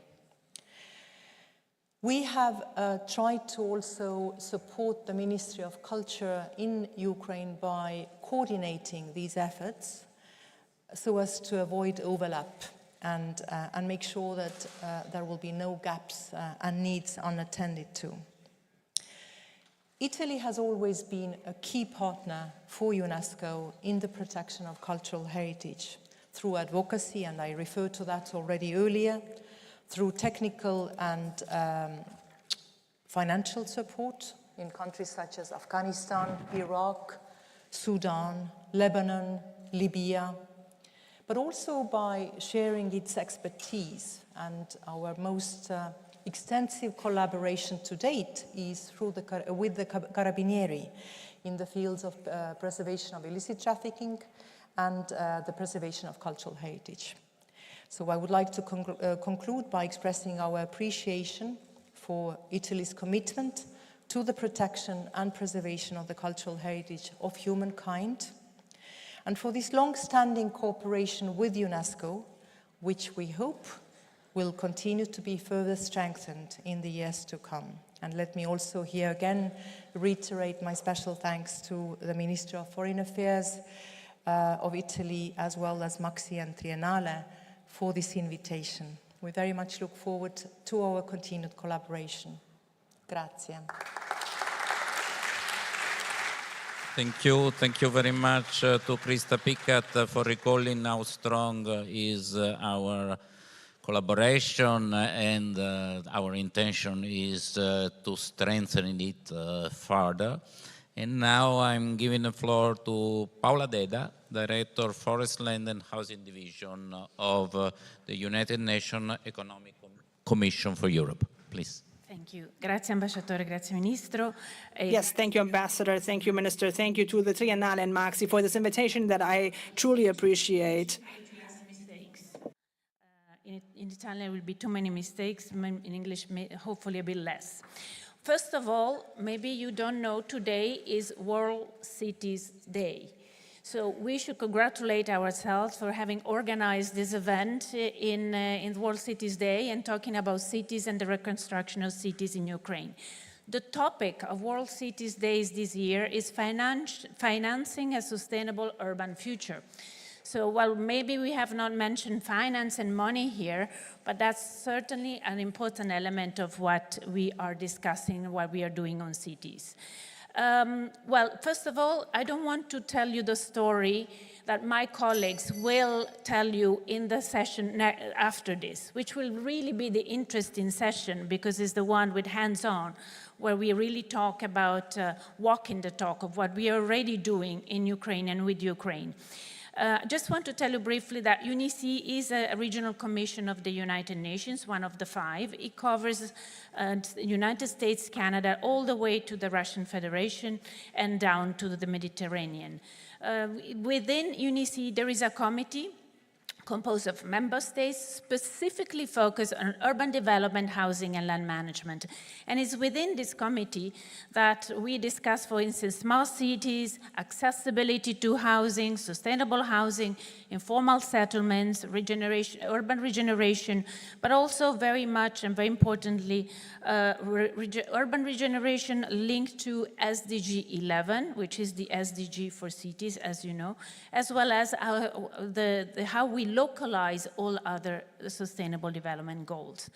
We have tried to also support the Ministry of Culture in Ukraine by coordinating these efforts so as to avoid overlap and make sure that there will be no gaps and needs unattended to. Italy has always been a key partner for UNESCO in the protection of cultural heritage through advocacy, and I referred to that already earlier, through technical and financial support in countries such as Afghanistan, Iraq, Sudan, Lebanon, Libya, but also by sharing its expertise. And our most extensive collaboration to date is with the Carabinieri in the fields of preservation of illicit trafficking and the preservation of cultural heritage. So I would like to conclude by expressing our appreciation for Italy's commitment to the protection and preservation of the cultural heritage of humankind, and for this long-standing cooperation with UNESCO, which we hope will continue to be further strengthened in the years to come. And let me also here again reiterate my special thanks to the Minister of Foreign Affairs of Italy, as well as Maxi and Triennale, for this invitation. We very much look forward to our continued collaboration. Grazie. Thank you very much to Krista Pickett for recalling how strong is our collaboration, and our intention is to strengthen it further. And now I'm giving the floor to Paola Deda, Director, Forest, Land and Housing Division of the United Nations Economic Commission for Europe. Please. Thank you. Grazie, Ambasciatore. Grazie, Ministro. Yes, thank you, Ambassador. Thank you, Minister. Thank you to the Triennale and Maxi for this invitation that I truly appreciate. In Italian, there will be too many mistakes. In English, hopefully a bit less. First of all, maybe you don't know, today is World Cities Day. So we should congratulate ourselves for having organized this event in World Cities Day and talking about cities and the reconstruction of cities in Ukraine. The topic of World Cities Days this year is financing a sustainable urban future. So while maybe we have not mentioned finance and money here, but that's certainly an important element of what we are discussing, what we are doing on cities. Well, first of all, I don't want to tell you the story that my colleagues will tell you in the session after this, which will really be the interesting session because it's the one with hands-on, where we really talk about walking the talk of what we are already doing in Ukraine and with Ukraine. Just want to tell you briefly that UNICE is a regional commission of the United Nations, one of the 5. It covers the United States, Canada, all the way to the Russian Federation and down to the Mediterranean. Within UNICE, there is a committee composed of member states specifically focused on urban development, housing, and land management. And it's within this committee that we discuss, for instance, smart cities, accessibility to housing, sustainable housing, informal settlements, regeneration, urban regeneration, but also very much and very importantly, urban regeneration linked to SDG 11, which is the SDG for cities, as you know, as well as how we localize all other sustainable development goals.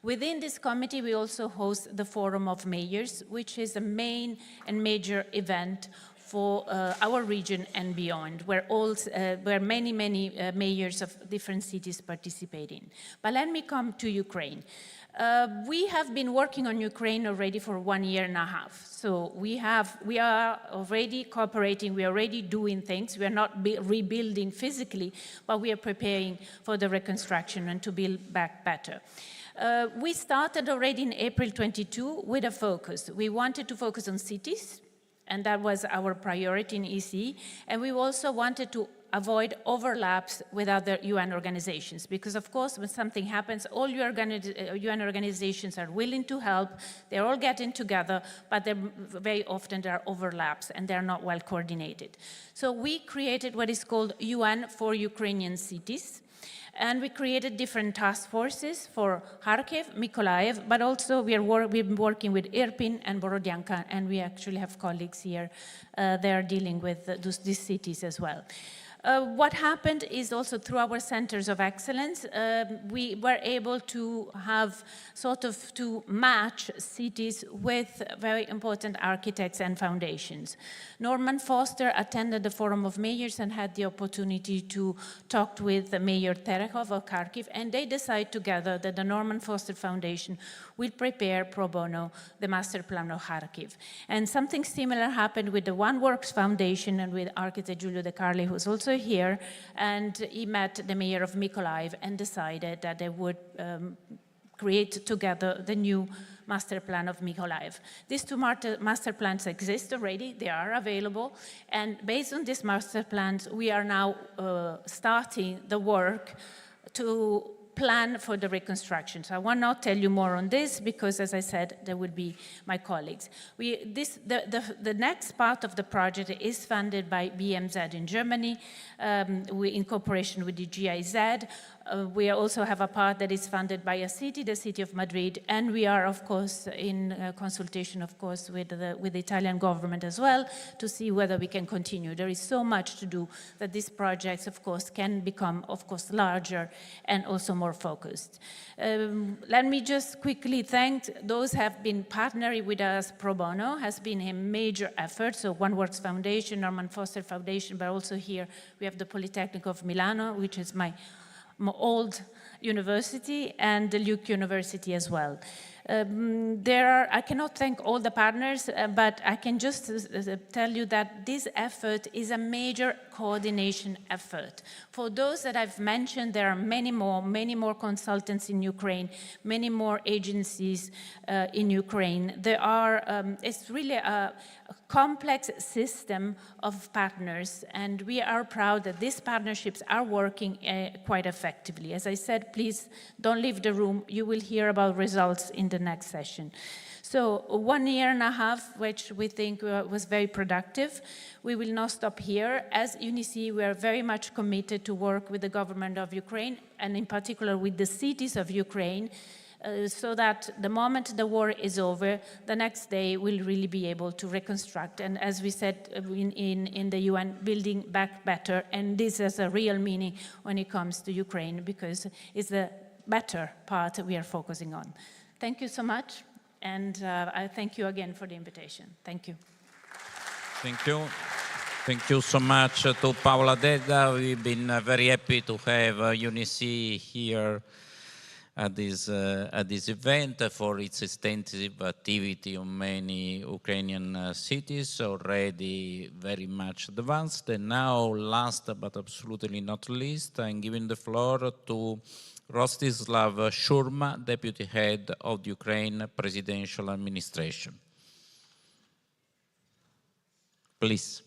Within this committee, we also host the Forum of Mayors, which is a main and major event for our region and beyond, where many mayors of different cities participate in. But let me come to Ukraine. We have been working on Ukraine already for 1.5 years. So we are already cooperating, we are already doing things. We are not rebuilding physically, but we are preparing for the reconstruction and to build back better. We started already in April 22 with a focus. We wanted to focus on cities, and that was our priority in EC. And we also wanted to avoid overlaps with other UN organizations, because of course when something happens, all UN organizations are willing to help, they're all getting together, but very often there are overlaps and they're not well coordinated. So we created what is called UN for Ukrainian Cities, and we created different task forces for Kharkiv, Mykolaiv, but also we've been working with Irpin and Borodyanka, and we actually have colleagues here. They are dealing with these cities as well. What happened is also through our centers of excellence, we were able to have to match cities with very important architects and foundations. Norman Foster attended the Forum of Mayors and had the opportunity to talk with the mayor Mayor Terekhov of Kharkiv, and they decide together that the Norman Foster Foundation will prepare pro bono the master plan of Kharkiv. And something similar happened with the One Works Foundation and with architect Giulio De Carli, who's also here, and he met the mayor of Mykolaiv and decided that they would create together the new master plan of Mykolaiv. These two master plans exist already, they are available, and based on these master plans, we are now starting the work to plan for the reconstruction. So I will not tell you more on this because, as I said, there will be my colleagues. The next part of the project is funded by BMZ in Germany in cooperation with the GIZ. We also have a part that is funded by a city, the city of Madrid, and we are, of course, in consultation, of course, with the Italian government as well to see whether we can continue. There is so much to do that these projects, of course, can become, of course, larger and also more focused. Let me just quickly thank those who have been partnering with us pro bono. Has been a major effort. So One Works Foundation, Norman Foster Foundation, but also here we have the Polytechnic of Milano, which is my old university, and the Luke University as well. I cannot thank all the partners, but I can just tell you that this effort is a major coordination effort. For those that I've mentioned, there are many more consultants in Ukraine, many more agencies in Ukraine. It's really a complex system of partners, and we are proud that these partnerships are working quite effectively. As I said, please don't leave the room. You will hear about results in the next session. So 1.5 years, which we think was very productive. We will not stop here. As UNICE, we are very much committed to work with the government of Ukraine, and in particular with the cities of Ukraine, so that the moment the war is over, the next day we'll really be able to reconstruct. And as we said in the UN, building back better. And this has a real meaning when it comes to Ukraine, because it's the better part we are focusing on. Thank you so much. And I thank you again for the invitation. Thank you. Thank you. Thank you so much to Paola Dedda. We've been very happy to have UNICE here at this event for its extensive activity on many Ukrainian cities, already very much advanced. And now, last but absolutely not least, I'm giving the floor to Rostislav Shurma, Deputy Head of the Ukraine Presidential Administration. Please.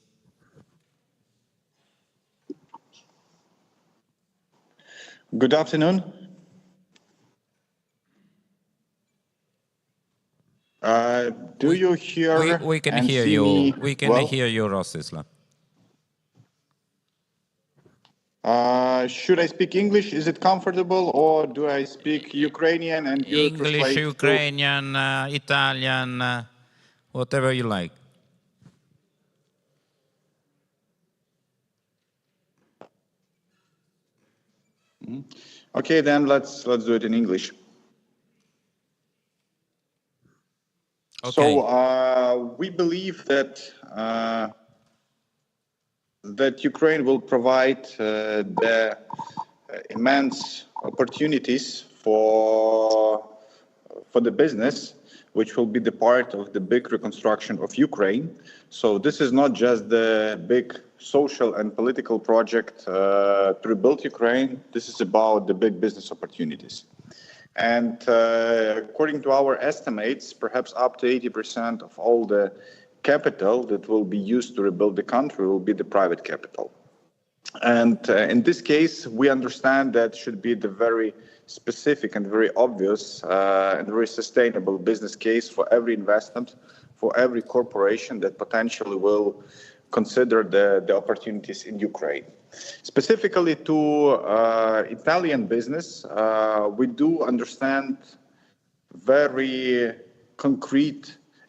Good afternoon. Do you hear? We can hear see you. Me we can well? hear you, Rostislav. Should I speak English? Is it comfortable, or do I speak Ukrainian and you English, translate Ukrainian, Italian, whatever you like. Okay, then let's do it in English. Okay. So we believe that that Ukraine will provide the immense opportunities for the business, which will be the part of the big reconstruction of Ukraine. So this is not just the big social and political project to rebuild Ukraine. This is about the big business opportunities. And according to our estimates, perhaps up to 80% of all the capital that will be used to rebuild the country will be the private capital. And in this case, we understand that should be the very specific and very obvious and very sustainable business case for every investment, for every corporation that potentially will consider the opportunities in Ukraine. Specifically to Italian business, we do understand very concrete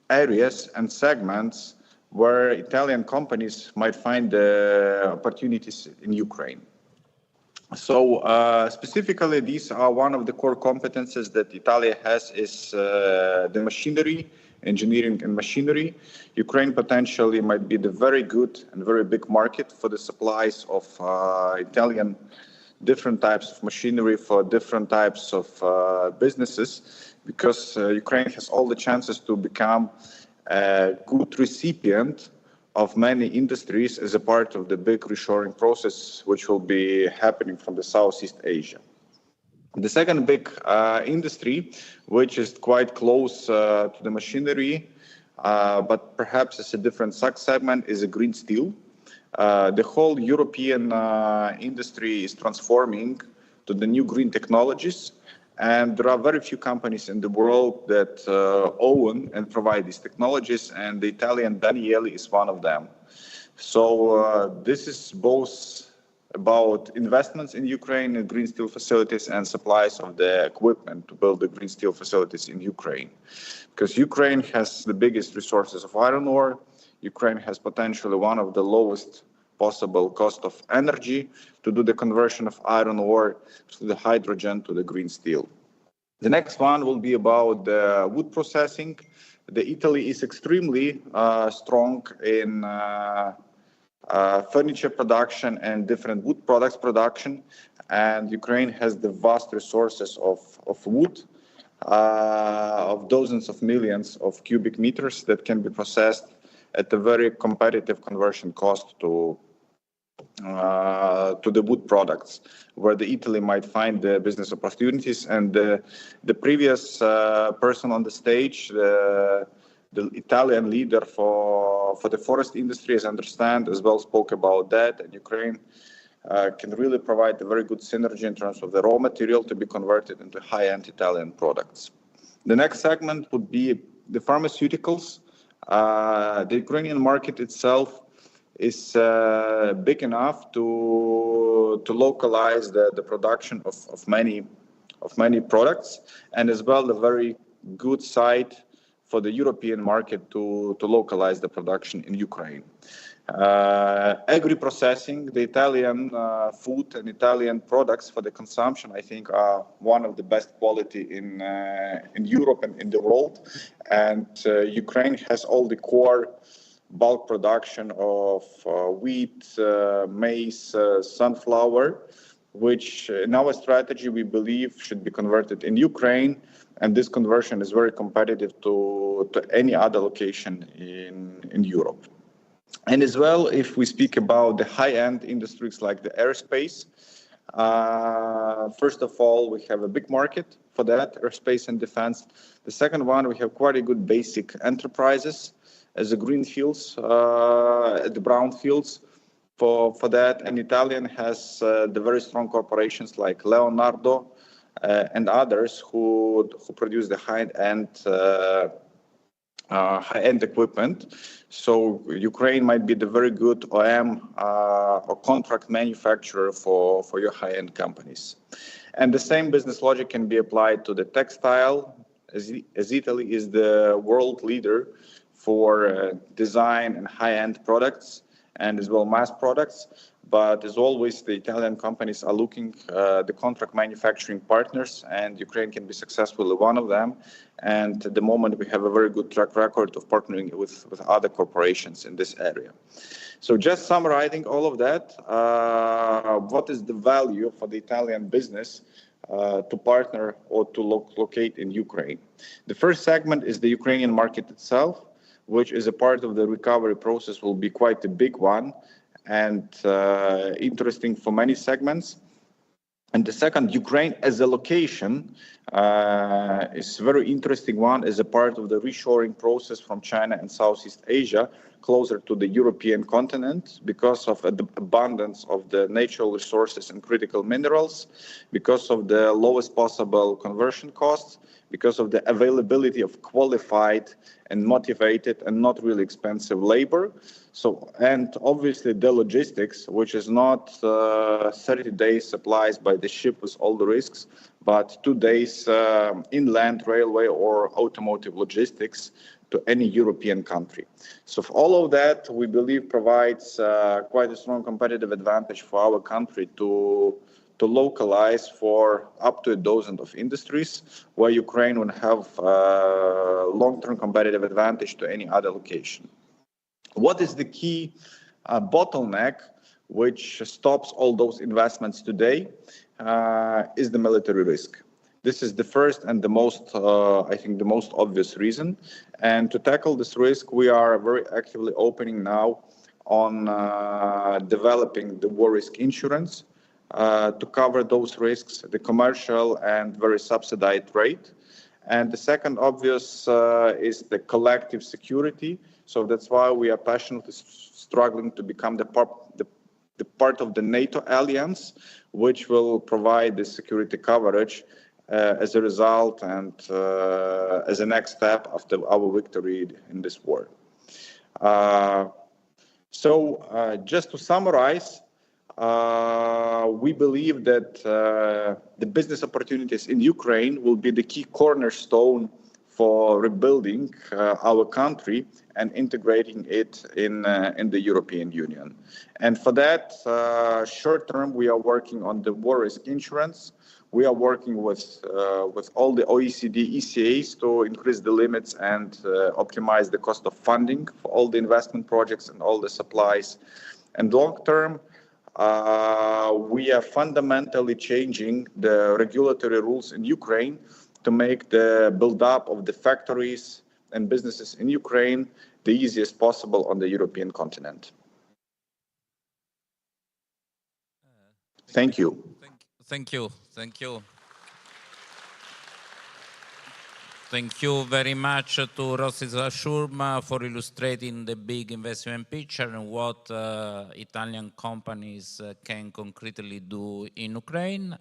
areas and segments where Italian companies might find the opportunities in Ukraine. So specifically, these are one of the core competences that Italy has is the machinery, engineering and machinery. Ukraine potentially might be the very good and very big market for the supplies of Italian different types of machinery for different types of businesses, because Ukraine has all the chances to become a good recipient of many industries as a part of the big reshoring process, which will be happening from the Southeast Asia. The second big industry, which is quite close to the machinery, but perhaps it's a different segment, is a green steel. The whole European industry is transforming to the new green technologies, and there are very few companies in the world that own and provide these technologies, and the Italian Danieli is one of them. So this is both about investments in Ukraine in green steel facilities and supplies of the equipment to build the green steel facilities in Ukraine. Because Ukraine has the biggest resources of iron ore, Ukraine has potentially one of the lowest possible cost of energy to do the conversion of iron ore to the hydrogen to the green steel. The next one will be about the wood processing. Italy is extremely strong in furniture production and different wood products production, and Ukraine has the vast resources of wood, of dozens of millions of cubic meters that can be processed at a very competitive conversion cost to the wood products, where the Italy might find the business opportunities. And the previous person on the stage, the Italian leader for the forest industry, as I understand, as well spoke about that, and Ukraine can really provide a very good synergy in terms of the raw material to be converted into high-end Italian products. The next segment would be the pharmaceuticals. The Ukrainian market itself is big enough to localize the production of many products, and as well a very good site for the European market to localize the production in Ukraine. Agri-processing, the Italian food and Italian products for the consumption, I think, are one of the best quality in Europe and in the world. And Ukraine has all the core bulk production of wheat, maize, sunflower, which in our strategy we believe should be converted in Ukraine, and this conversion is very competitive to any other location in Europe. And as well, if we speak about the high-end industries like the aerospace, first of all, we have a big market for that, aerospace and defense. The second one, we have quite a good basic enterprises as the greenfields, the brownfields for that. And Italian has the very strong corporations like Leonardo and others who produce the high-end equipment. So Ukraine might be the very good OEM or contract manufacturer for your high-end companies. And the same business logic can be applied to the textile, as Italy is the world leader for design and high-end products and as well mass products. But as always, the Italian companies are looking the contract manufacturing partners, and Ukraine can be successfully one of them. And at the moment, we have a very good track record of partnering with other corporations in this area. So just summarizing all of that, what is the value for the Italian business to partner or to locate in Ukraine? The first segment is the Ukrainian market itself, which is a part of the recovery process, will be quite a big one and interesting for many segments. And the second, Ukraine as a location is a very interesting one as a part of the reshoring process from China and Southeast Asia closer to the European continent because of the abundance of the natural resources and critical minerals, because of the lowest possible conversion costs, because of the availability of qualified and motivated and not really expensive labor. So, and obviously the logistics, which is not 30 days supplies by the ship with all the risks, but 2 days inland railway or automotive logistics to any European country. So for all of that, we believe provides quite a strong competitive advantage for our country to localize for up to a dozen of industries, where Ukraine would have long-term competitive advantage to any other location. What is the key bottleneck which stops all those investments today is the military risk. This is the first and the most, I think, the most obvious reason. And to tackle this risk, we are very actively opening now on developing the war risk insurance to cover those risks, the commercial and very subsidized rate. And the second obvious is the collective security. So that's why we are passionately struggling to become the part of the NATO alliance, which will provide the security coverage as a result and as a next step after our victory in this war. Just to summarize, we believe that the business opportunities in Ukraine will be the key cornerstone for rebuilding our country and integrating it in the European Union. And for that, short term, we are working on the war risk insurance. We are working with all the OECD ECAs to increase the limits and optimize the cost of funding for all the investment projects and all the supplies. And long term, we are fundamentally changing the regulatory rules in Ukraine to make the build-up of the factories and businesses in Ukraine the easiest possible on the European continent. Thank you. Thank you. Thank you. Thank you very much to Rosisa Shurma for illustrating the big investment picture and what Italian companies can concretely do in Ukraine.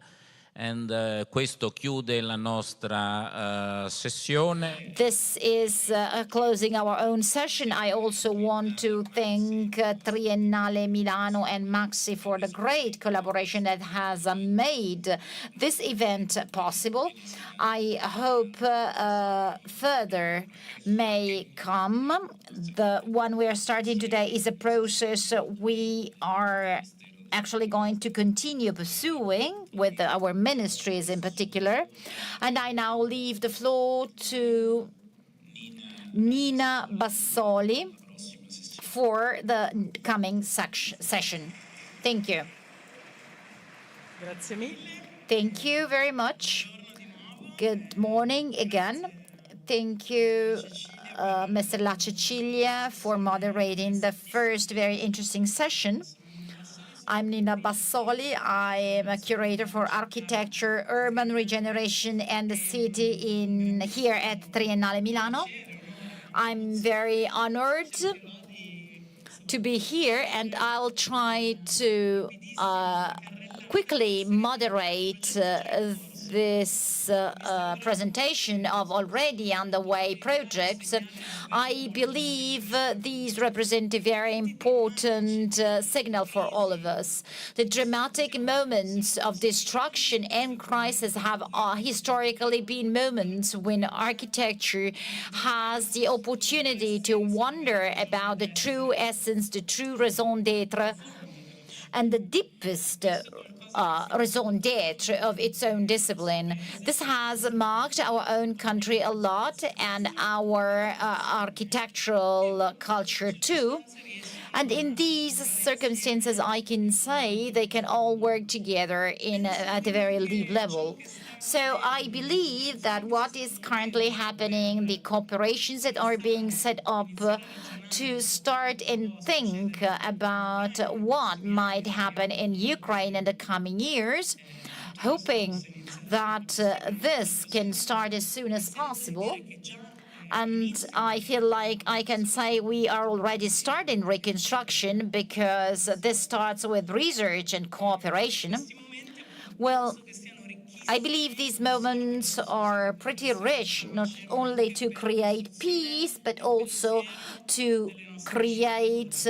And questo chiude la nostra sessione. This is closing our own session. I also want to thank Triennale Milano and Maxi for the great collaboration that has made this event possible. I hope further may come. The one we are starting today is a process we are actually going to continue pursuing with our ministries in particular. And I now leave the floor to Nina Bassoli for the coming session. Thank you. Grazie mille. Thank you very much. Good morning again. Thank you, Mr. La Cecilia, for moderating the first very interesting session. I'm Nina Bassoli. I am a curator for architecture, urban regeneration, and the city here at Triennale Milano. I'm very honored to be here, and I'll try to quickly moderate this presentation of already underway projects. I believe these represent a very important signal for all of us. The dramatic moments of destruction and crisis have historically been moments when architecture has the opportunity to wonder about the true essence, the true raison d'etre, and the deepest raison d'etre of its own discipline. This has marked our own country a lot and our architectural culture too. And in these circumstances, I can say they can all work together at a very deep level. So I believe that what is currently happening, the cooperations that are being set up to start and think about what might happen in Ukraine in the coming years, hoping that this can start as soon as possible. And I feel like I can say we are already starting reconstruction because this starts with research and cooperation. Well, I believe these moments are pretty rich, not only to create peace, but also to create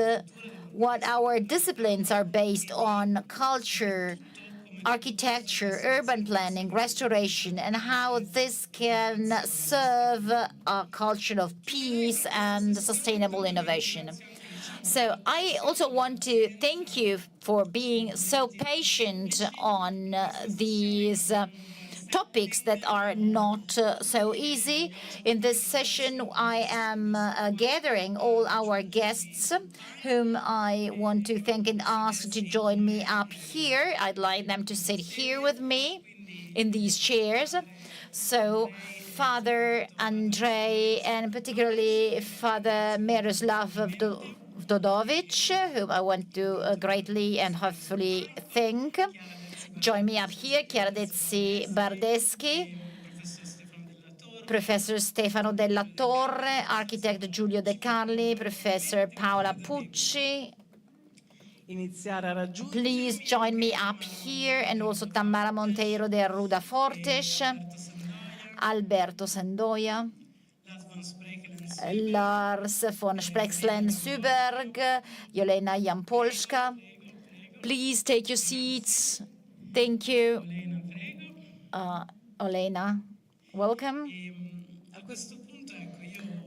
what our disciplines are based on: culture, architecture, urban planning, restoration, and how this can serve a culture of peace and sustainable innovation. So I also want to thank you for being so patient on these topics that are not so easy. In this session, I am gathering all our guests, whom I want to thank and ask to join me up here. I'd like them to sit here with me in these chairs. So Father Andrei, and particularly Father Miroslav Vdodovic, whom I want to greatly and hopefully thank. Join me up here, Chiaradezzi Bardeschi, Professor Stefano Della Torre, Architect Giulio De Carli, Professor Paola Pucci. Please join me up here, and also Tamara Monteiro de Arruda Fortes, Alberto Sandoya, Lars von Sprexlen-Syberg, Yelena Jampolska. Please take your seats. Thank you. Olena, welcome.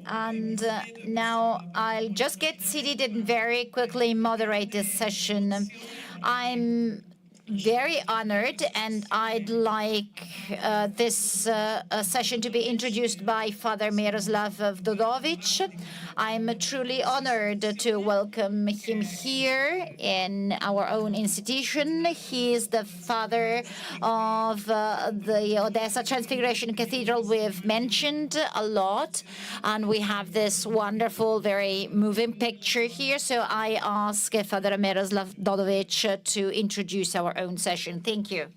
And now I'll just get seated and very quickly moderate this session. I'm very honored, and I'd like this session to be introduced by Father Miroslav Vdodovic. I'm truly honored to welcome him here in our own institution. He is the father of the Odessa Transfiguration Cathedral we've mentioned a lot, and we have this wonderful, very moving picture here. So I ask Father Miroslav Vdodovic to introduce our own session. Thank you.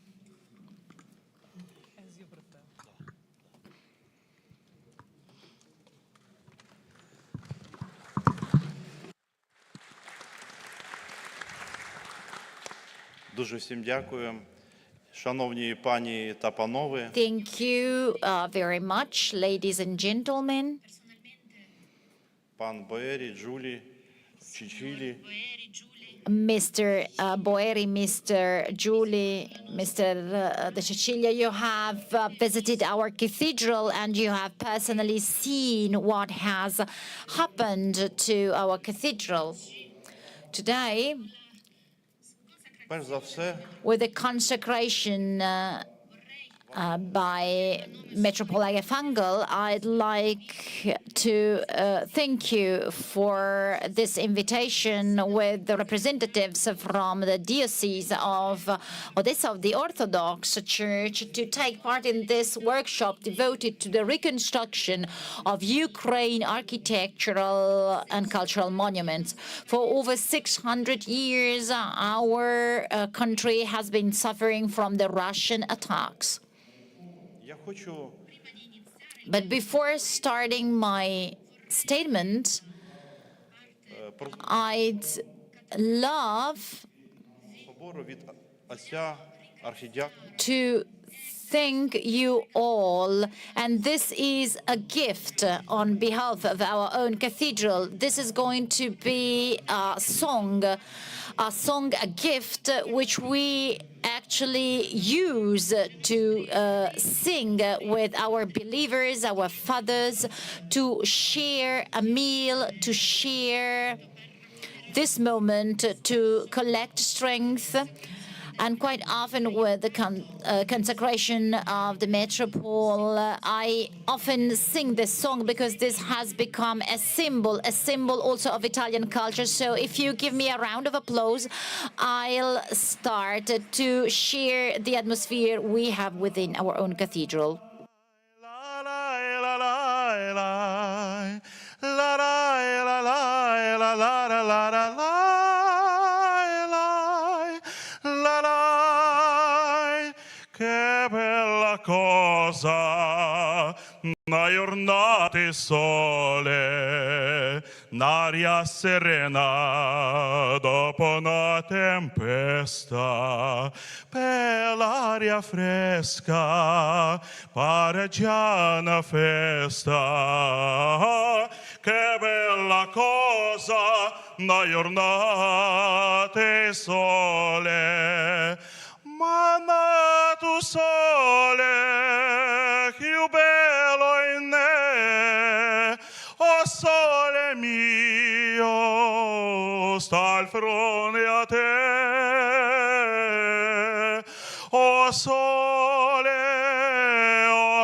Дуже всім дякую. Шановні пані та панове. Thank you very much, ladies and gentlemen. Пан Боері, Джулі, Чичілі. Mr. Boeri, Mr. Giuli, Mr. De Cecilia, you have visited our cathedral and you have personally seen what has happened to our cathedral. Today, Перш за все, with the consecration by Metropolitan Evangel, I'd like to thank you for this invitation with the representatives from the Diocese of Odessa of the Orthodox Church to take part in this workshop devoted to the reconstruction of Ukraine architectural and cultural monuments. For over 600 years, our country has been suffering from the Russian attacks. But before starting my statement, I'd love to thank you all, and this is a gift on behalf of our own cathedral. This is going to be a gift which we actually use to sing with our believers, our fathers, to share a meal, to share this moment, to collect strength. And quite often with the consecration of the metropole, I often sing this song because this has become a symbol also of Italian culture. So if you give me a round of applause, I'll start to share the atmosphere we have within our own cathedral. Cosa na giornate sole, n'aria serena dopo una tempesta, per l'aria fresca pare già una festa. Che bella cosa na giornate sole, ma tu sole più bello in me, o sole mio, sta al fronte a te, o sole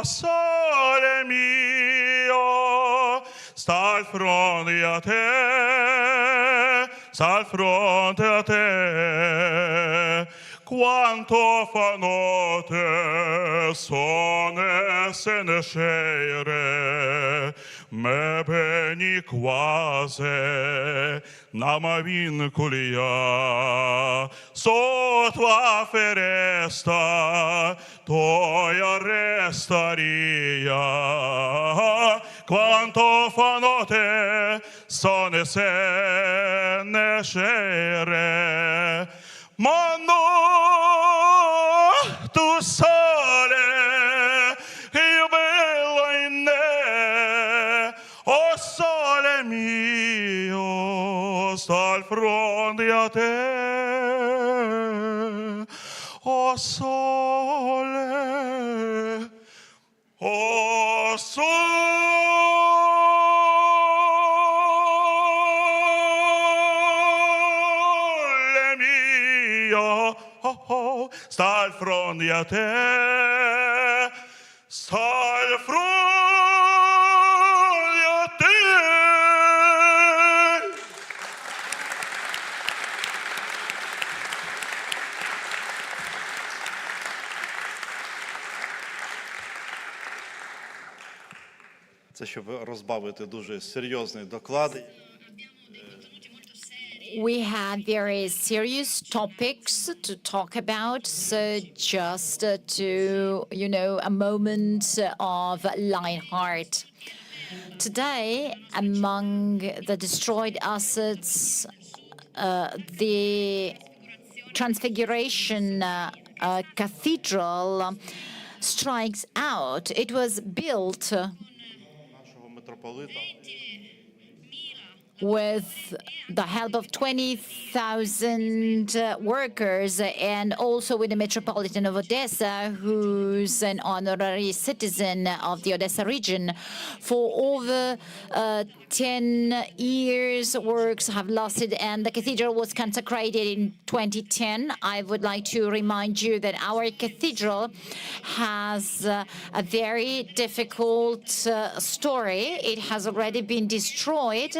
sole mio, sta al fronte a te, sta al fronte a te. Quanto fa notte sono se ne scere, me beni quasi nama vinculia, so tua feresta, toia restaria. Quanto fa notte sono se ne scere, ma no, tu sole, io bello in te, o sole mio, sta al fronte a te, o sole, o sole. Sta al fronte a te, sta al fronte a te. Це щоб розбавити дуже серйозний доклад. We had very serious topics to talk about, so just to, a moment of light heart. Today, among the destroyed assets, the Transfiguration Cathedral strikes out. It was built with the help of 20,000 workers, and also with the Metropolitan of Odessa, who's an honorary citizen of the Odessa region. For over 10 years, works have lasted, and the cathedral was consecrated in 2010. I would like to remind you that our cathedral has a very difficult story. It has already been destroyed,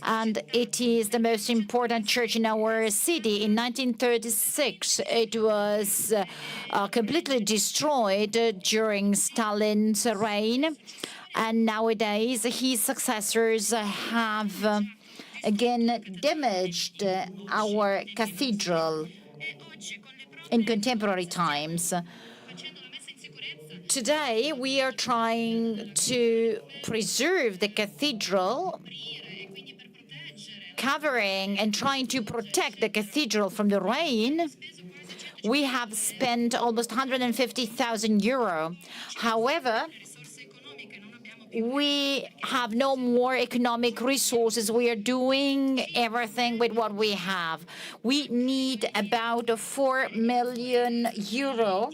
and it is the most important church in our city. In 1936, it was completely destroyed during Stalin's reign, and nowadays his successors have again damaged our cathedral in contemporary times. Today, we are trying to preserve the cathedral, covering and trying to protect the cathedral from the rain. We have spent almost 150,000 euro. However, we have no more economic resources. We are doing everything with what we have. We need about 4 million euro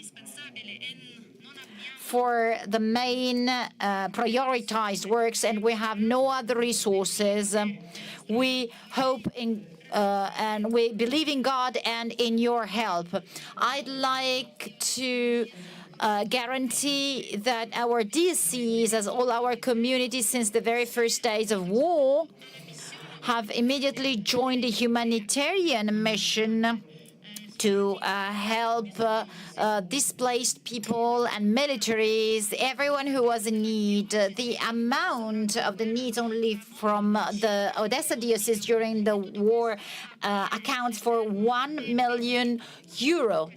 for the main prioritized works, and we have no other resources. We hope in and we believe in God and in your help. I'd like to guarantee that our diocese, as all our communities since the very first days of war, have immediately joined the humanitarian mission to help displaced people and militaries, everyone who was in need. The amount of the needs only from the Odessa diocese during the war accounts for 1 million euro.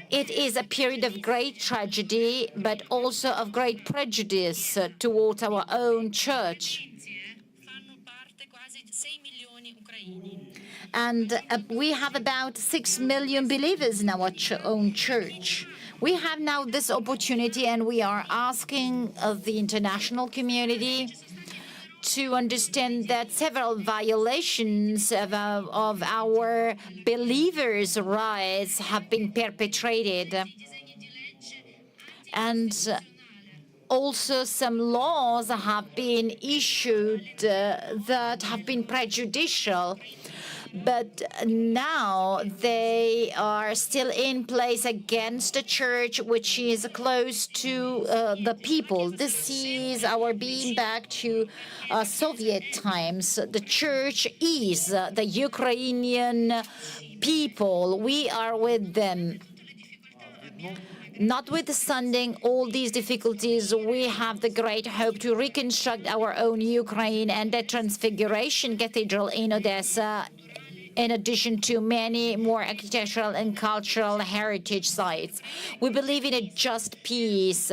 It is a period of great tragedy, but also of great prejudice towards our own church. And we have about 6 million believers in our own church. We have now this opportunity, and we are asking of the international community to understand that several violations of our believers' rights have been perpetrated. And also some laws have been issued that have been prejudicial. but now they are still in place against the church, which is close to the people. This is our being back to Soviet times. The church is the Ukrainian people. We are with them. Notwithstanding all these difficulties, we have the great hope to reconstruct our own Ukraine, and the Transfiguration Cathedral in Odessa, in addition to many more architectural and cultural heritage sites. We believe in a just peace.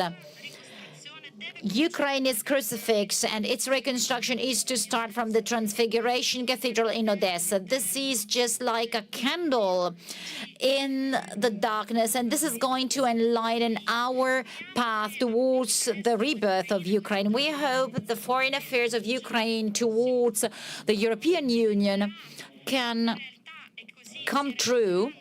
Ukraine is crucifix, and its reconstruction is to start from the Transfiguration Cathedral in Odessa. This is just like a candle in the darkness, and this is going to enlighten our path towards the rebirth of Ukraine. We hope the foreign affairs of Ukraine towards the European Union can come true,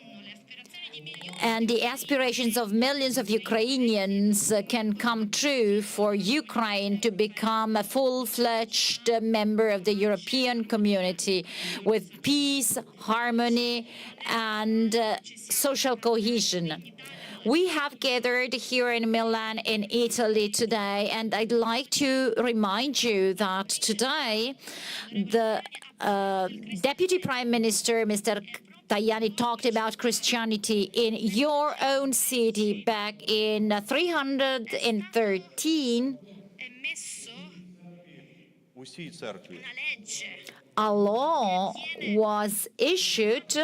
and the aspirations of millions of Ukrainians can come true for Ukraine to become a full-fledged member of the European community with peace, harmony, and social cohesion. We have gathered here in Milan, in Italy today, and I'd like to remind you that today the Deputy Prime Minister, Mr. Tajani, talked about Christianity in your own city back in 313. A law was issued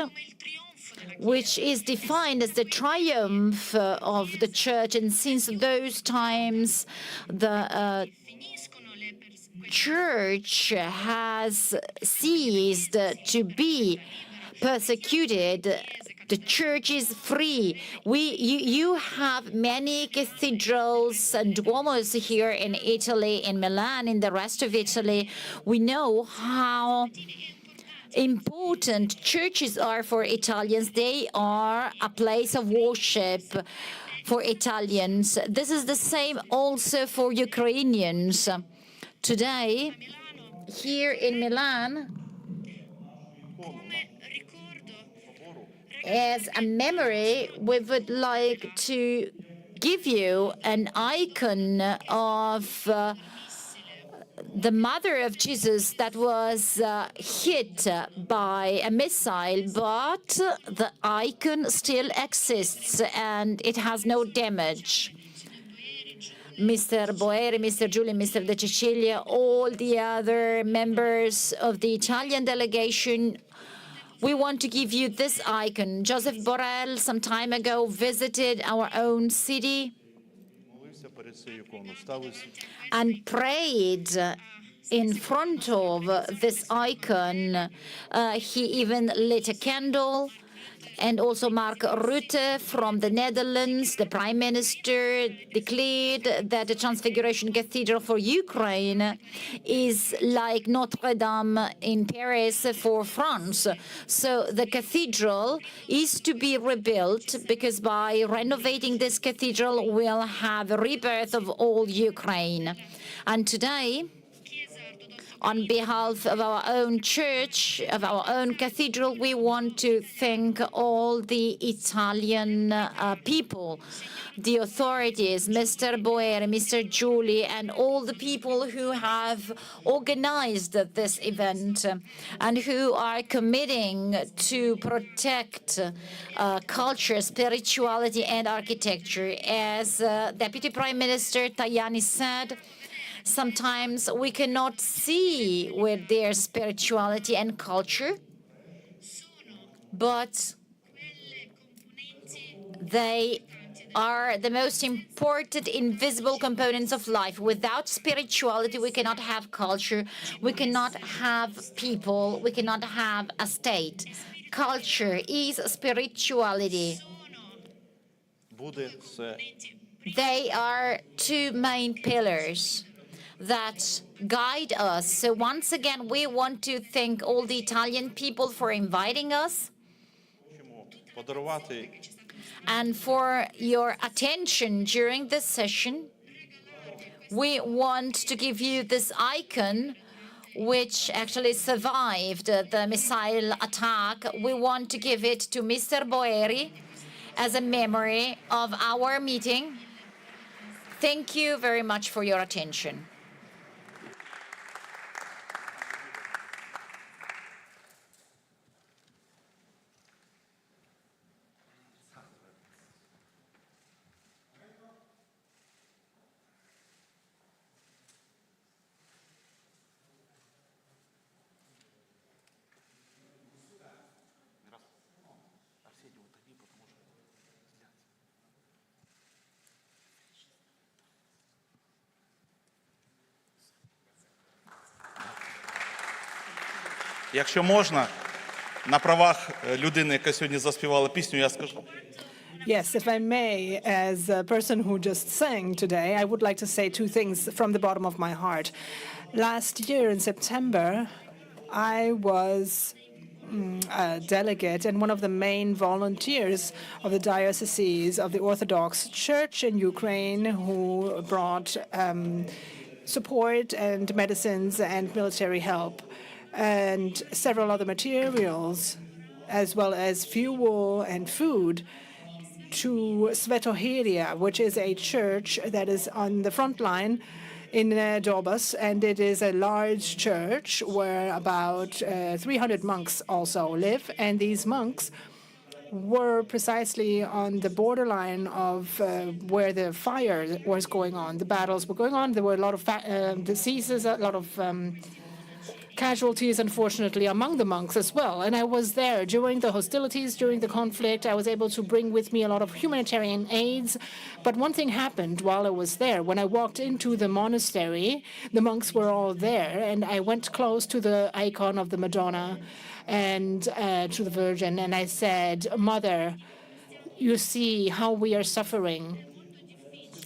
which is defined as the triumph of the church, and since those times the church has ceased to be persecuted. The church is free. You have many cathedrals and duomos here in Italy, in Milan, in the rest of Italy. We know how important churches are for Italians. They are a place of worship for Italians. This is the same also for Ukrainians. Today, here in Milan, as a memory, we would like to give you an icon of the mother of Jesus that was hit by a missile, but the icon still exists and it has no damage. Mr. Boeri, Mr. Giulio, Mr. De Cecilia, all the other members of the Italian delegation, we want to give you this icon. Joseph Borrell, some time ago, visited our own city and prayed in front of this icon. He even lit a candle. And also Mark Rutte from the Netherlands, the Prime Minister, declared that the Transfiguration Cathedral for Ukraine is like Notre Dame in Paris for France. So the cathedral is to be rebuilt, because by renovating this cathedral, we'll have a rebirth of all Ukraine. And today, on behalf of our own church, of our own cathedral, we want to thank all the Italian people, the authorities, Mr. Boeri, Mr. Giuli, and all the people who have organized this event and who are committing to protect culture, spirituality, and architecture. As Deputy Prime Minister Tajani said, sometimes we cannot see with their spirituality and culture, but they are the most important invisible components of life. Without spirituality, we cannot have culture, we cannot have people, we cannot have a state. Culture is spirituality. They are two main pillars that guide us. So once again, we want to thank all the Italian people for inviting us and for your attention during this session. We want to give you this icon, which actually survived the missile attack. We want to give it to Mr. Boeri as a memory of our meeting. Thank you very much for your attention. Якщо можна, на правах людини, яка сьогодні заспівала пісню, я скажу. Yes, if I may, as a person who just sang today, I would like to say two things from the bottom of my heart. Last year in September, I was a delegate and one of the main volunteers of the dioceses of the Orthodox Church in Ukraine who brought support and medicines and military help and several other materials, as well as fuel and food, to Svetohiria, which is a church that is on the front line in Donbas, and it is a large church where about 300 monks also live, and these monks were precisely on the borderline of where the fire was going on, the battles were going on. There were a lot of diseases, a lot of casualties, unfortunately, among the monks as well. And I was there during the hostilities, during the conflict. I was able to bring with me a lot of humanitarian aids. But one thing happened while I was there. When I walked into the monastery, the monks were all there, and I went close to the icon of the Madonna and to the Virgin, and I said, "Mother, you see how we are suffering.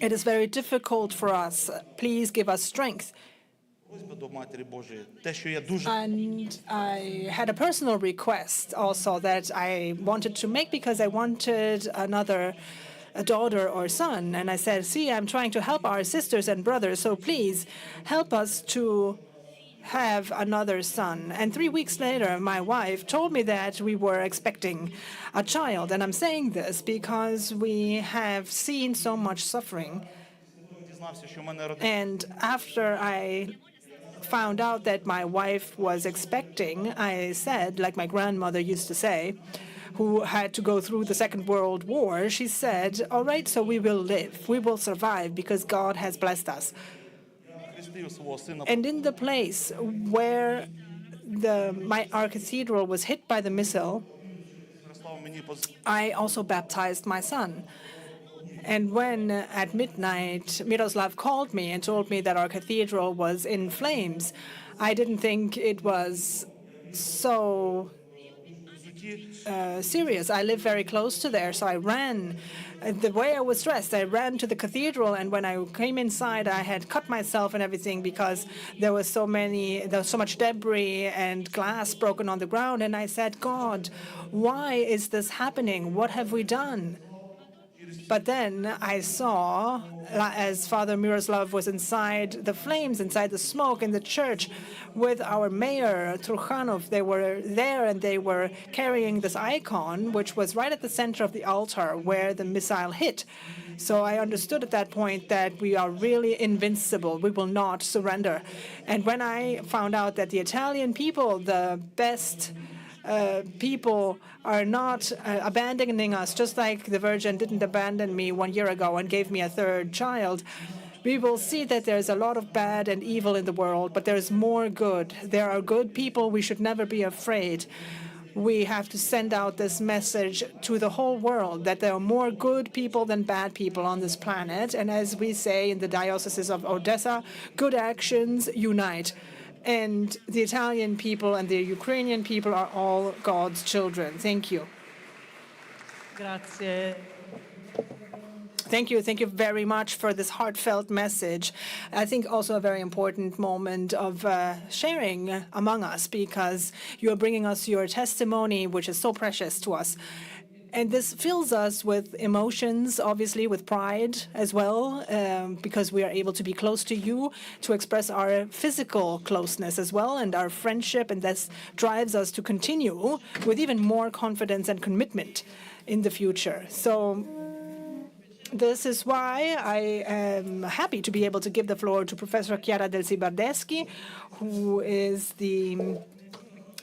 It is very difficult for us. Please give us strength." And I had a personal request also that I wanted to make because I wanted a daughter or son. And I said, "See, I'm trying to help our sisters and brothers, so please help us to have another son." And 3 weeks later, my wife told me that we were expecting a child. And I'm saying this because we have seen so much suffering. And after I found out that my wife was expecting, I said, like my grandmother used to say, who had to go through the Second World War, she said, "All right, so we will live, we will survive because God has blessed us." And in the place where our cathedral was hit by the missile, I also baptized my son. And when at midnight Miroslav called me and told me that our cathedral was in flames, I didn't think it was so serious. I live very close to there, so I ran. The way I was dressed, I ran to the cathedral, and when I came inside, I had cut myself and everything because there was so much debris and glass broken on the ground. And I said, "God, why is this happening? What have we done?" But then I saw, as Father Miroslav was inside the flames, inside the smoke in the church with our mayor, Trukhanov, they were there and they were carrying this icon, which was right at the center of the altar where the missile hit. So I understood at that point that we are really invincible. We will not surrender. And when I found out that the Italian people, the best people, are not abandoning us, just like the Virgin didn't abandon me 1 year ago and gave me a third child, we will see that there's a lot of bad and evil in the world, but there's more good. There are good people. We should never be afraid. We have to send out this message to the whole world that there are more good people than bad people on this planet. And as we say in the dioceses of Odessa, good actions unite. And the Italian people and the Ukrainian people are all God's children. Thank you. Grazie. Thank you. Thank you very much for this heartfelt message. I think also a very important moment of sharing among us, because you are bringing us your testimony, which is so precious to us. And this fills us with emotions, obviously, with pride as well, because we are able to be close to you, to express our physical closeness as well, and our friendship, and this drives us to continue with even more confidence and commitment in the future. So this is why I am happy to be able to give the floor to Professor Chiara Del Cibardeschi, who is the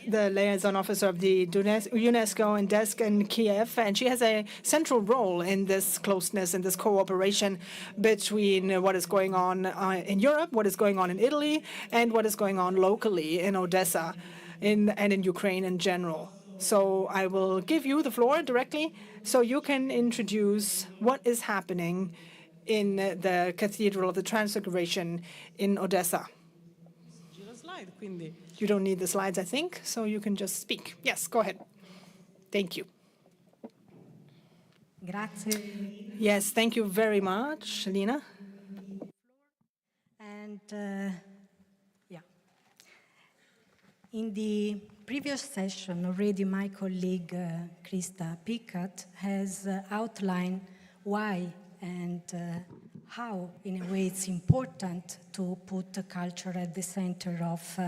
liaison officer of the UNESCO and desk in Kiev, and she has a central role in this closeness and this cooperation between what is going on in Europe, what is going on in Italy, and what is going on locally in Odessa and in Ukraine in general. So I will give you the floor directly so you can introduce what is happening in the Cathedral of the Transfiguration in Odessa. You don't need the slides, I think, so you can just speak. Yes, go ahead. Thank you. Grazie. Yes, thank you very much, Lina. And yeah, in the previous session already my colleague Krista Pickett has outlined why and how, in a way, it's important to put the culture at the center of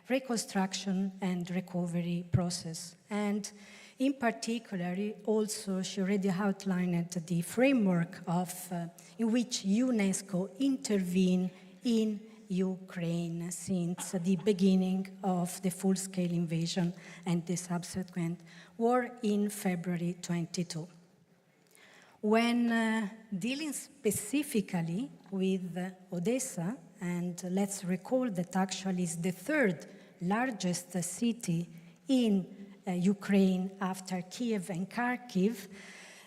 reconstruction and recovery process. And in particular, also she already outlined the framework of in which UNESCO intervened in Ukraine since the beginning of the full-scale invasion and the subsequent war in February 22. When dealing specifically with Odessa, and let's recall that actually is the third largest city in Ukraine after Kiev and Kharkiv,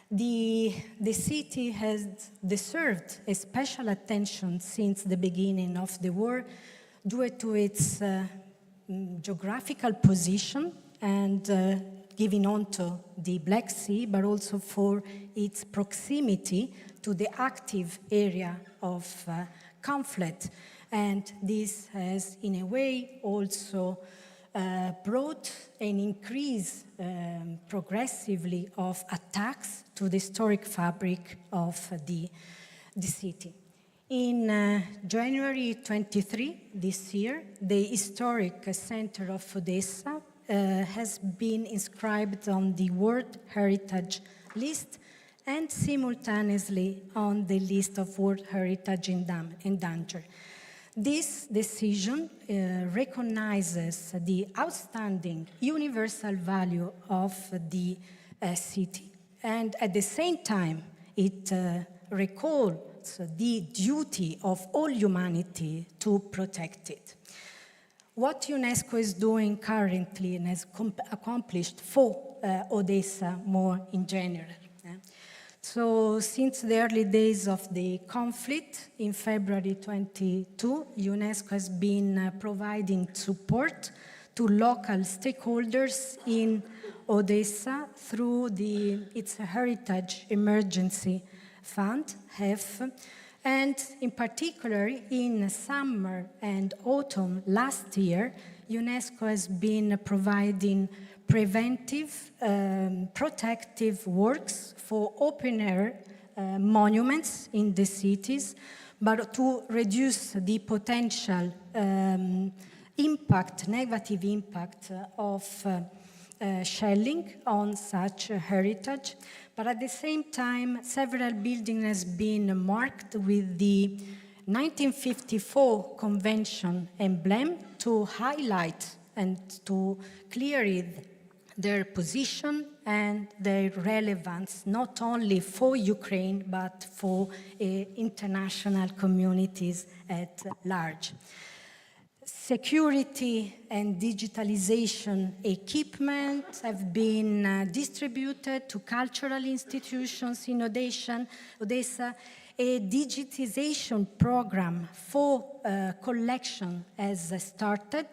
the city has deserved a special attention since the beginning of the war due to its geographical position and giving on to the Black Sea, but also for its proximity to the active area of conflict. And this has, in a way, also brought an increase progressively of attacks to the historic fabric of the city. In January 23 this year, the historic center of Odessa has been inscribed on the World Heritage List and simultaneously on the list of World Heritage in danger. This decision recognizes the outstanding universal value of the city, and at the same time, it recalls the duty of all humanity to protect it. What UNESCO is doing currently and has accomplished for Odessa more in general. So since the early days of the conflict in February 22, UNESCO has been providing support to local stakeholders in Odessa through its Heritage Emergency Fund, HEF, and in particular in summer and autumn last year, UNESCO has been providing preventive, protective works for open-air monuments in the cities, but to reduce the potential impact, negative impact of shelling on such heritage. But at the same time, several buildings has been marked with the 1954 Convention emblem to highlight and to clear their position and their relevance, not only for Ukraine, but for international communities at large. Security and digitalization equipment have been distributed to cultural institutions in Odessa. A digitization program for collection has started,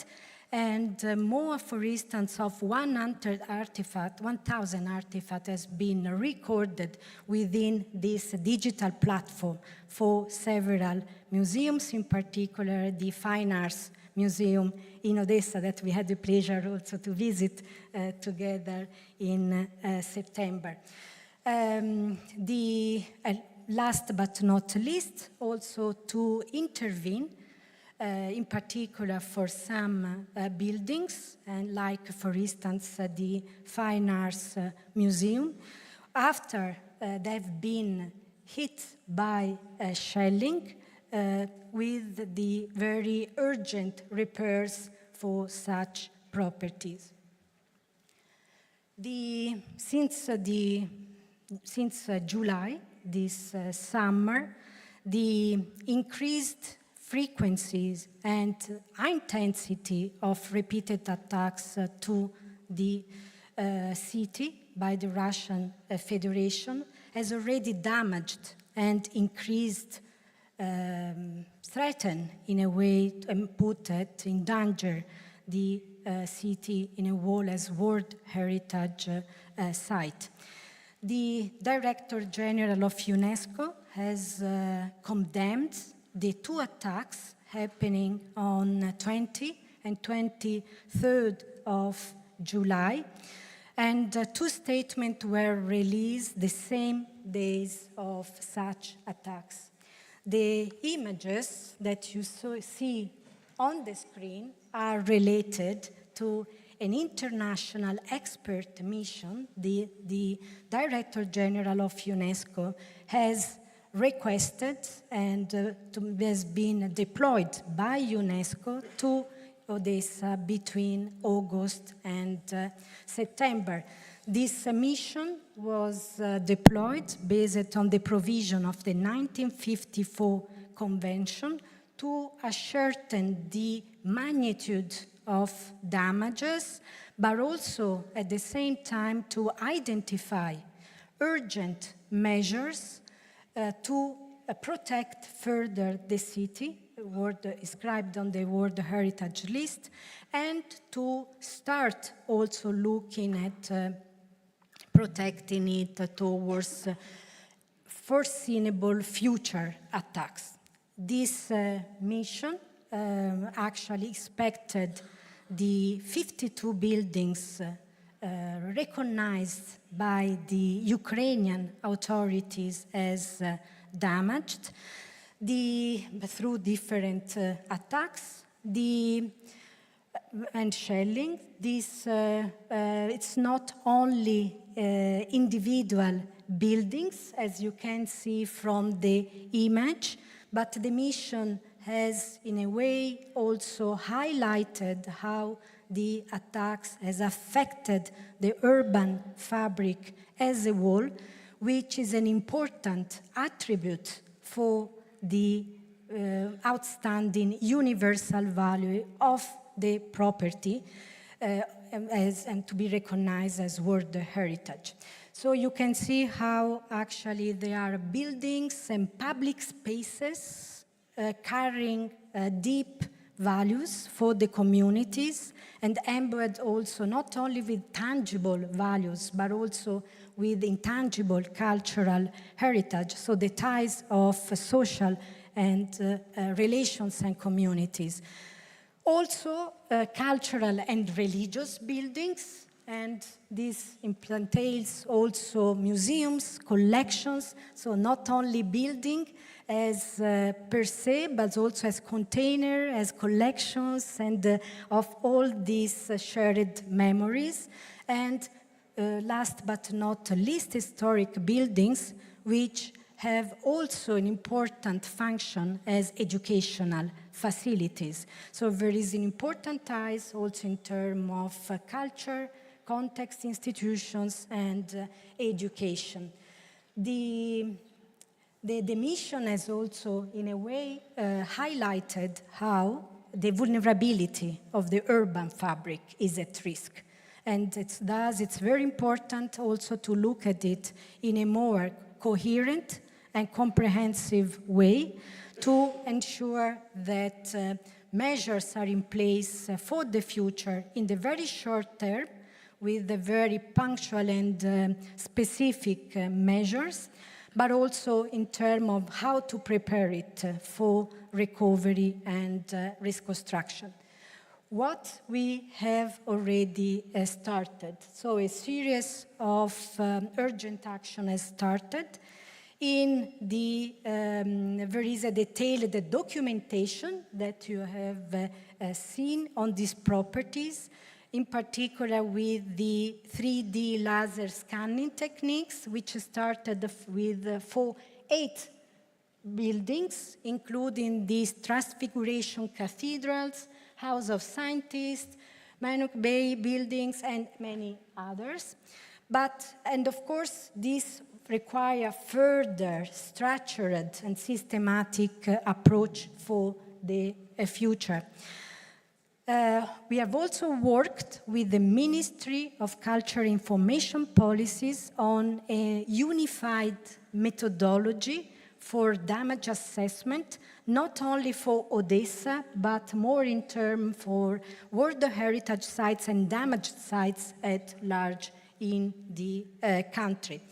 and more, for instance, of 1,000 artifacts has been recorded within this digital platform for several museums, in particular the Fine Arts museum in Odessa that we had the pleasure also to visit together in September. Last but not least, also to intervene in particular for some buildings, and like, for instance, the Fine Arts Museum, after they've been hit by shelling, with the very urgent repairs for such properties. Since July, this summer, the increased frequencies and intensity of repeated attacks to the city by the Russian Federation has already damaged and increased, threatened in a way, and put it in danger the city in a wall as World Heritage Site. The Director General of UNESCO has condemned the two attacks happening on 20 and 23rd of July, and two statements were released the same days of such attacks. The images that you see on the screen are related to an international expert mission the Director General of UNESCO has requested and has been deployed by UNESCO to Odessa between August and September. This mission was deployed based on the provision of the 1954 Convention to ascertain the magnitude of damages, but also at the same time to identify urgent measures to protect further the city, described on the World Heritage List, and to start also looking at protecting it towards foreseeable future attacks. This mission actually expected the 52 buildings recognized by the Ukrainian authorities as damaged through different attacks and shelling. It's not only individual buildings, as you can see from the image, but the mission has in a way also highlighted how the attacks has affected the urban fabric as a whole, which is an important attribute for the outstanding universal value of the property and to be recognized as World Heritage. So you can see how actually there are buildings and public spaces carrying deep values for the communities and embedded also not only with tangible values, but also with intangible cultural heritage, so the ties of social and relations and communities. Also cultural and religious buildings, and this entails also museums, collections, so not only building as per se, but also as container, as collections, and of all these shared memories. And last but not least, historic buildings, which have also an important function as educational facilities. So there is an important ties also in terms of culture, context, institutions, and education. The mission has also, in a way, highlighted how the vulnerability of the urban fabric is at risk. And it's very important also to look at it in a more coherent and comprehensive way to ensure that measures are in place for the future in the very short term with the very punctual and specific measures, but also in terms of how to prepare it for recovery and reconstruction. what we have already started. So a series of urgent action has started. There is a detailed documentation that you have seen on these properties, in particular with the 3D laser scanning techniques, which started with 8 buildings, including these Transfiguration cathedrals, House of Scientists, Manuk Bay buildings, and many others. And of course, this requires further structured and systematic approach for the future. We have also worked with the Ministry of Culture Information Policies on a unified methodology for damage assessment, not only for Odessa, but more in terms for World Heritage Sites and damaged sites at large in the country.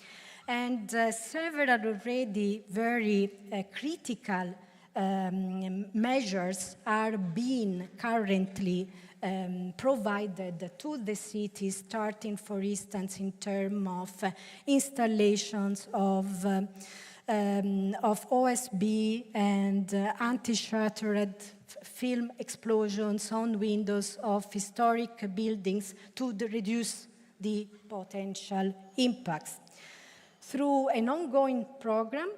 And several already very critical measures are being currently provided to the cities, starting, for instance, in terms of installations of OSB and anti-shattered film explosions on windows of historic buildings to reduce the potential impacts. Through an ongoing program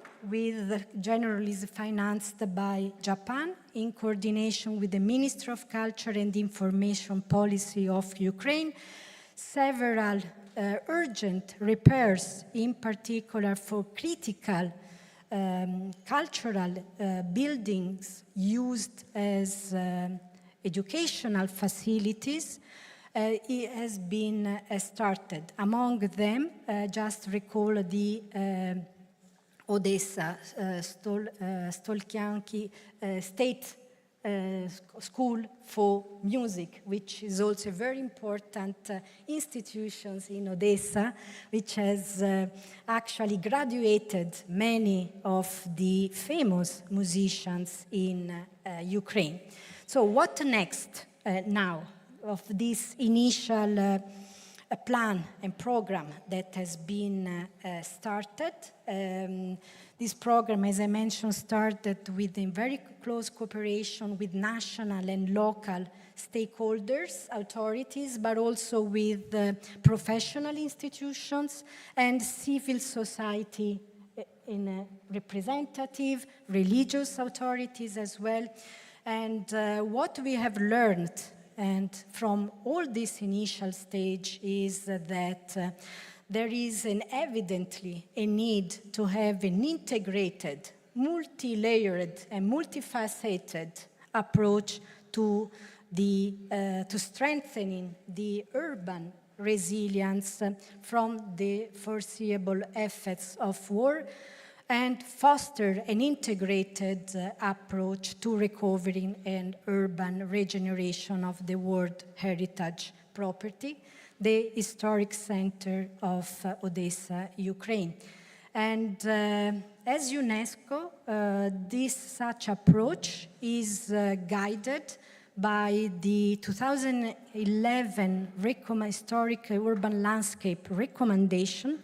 generally financed by Japan in coordination with the Ministry of Culture and Information Policy of Ukraine, several urgent repairs, in particular for critical cultural buildings used as educational facilities, it has been started. Among them, just recall the Odessa Stolkianki State School for Music, which is also a very important institution in Odessa, which has actually graduated many of the famous musicians in Ukraine. So what next now of this initial plan and program that has been started? This program, as I mentioned, started with a very close cooperation with national and local stakeholders, authorities, but also with professional institutions and civil society in representative, religious authorities as well. And what we have learned from all this initial stage is that there is evidently a need to have an integrated, multi-layered and multifaceted approach to strengthening the urban resilience from the foreseeable effects of war, and foster an integrated approach to recovering and urban regeneration of the World Heritage property, the historic center of Odessa, Ukraine. And as UNESCO, such approach is guided by the 2011 Historic Urban Landscape Recommendation,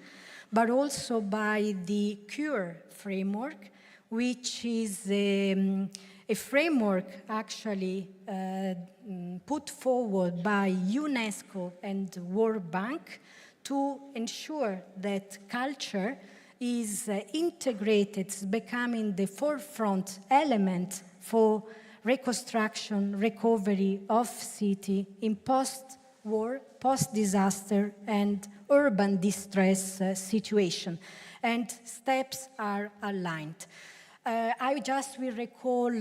but also by the CURE framework, which is a framework actually put forward by UNESCO and World Bank to ensure that culture is integrated, becoming the forefront element for reconstruction, recovery of city in post-war, post-disaster, and urban distress situation. And steps are aligned. I just will recall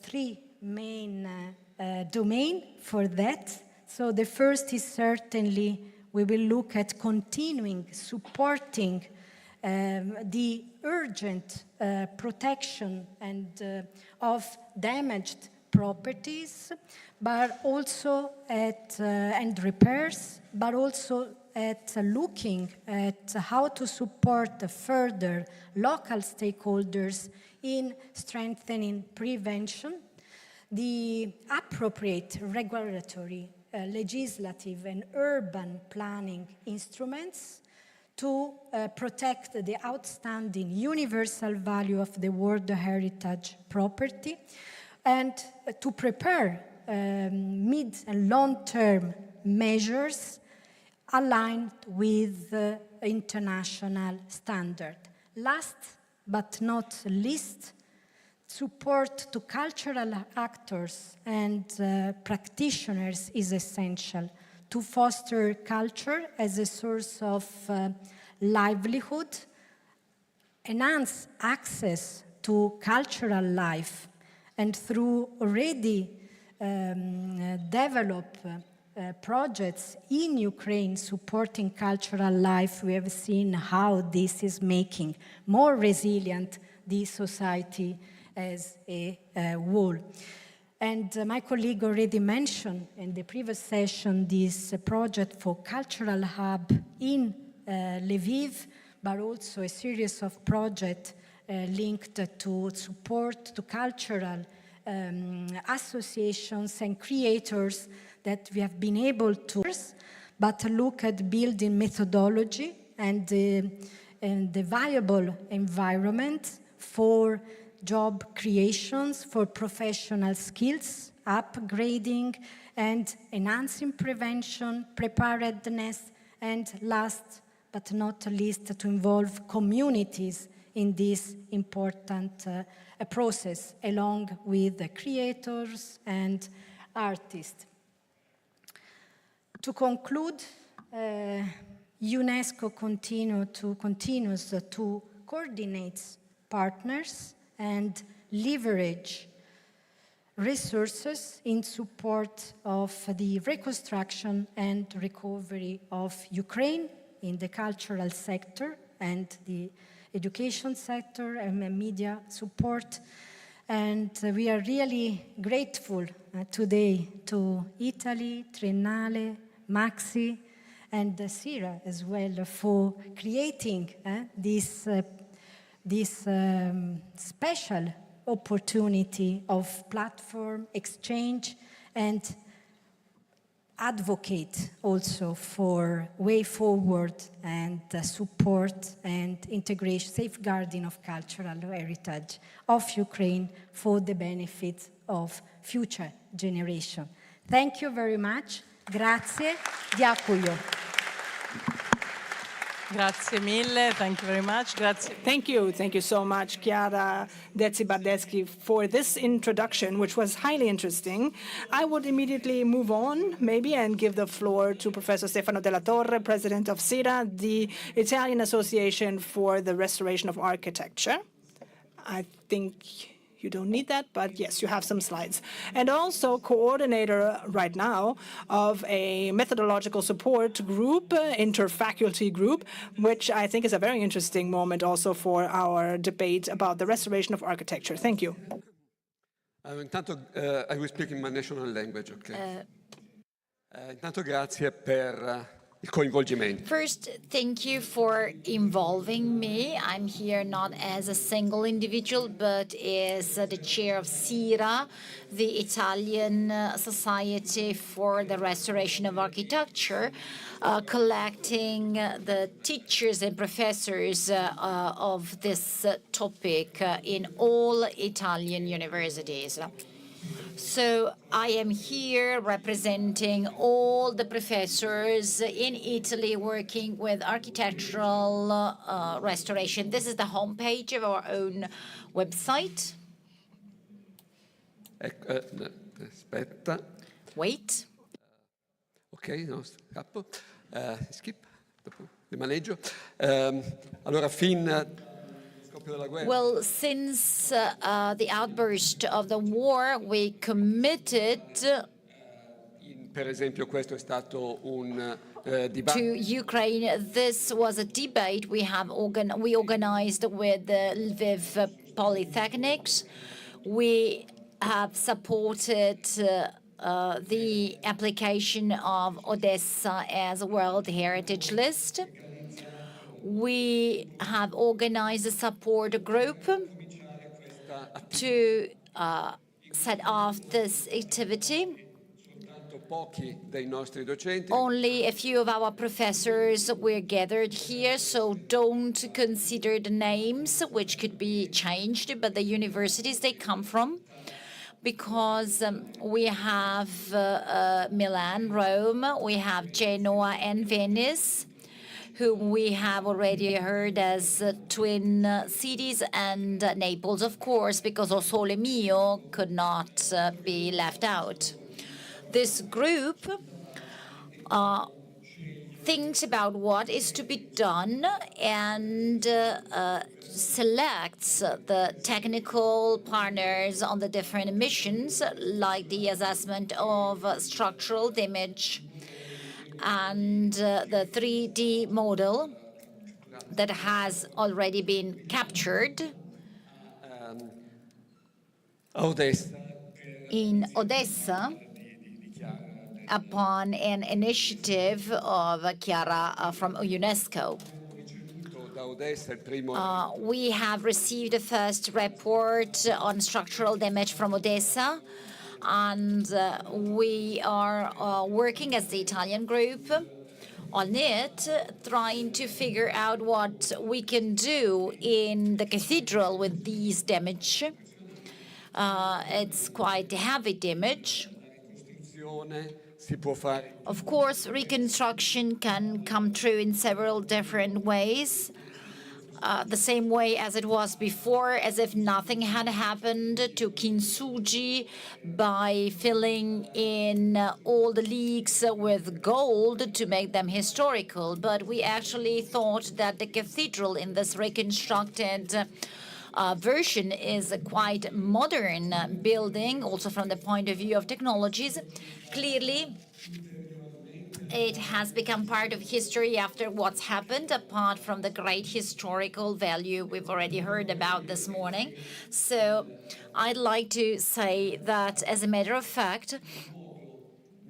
3 main domains for that. So the first is certainly we will look at continuing supporting the urgent protection of damaged properties, but also and repairs, but also at looking at how to support further local stakeholders in strengthening prevention. the appropriate regulatory, legislative and urban planning instruments to protect the outstanding universal value of the World Heritage property, and to prepare mid and long-term measures aligned with international standard. Last but not least, support to cultural actors and practitioners is essential to foster culture as a source of livelihood, enhance access to cultural life, and through already developed projects in Ukraine supporting cultural life, we have seen how this is making more resilient the society as a whole. And my colleague already mentioned in the previous session this project for cultural hub in Lviv, but also a series of projects linked to support to cultural associations and creators that we have been able to, but look at building methodology and the viable environment for job creations, for professional skills, upgrading and enhancing prevention, preparedness, and last but not least, to involve communities in this important process, along with the creators and artists. To conclude, UNESCO continues to coordinate partners and leverage resources in support of the reconstruction and recovery of Ukraine in the cultural sector and the education sector and media support. And we are really grateful today to Italy, Triennale, Maxi, and Sira as well for creating this special opportunity of platform exchange and advocate also for way forward and support and integration, safeguarding of cultural heritage of Ukraine for the benefit of future generation. Thank you very much. Grazie. Dziękuję. Grazie mille. Thank you very much. Grazie. Thank you. Thank you so much, Chiara Deci-Bardeschi, for this introduction, which was highly interesting. I would immediately move on, maybe, and give the floor to Professor Stefano Della Torre, President of CIRA, the Italian Association for the Restoration of Architecture. I think you don't need that, but yes, you have some slides. And also coordinator right now of a methodological support group, interfaculty group, which I think is a very interesting moment also for our debate about the restoration of architecture. Thank you. Intanto, I will speak in my national language, okay? Intanto grazie per il coinvolgimento. First, thank you for involving me. I'm here not as a single individual, but as the chair of CIRA, the Italian Society for the Restoration of Architecture, collecting the teachers and professors of this topic in all Italian universities. So I am here representing all the professors in Italy working with architectural restoration. This is the homepage of our own website. Aspetta. Wait. Ok, no, scappo. Skip. Dopo rimaneggio. Allora, well, since the outburst of the war, we committed per esempio, questo è stato un to Ukraine. This was a debate we organized with the Lviv Polytechnics. We have supported the application of Odessa as a World Heritage List. We have organized a support group to set off this activity. Pochi dei nostri docenti. Only a few of our professors were gathered here, so don't consider the names, which could be changed, but the universities they come from, because we have Milan, Rome, we have Genoa and Venice, whom we have already heard as twin cities, and Naples, of course, because O Sole Mio could not be left out. This group thinks about what is to be done and selects the technical partners on the different missions, like the assessment of structural damage and the 3D model that has already been captured in Odessa upon an initiative of Chiara from UNESCO. We have received a first report on structural damage from Odessa, and we are working as the Italian group on it, trying to figure out what we can do in the cathedral with these damage. It's quite a heavy damage. Of course, reconstruction can come true in several different ways. The same way as it was before, as if nothing had happened to Kintsugi, by filling in all the leaks with gold to make them historical. But we actually thought that the cathedral in this reconstructed version is a quite modern building, also from the point of view of technologies. Clearly, it has become part of history after what's happened, apart from the great historical value we've already heard about this morning. So I'd like to say that, as a matter of fact,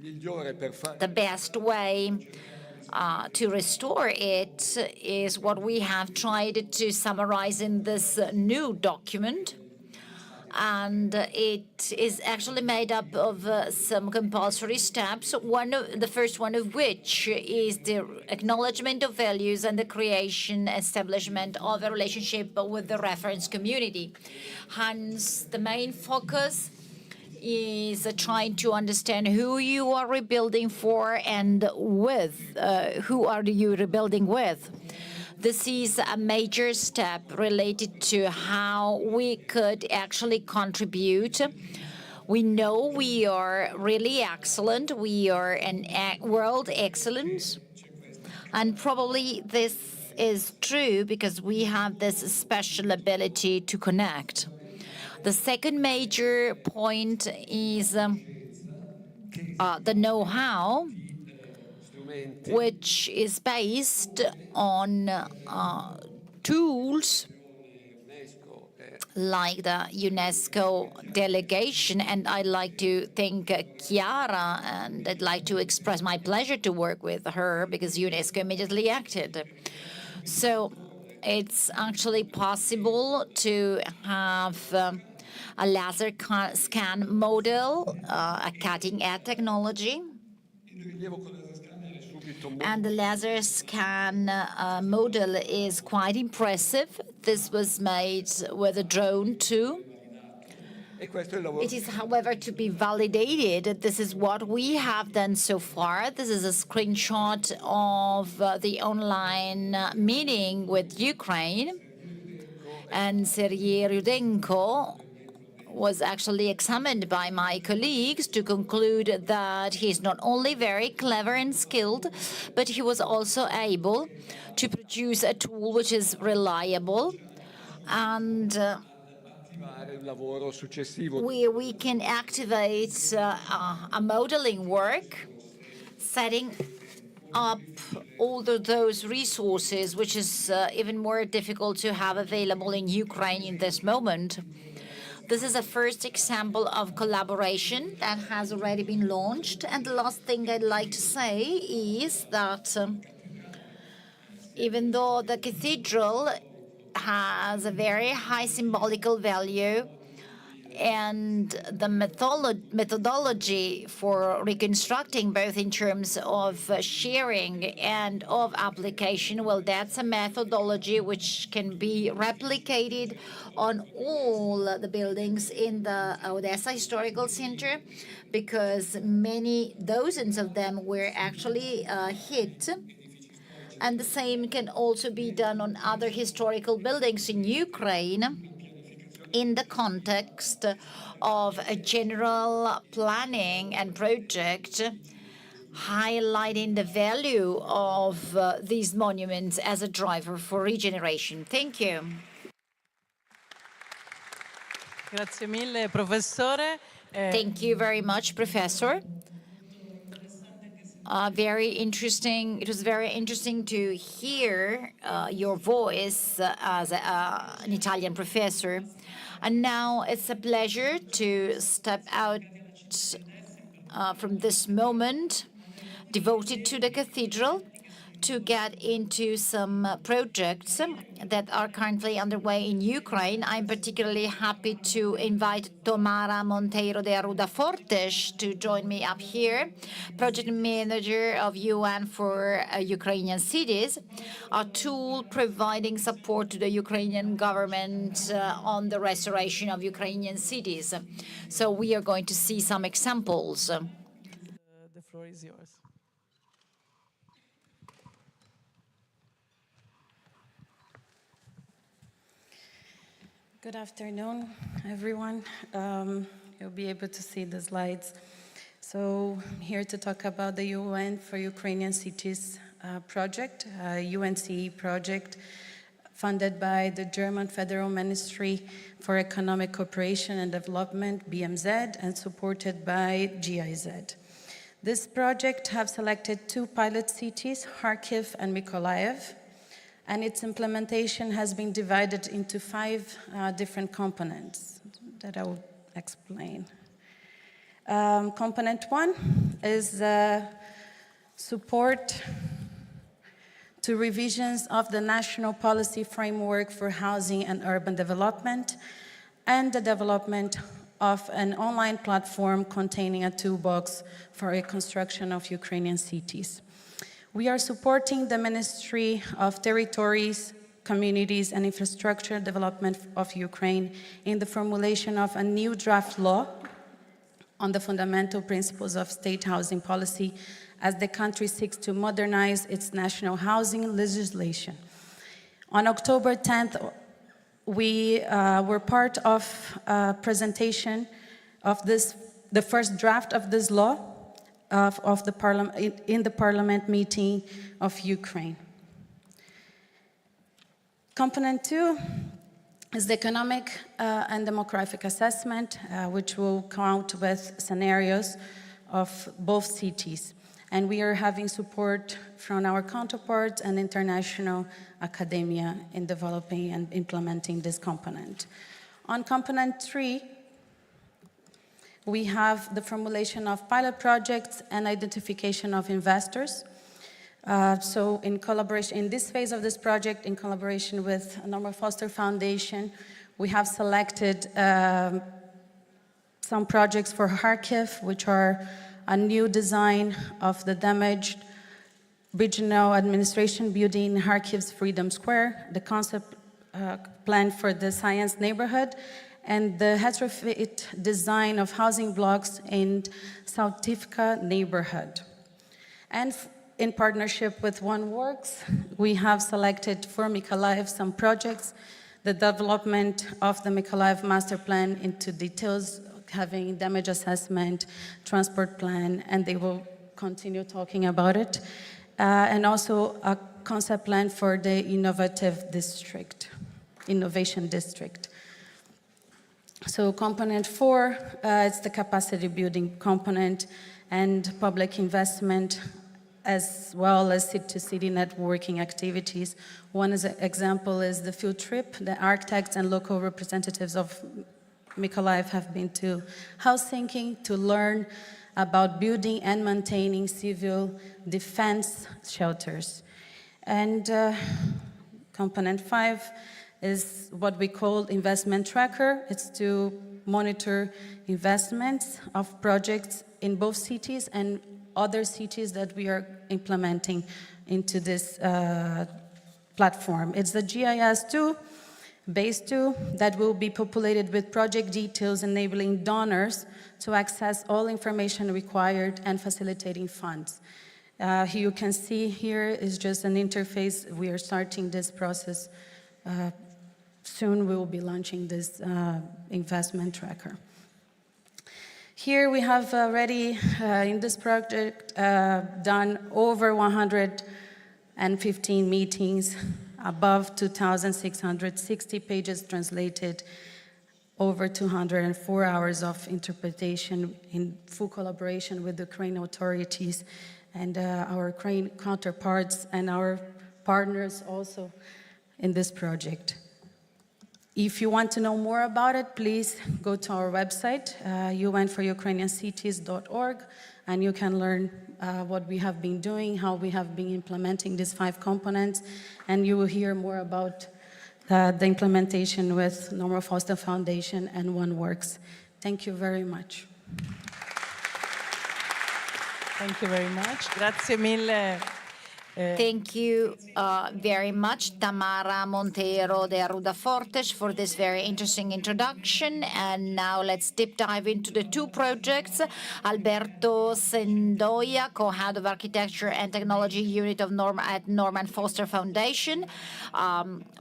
the best way to restore it is what we have tried to summarize in this new document. And it is actually made up of some compulsory steps, the first one of which is the acknowledgement of values and the creation, establishment of a relationship with the reference community. Hence, the main focus is trying to understand who you are rebuilding for and with, who are you rebuilding with. This is a major step related to how we could actually contribute. We know we are really excellent. We are an world excellence. And probably this is true because we have this special ability to connect. The second major point is the know-how, which is based on tools like the UNESCO delegation. And I'd like to thank Chiara, and I'd like to express my pleasure to work with her because UNESCO immediately acted. So it's actually possible to have a laser scan model, a cutting-edge technology. And the laser scan model is quite impressive. This was made with a drone too. It is, however, to be validated. This is what we have done so far. This is a screenshot of the online meeting with Ukraine. And Sergei Rudenko was actually examined by my colleagues to conclude that he's not only very clever and skilled, but he was also able to produce a tool which is reliable and where we can activate a modeling work, setting up all those resources, which is even more difficult to have available in Ukraine in this moment. This is a first example of collaboration that has already been launched. And the last thing I'd like to say is that even though the cathedral has a very high symbolical value, And the methodology for reconstructing, both in terms of sharing and of application, well, that's a methodology which can be replicated on all the buildings in the Odessa Historical Center, because many dozens of them were actually hit. And the same can also be done on other historical buildings in Ukraine, in the context of a general planning and project highlighting the value of these monuments as a driver for regeneration. Thank you. Grazie mille, professore. Thank you very much, Professor. Very interesting. It was very interesting to hear your voice as an Italian professor. And now it's a pleasure to step out from this moment devoted to the cathedral to get into some projects that are currently underway in Ukraine. I'm particularly happy to invite Tomara Monteiro de Arruda Fortes to join me up here, project manager of UN for Ukrainian cities, a tool providing support to the Ukrainian government on the restoration of Ukrainian cities. So we are going to see some examples. The floor is yours. Good afternoon, everyone. You'll be able to see the slides. So I'm here to talk about the UN for Ukrainian Cities project, UNCE project, funded by the German Federal Ministry for Economic Cooperation and Development, BMZ, and supported by GIZ. This project have selected 2 pilot cities, Kharkiv and Mykolaiv, and its implementation has been divided into 5 different components that I will explain. Component 1 is support to revisions of the national policy framework for housing and urban development, and the development of an online platform containing a toolbox for reconstruction of Ukrainian cities. We are supporting the Ministry of Territories, Communities and Infrastructure Development of Ukraine in the formulation of a new draft law on the fundamental principles of state housing policy as the country seeks to modernize its national housing legislation. On October 10th, we were part of a presentation of the first draft of this law of the in the parliament meeting of Ukraine. Component 2 is the economic and demographic assessment, which will count with scenarios of both cities. And we are having support from our counterparts and international academia in developing and implementing this component. On component 3, we have the formulation of pilot projects and identification of investors. So in collaboration, in this phase of this project, in collaboration with Norman Foster Foundation, we have selected some projects for Kharkiv, which are a new design of the damaged regional administration building in Kharkiv's Freedom Square, the concept plan for the science neighborhood, and the retrofit design of housing blocks in Sautivka neighborhood. And in partnership with OneWorks, we have selected for Mykolaiv some projects, the development of the Mykolaiv master plan into details, having damage assessment, transport plan, and they will continue talking about it. And also a concept plan for the innovation district. So component 4, it's the capacity building component and public investment, as well as city-to-city networking activities. One example is the field trip. The architects and local representatives of Mykolaiv have been to Helsinki to learn about building and maintaining civil defense shelters. And component 5 is what we call investment tracker. It's to monitor investments of projects in both cities and other cities that we are implementing into this platform. It's the GIS2 base 2 that will be populated with project details enabling donors to access all information required and facilitating funds. You can see here is just an interface. We are starting this process. Soon we will be launching this investment tracker. Here we have already, in this project, done over 115 meetings, above 2,660 pages translated, over 204 hours of interpretation in full collaboration with the Ukrainian authorities and our Ukrainian counterparts and our partners also in this project. If you want to know more about it, please go to our website, unforukrainiancities.org, and you can learn what we have been doing, how we have been implementing these 5 components, and you will hear more about the implementation with Norman Foster Foundation and OneWorks. Thank you very much. Thank you very much. Grazie mille. Thank you very much, Tamara Montero de Arruda Fortes, for this very interesting introduction. And now let's deep dive into the 2 projects. Alberto Sendoya, co-head of Architecture and Technology Unit of at Norman Foster Foundation.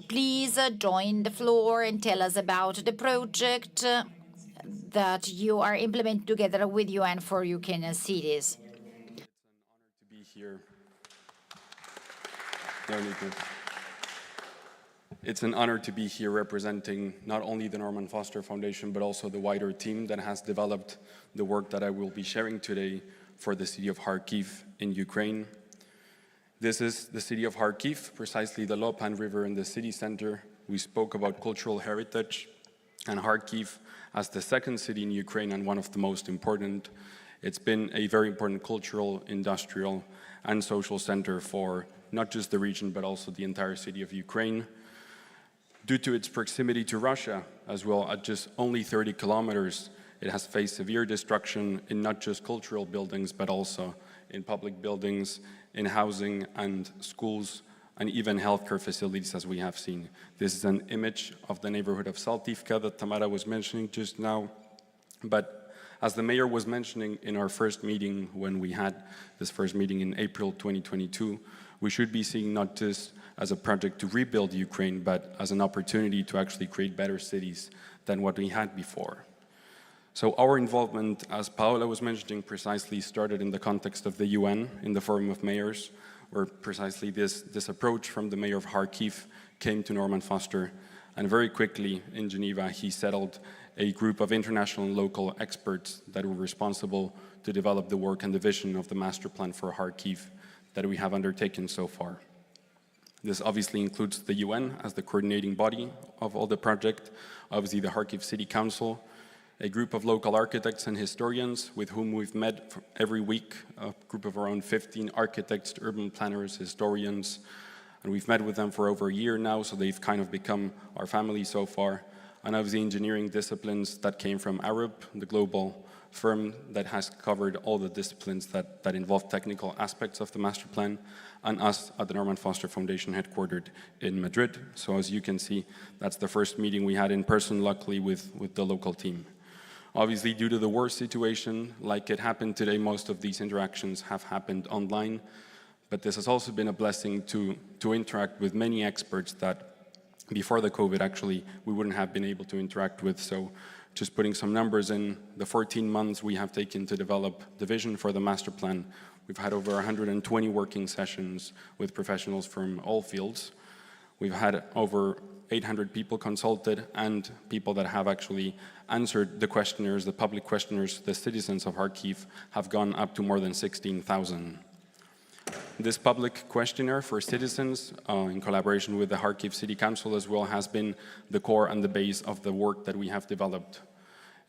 Please join the floor and tell us about the project that you are implementing together with UN for Ukrainian cities. To be here. It's an honor to be here representing not only the Norman Foster Foundation, but also the wider team that has developed the work that I will be sharing today for the city of Kharkiv in Ukraine. This is the city of Kharkiv, precisely the Lopan River in the city center. We spoke about cultural heritage, and Kharkiv, as the 2nd city in Ukraine and one of the most important, it's been a very important cultural, industrial, and social center for not just the region, but also the entire city of Ukraine. Due to its proximity to Russia, as well, at just only 30 kilometers, it has faced severe destruction in not just cultural buildings, but also in public buildings, in housing and schools, and even healthcare facilities, as we have seen. This is an image of the neighborhood of Saltivka that Tamara was mentioning just now. But as the mayor was mentioning in our first meeting, when we had this first meeting in April 2022, we should be seeing not just as a project to rebuild Ukraine, but as an opportunity to actually create better cities than what we had before. So our involvement, as Paola was mentioning precisely, started in the context of the UN, in the Forum of Mayors, where precisely this approach from the mayor of Kharkiv came to Norman Foster, and very quickly in Geneva he settled a group of international and local experts that were responsible to develop the work and the vision of the master plan for Kharkiv that we have undertaken so far. This obviously includes the UN as the coordinating body of all the project, obviously the Kharkiv City Council, a group of local architects and historians with whom we've met every week, a group of around 15 architects, urban planners, historians, and we've met with them for over a year now, so they've kind of become our family so far. And obviously engineering disciplines that came from Arab, the global firm that has covered all the disciplines that involve technical aspects of the master plan, and us at the Norman Foster Foundation headquartered in Madrid. So as you can see, that's the first meeting we had in person, luckily, with the local team. Obviously, due to the war situation, like it happened today, most of these interactions have happened online, but this has also been a blessing to interact with many experts that before the COVID, actually, we wouldn't have been able to interact with. So just putting some numbers in, the 14 months we have taken to develop the vision for the master plan, we've had over 120 working sessions with professionals from all fields. We've had over 800 people consulted and people that have actually answered the questionnaires, the public questionnaires. The citizens of Kharkiv have gone up to more than 16,000. This public questionnaire for citizens, in collaboration with the Kharkiv City Council as well, has been the core and the base of the work that we have developed.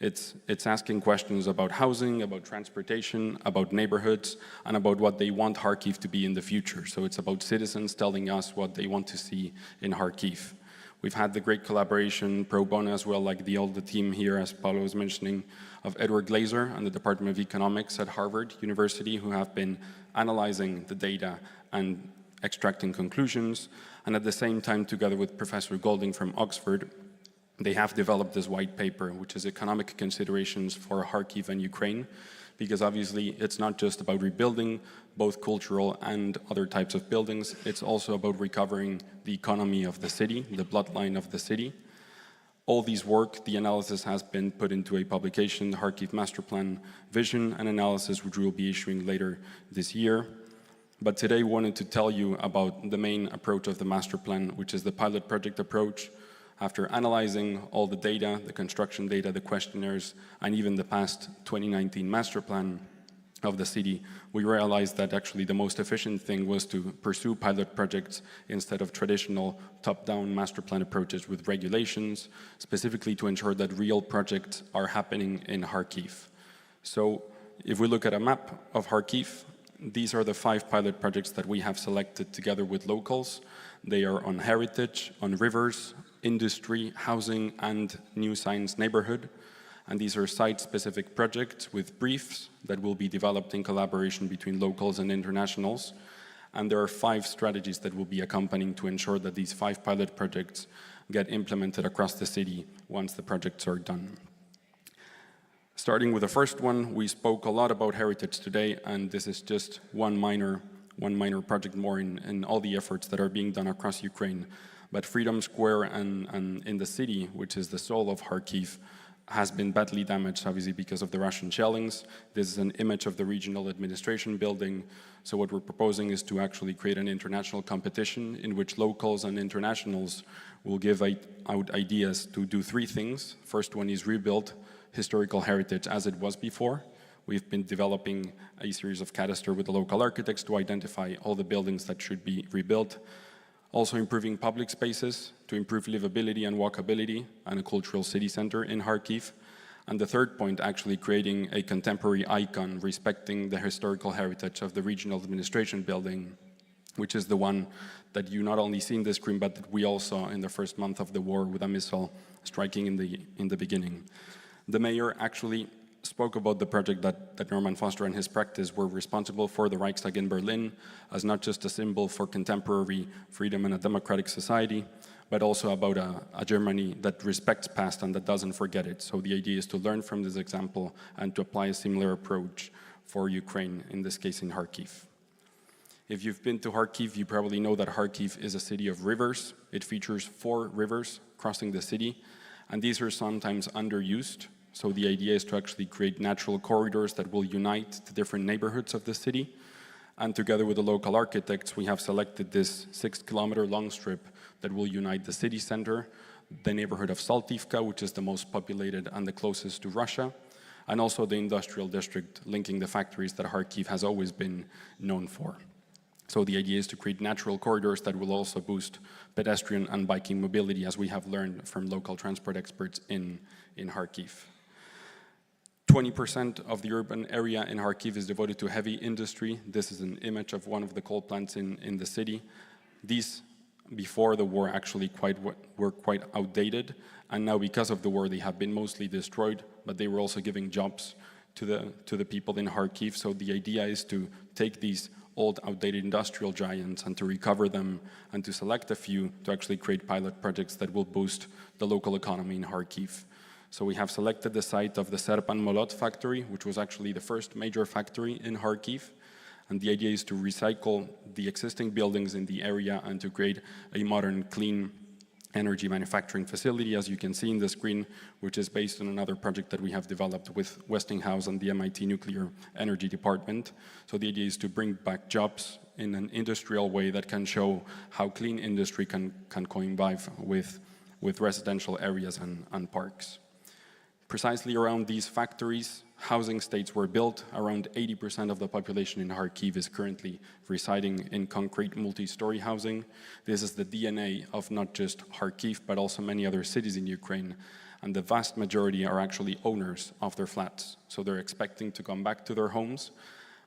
It's asking questions about housing, about transportation, about neighborhoods, and about what they want Kharkiv to be in the future. So it's about citizens telling us what they want to see in Kharkiv. We've had the great collaboration pro bono as well, like the team here, as Paolo was mentioning, of Edward Glaser and the Department of Economics at Harvard University, who have been analyzing the data and extracting conclusions. And at the same time, together with Professor Golding from Oxford, they have developed this white paper, which is economic considerations for Kharkiv and Ukraine, because obviously it's not just about rebuilding both cultural and other types of buildings, it's also about recovering the economy of the city, the bloodline of the city. All these work, the analysis has been put into a publication, the Kharkiv Master Plan Vision and Analysis, which we will be issuing later this year. But today we wanted to tell you about the main approach of the master plan, which is the pilot project approach. After analyzing all the data, the construction data, the questionnaires, and even the past 2019 master plan of the city, we realized that actually the most efficient thing was to pursue pilot projects instead of traditional top-down master plan approaches with regulations, specifically to ensure that real projects are happening in Kharkiv. So if we look at a map of Kharkiv, these are the 5 pilot projects that we have selected together with locals. They are on heritage, on rivers, industry, housing, and new science neighborhood. And these are site-specific projects with briefs that will be developed in collaboration between locals and internationals. And there are 5 strategies that will be accompanying to ensure that these 5 pilot projects get implemented across the city once the projects are done. Starting with the first one, we spoke a lot about heritage today, and this is just one minor project more in all the efforts that are being done across Ukraine. But Freedom Square and in the city, which is the soul of Kharkiv, has been badly damaged, obviously, because of the Russian shellings. This is an image of the regional administration building. So what we're proposing is to actually create an international competition in which locals and internationals will give out ideas to do 3 things. First one is rebuild historical heritage as it was before. We've been developing a series of cadastre with the local architects to identify all the buildings that should be rebuilt. Also improving public spaces to improve livability and walkability and a cultural city center in Kharkiv. And the third point, actually creating a contemporary icon respecting the historical heritage of the regional administration building, which is the one that you not only see in the screen, but that we all saw in the first month of the war with a missile striking in the beginning. The mayor actually spoke about the project that Norman Foster and his practice were responsible for, the Reichstag in Berlin, as not just a symbol for contemporary freedom and a democratic society, but also about a Germany that respects past and that doesn't forget it. So the idea is to learn from this example and to apply a similar approach for Ukraine, in this case in Kharkiv. If you've been to Kharkiv, you probably know that Kharkiv is a city of rivers. It features 4 rivers crossing the city, and these are sometimes underused. So the idea is to actually create natural corridors that will unite the different neighborhoods of the city. And together with the local architects, we have selected this 6-kilometer long strip that will unite the city center, the neighborhood of Saltivka, which is the most populated and the closest to Russia, and also the industrial district linking the factories that Kharkiv has always been known for. So the idea is to create natural corridors that will also boost pedestrian and biking mobility, as we have learned from local transport experts in Kharkiv. 20% of the urban area in Kharkiv is devoted to heavy industry. This is an image of one of the coal plants in the city. These, before the war, actually were quite outdated, and now because of the war, they have been mostly destroyed, but they were also giving jobs to the people in Kharkiv. So the idea is to take these old, outdated industrial giants and to recover them and to select a few to actually create pilot projects that will boost the local economy in Kharkiv. So we have selected the site of the Serpan Molot factory, which was actually the first major factory in Kharkiv. And the idea is to recycle the existing buildings in the area and to create a modern, clean energy manufacturing facility, as you can see in the screen, which is based on another project that we have developed with Westinghouse and the MIT Nuclear Energy Department. So the idea is to bring back jobs in an industrial way that can show how clean industry can coincide with residential areas and parks. Precisely around these factories, housing estates were built. Around 80% of the population in Kharkiv is currently residing in concrete multi-story housing. This is the DNA of not just Kharkiv, but also many other cities in Ukraine. And the vast majority are actually owners of their flats. So they're expecting to come back to their homes.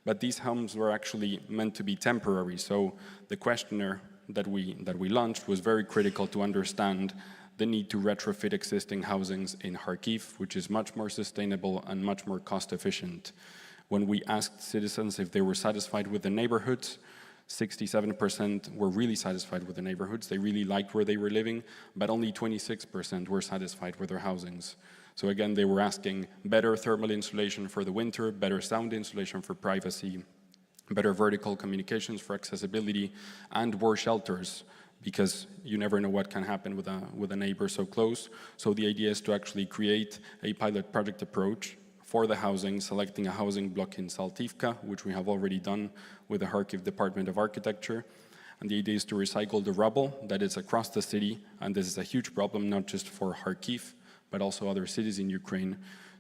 But these homes were actually meant to be temporary. So the questionnaire that we launched was very critical to understand the need to retrofit existing housings in Kharkiv, which is much more sustainable and much more cost efficient. When we asked citizens if they were satisfied with the neighborhoods, 67% were really satisfied with the neighborhoods. They really liked where they were living, but only 26% were satisfied with their housings. So again, they were asking better thermal insulation for the winter, better sound insulation for privacy, better vertical communications for accessibility, and more shelters, because you never know what can happen with a neighbor so close. So the idea is to actually create a pilot project approach for the housing, selecting a housing block in Saltivka, which we have already done with the Kharkiv Department of Architecture. And the idea is to recycle the rubble that is across the city, and this is a huge problem, not just for Kharkiv, but also other cities in Ukraine,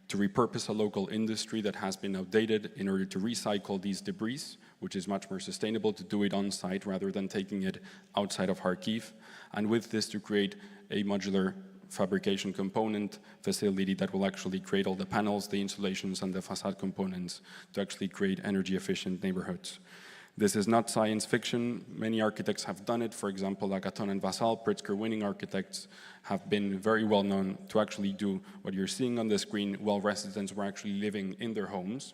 to repurpose a local industry that has been outdated in order to recycle these debris, which is much more sustainable to do it on site rather than taking it outside of Kharkiv. And with this, to create a modular fabrication component facility that will actually create all the panels, the insulations, and the facade components to actually create energy efficient neighborhoods. This is not science fiction. Many architects have done it. For example, Agaton and Vassal, Pritzker-winning architects, have been very well known to actually do what you're seeing on the screen while residents were actually living in their homes.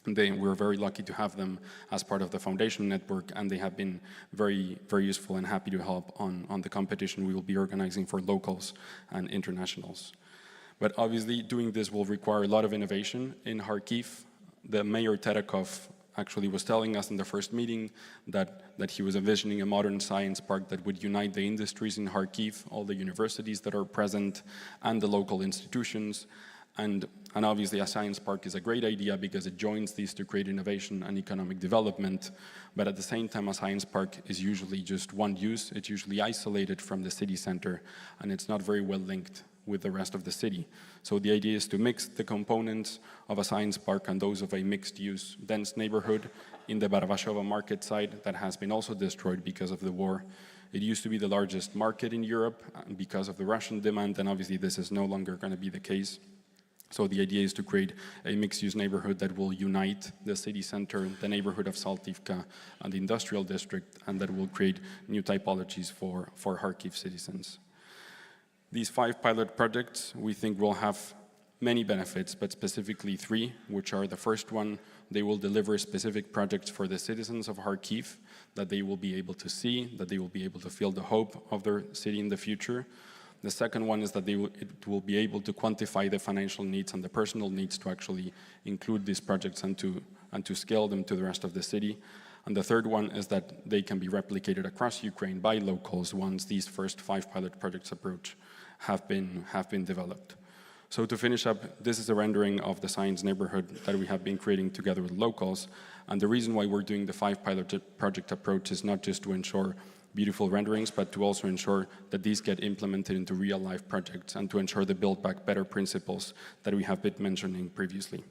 We're very lucky to have them as part of the foundation network, and they have been very, very useful and happy to help on the competition we will be organizing for locals and internationals. But obviously, doing this will require a lot of innovation in Kharkiv. The mayor Terekov actually was telling us in the first meeting that he was envisioning a modern science park that would unite the industries in Kharkiv, all the universities that are present, and the local institutions. And obviously a science park is a great idea because it joins these to create innovation and economic development. But at the same time, a science park is usually just one use. It's usually isolated from the city center, and it's not very well linked with the rest of the city. So the idea is to mix the components of a science park and those of a mixed-use, dense neighborhood in the Barabashova market site that has been also destroyed because of the war. It used to be the largest market in Europe because of the Russian demand, and obviously this is no longer going to be the case. So the idea is to create a mixed-use neighborhood that will unite the city center, the neighborhood of Saltivka, and the industrial district, and that will create new typologies for Kharkiv citizens. These 5 pilot projects, we think, will have many benefits, but specifically 3, which are: the first one, they will deliver specific projects for the citizens of Kharkiv that they will be able to see, that they will be able to feel the hope of their city in the future. The second one is that it will be able to quantify the financial needs and the personal needs to actually include these projects and to scale them to the rest of the city. And the third one is that they can be replicated across Ukraine by locals once these first 5 pilot projects approach have been developed. So to finish up, this is a rendering of the science neighborhood that we have been creating together with locals. And the reason why we're doing the 5 pilot project approach is not just to ensure beautiful renderings, but to also ensure that these get implemented into real-life projects and to ensure the Build Back Better principles that we have been mentioning previously.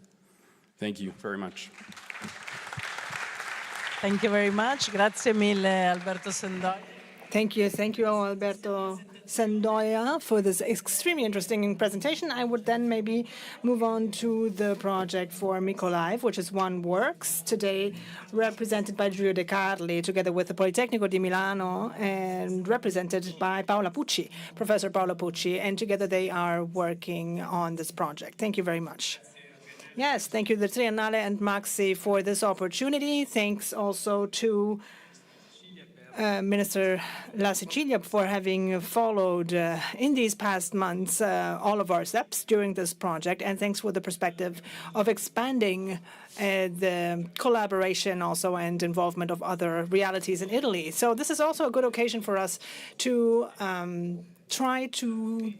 Thank you very much. Thank you very much. Grazie mille, Alberto Sendoia. Thank you, Alberto Sendoia, for this extremely interesting presentation. I would then maybe move on to the project for Mykolaiv, which is One Works, today represented by Giulio De Carli, together with the Politecnico di Milano, and represented by Paola Pucci, Professor Paola Pucci, and together they are working on this project. Thank you very much. Yes, thank you, the Triennale and Maxi, for this opportunity. Thanks also to Minister La Sicilia for having followed in these past months all of our steps during this project, and thanks for the perspective of expanding the collaboration also and involvement of other realities in Italy. So this is also a good occasion for us to try to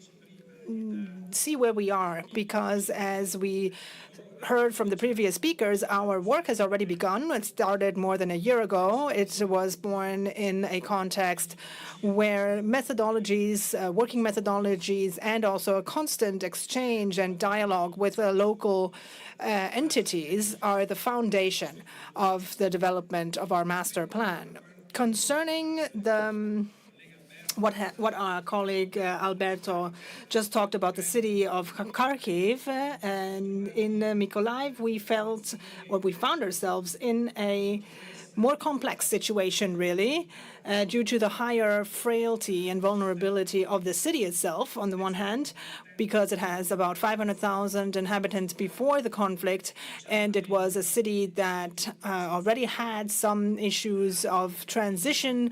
see where we are, because as we heard from the previous speakers, our work has already begun. It started more than a year ago. It was born in a context where methodologies, working methodologies, and also a constant exchange and dialogue with local entities are the foundation of the development of our master plan. Concerning the what our colleague Alberto just talked about, the city of Kharkiv, and in Mykolaiv, we found ourselves in a more complex situation, really. due to the higher frailty and vulnerability of the city itself, on the one hand, because it has about 500,000 inhabitants before the conflict, and it was a city that already had some issues of transitioning,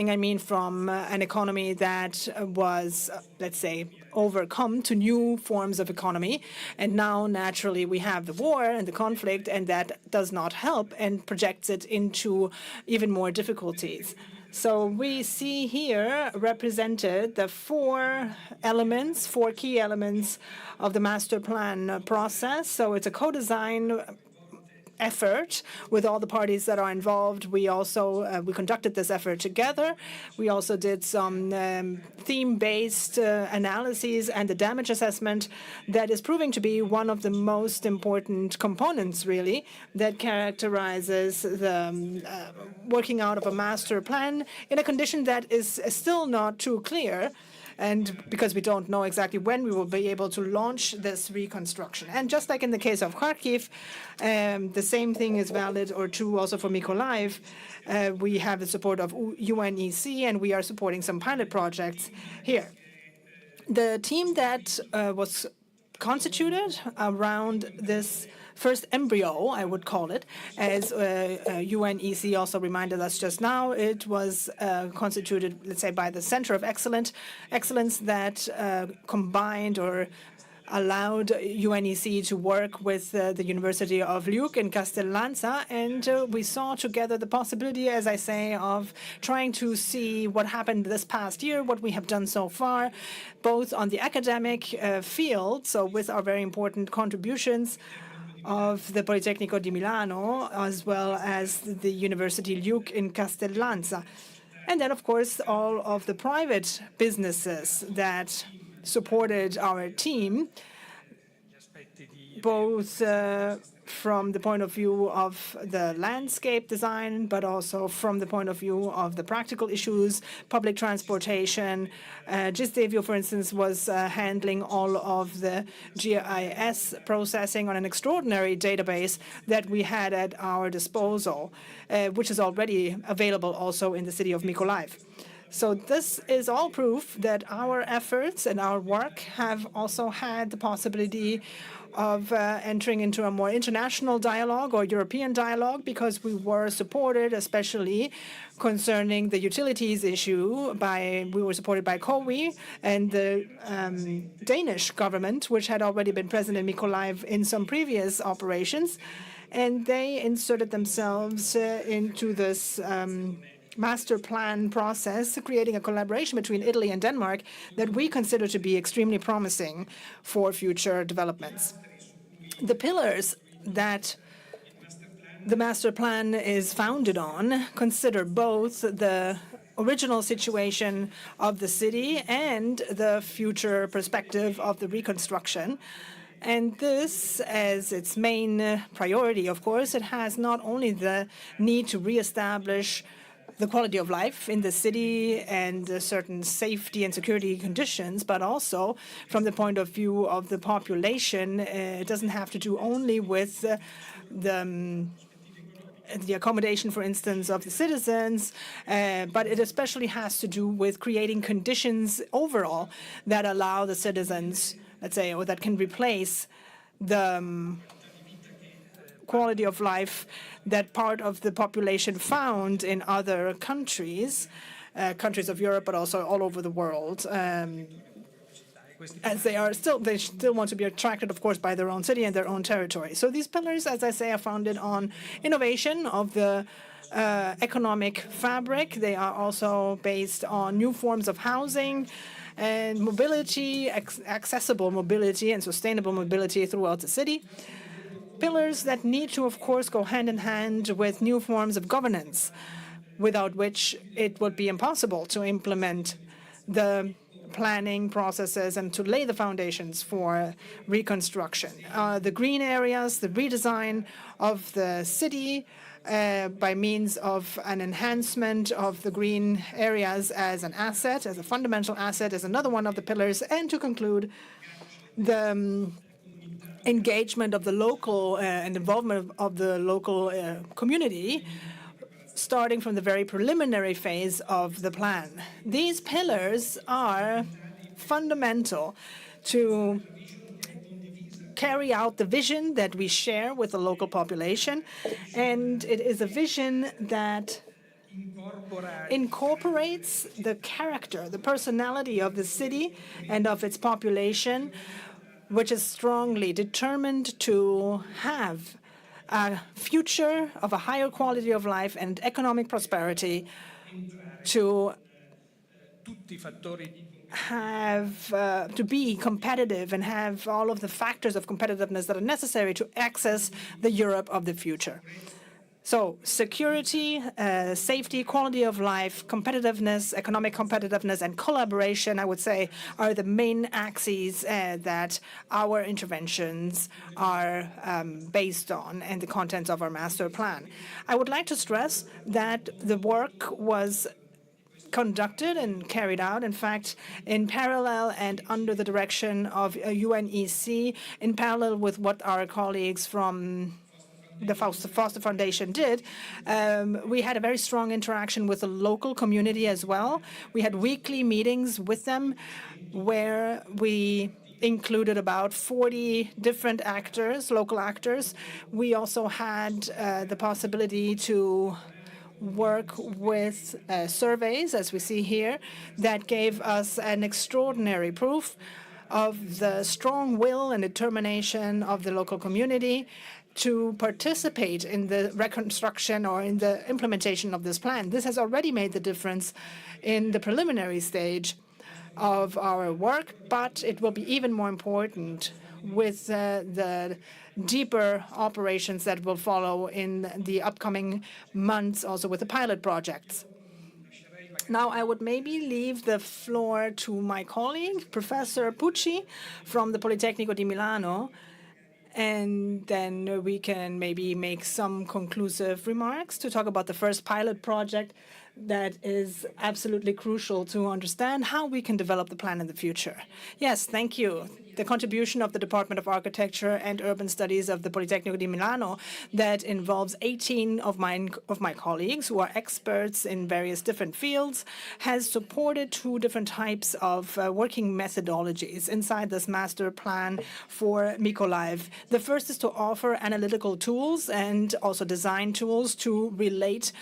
I mean, from an economy that was, let's say, overcome to new forms of economy. And now, naturally, we have the war and the conflict, and that does not help and projects it into even more difficulties. So we see here represented the four key elements of the master plan process. So it's a co-design effort with all the parties that are involved. We also we conducted this effort together. We also did some theme-based analyses and the damage assessment that is proving to be one of the most important components, really, that characterizes the working out of a master plan in a condition that is still not too clear, and because we don't know exactly when we will be able to launch this reconstruction. And just like in the case of Kharkiv, the same thing is valid or true also for Mykolaiv. We have the support of UNEC, and we are supporting some pilot projects here. The team that was constituted around this first embryo, I would call it, as UNEC also reminded us just now, it was constituted, let's say, by the Center of Excellence that combined or allowed UNEC to work with the University of Luke in Castellanza, and we saw together the possibility, as I say, of trying to see what happened this past year, what we have done so far, both on the academic field, so with our very important contributions of the Politecnico di Milano, as well as the University Luke in Castellanza. And then, of course, all of the private businesses that supported our team, both from the point of view of the landscape design, but also from the point of view of the practical issues, public transportation. Gistavio, for instance, was handling all of the GIS processing on an extraordinary database that we had at our disposal, which is already available also in the city of Mykolaiv. So this is all proof that our efforts and our work have also had the possibility of entering into a more international dialogue or European dialogue, because we were supported, especially concerning the utilities issue, we were supported by COWI and the Danish government, which had already been present in Mykolaiv in some previous operations, and they inserted themselves into this master plan process, creating a collaboration between Italy and Denmark that we consider to be extremely promising for future developments. The pillars that the master plan is founded on consider both the original situation of the city and the future perspective of the reconstruction. And this, as its main priority, of course, it has not only the need to reestablish the quality of life in the city and certain safety and security conditions, but also from the point of view of the population. It doesn't have to do only with the accommodation, for instance, of the citizens, but it especially has to do with creating conditions overall that allow the citizens, let's say, or that can replace the quality of life that part of the population found in other countries, countries of Europe, but also all over the world, as they still want to be attracted, of course, by their own city and their own territory. So these pillars, as I say, are founded on innovation of the economic fabric. They are also based on new forms of housing and mobility, accessible mobility and sustainable mobility throughout the city. Pillars that need to, of course, go hand in hand with new forms of governance, without which it would be impossible to implement the planning processes and to lay the foundations for reconstruction. The green areas, the redesign of the city by means of an enhancement of the green areas as an asset, as a fundamental asset, is another one of the pillars. And to conclude, the engagement of the local and involvement of the local community, starting from the very preliminary phase of the plan. These pillars are fundamental to carry out the vision that we share with the local population, and it is a vision that incorporates the character, the personality of the city and of its population, which is strongly determined to have a future of a higher quality of life and economic prosperity, to be competitive and have all of the factors of competitiveness that are necessary to access the Europe of the future. So security, safety, quality of life, competitiveness, economic competitiveness, and collaboration, I would say, are the main axes that our interventions are based on and the contents of our master plan. I would like to stress that the work was conducted and carried out, in fact, in parallel and under the direction of UNEC, in parallel with what our colleagues from the Foster Foundation did. We had a very strong interaction with the local community as well. We had weekly meetings with them where we included about 40 different actors, local actors. We also had the possibility to work with surveys, as we see here, that gave us an extraordinary proof of the strong will and determination of the local community to participate in the reconstruction or in the implementation of this plan. This has already made the difference in the preliminary stage of our work, but it will be even more important with the deeper operations that will follow in the upcoming months, also with the pilot projects. Now, I would maybe leave the floor to my colleague, Professor Pucci from the Politecnico di Milano, and then we can maybe make some conclusive remarks to talk about the first pilot project that is absolutely crucial to understand how we can develop the plan in the future. Yes, thank you. The contribution of the Department of Architecture and Urban Studies of the Politecnico di Milano that involves 18 of my colleagues who are experts in various different fields has supported two different types of working methodologies inside this master plan for Mykolaiv. The first is to offer analytical tools and also design tools to relate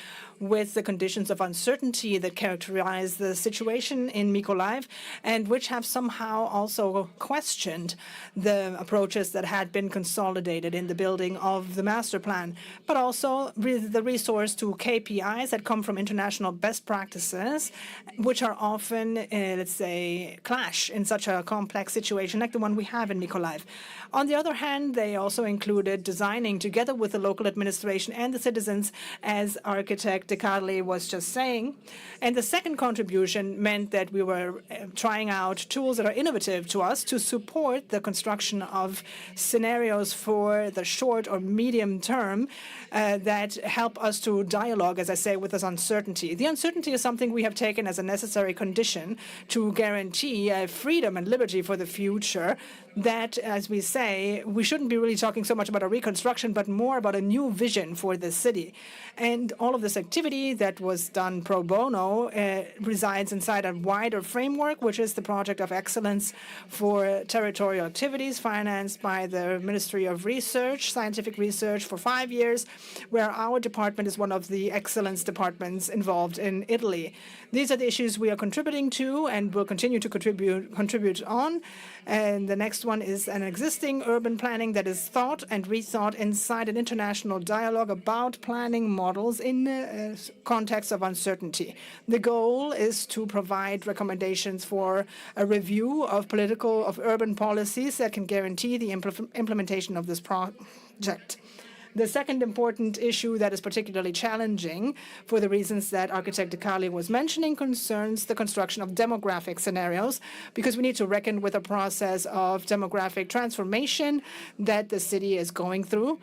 with the conditions of uncertainty that characterize the situation in Mykolaiv and which have somehow also questioned the approaches that had been consolidated in the building of the master plan, but also with the resource to KPIs that come from international best practices, which are often, let's say, clash in such a complex situation like the one we have in Mykolaiv. On the other hand, they also included designing together with the local administration and the citizens, as architect De Carli was just saying. And the second contribution meant that we were trying out tools that are innovative to us to support the construction of scenarios for the short or medium term that help us to dialogue, as I say, with this uncertainty. The uncertainty is something we have taken as a necessary condition to guarantee freedom and liberty for the future, that, as we say, we shouldn't be really talking so much about a reconstruction, but more about a new vision for the city. And all of this activity that was done pro bono resides inside a wider framework, which is the Project of Excellence for Territorial Activities, financed by the Ministry of Research, Scientific Research, for 5 years, where our department is one of the excellence departments involved in Italy. These are the issues we are contributing to and will continue to contribute on. And the next one is an existing urban planning that is thought and rethought inside an international dialogue about planning models in the context of uncertainty. The goal is to provide recommendations for a review of urban policies that can guarantee the implementation of this project. The second important issue that is particularly challenging, for the reasons that architect De Carli was mentioning, concerns the construction of demographic scenarios, because we need to reckon with a process of demographic transformation that the city is going through,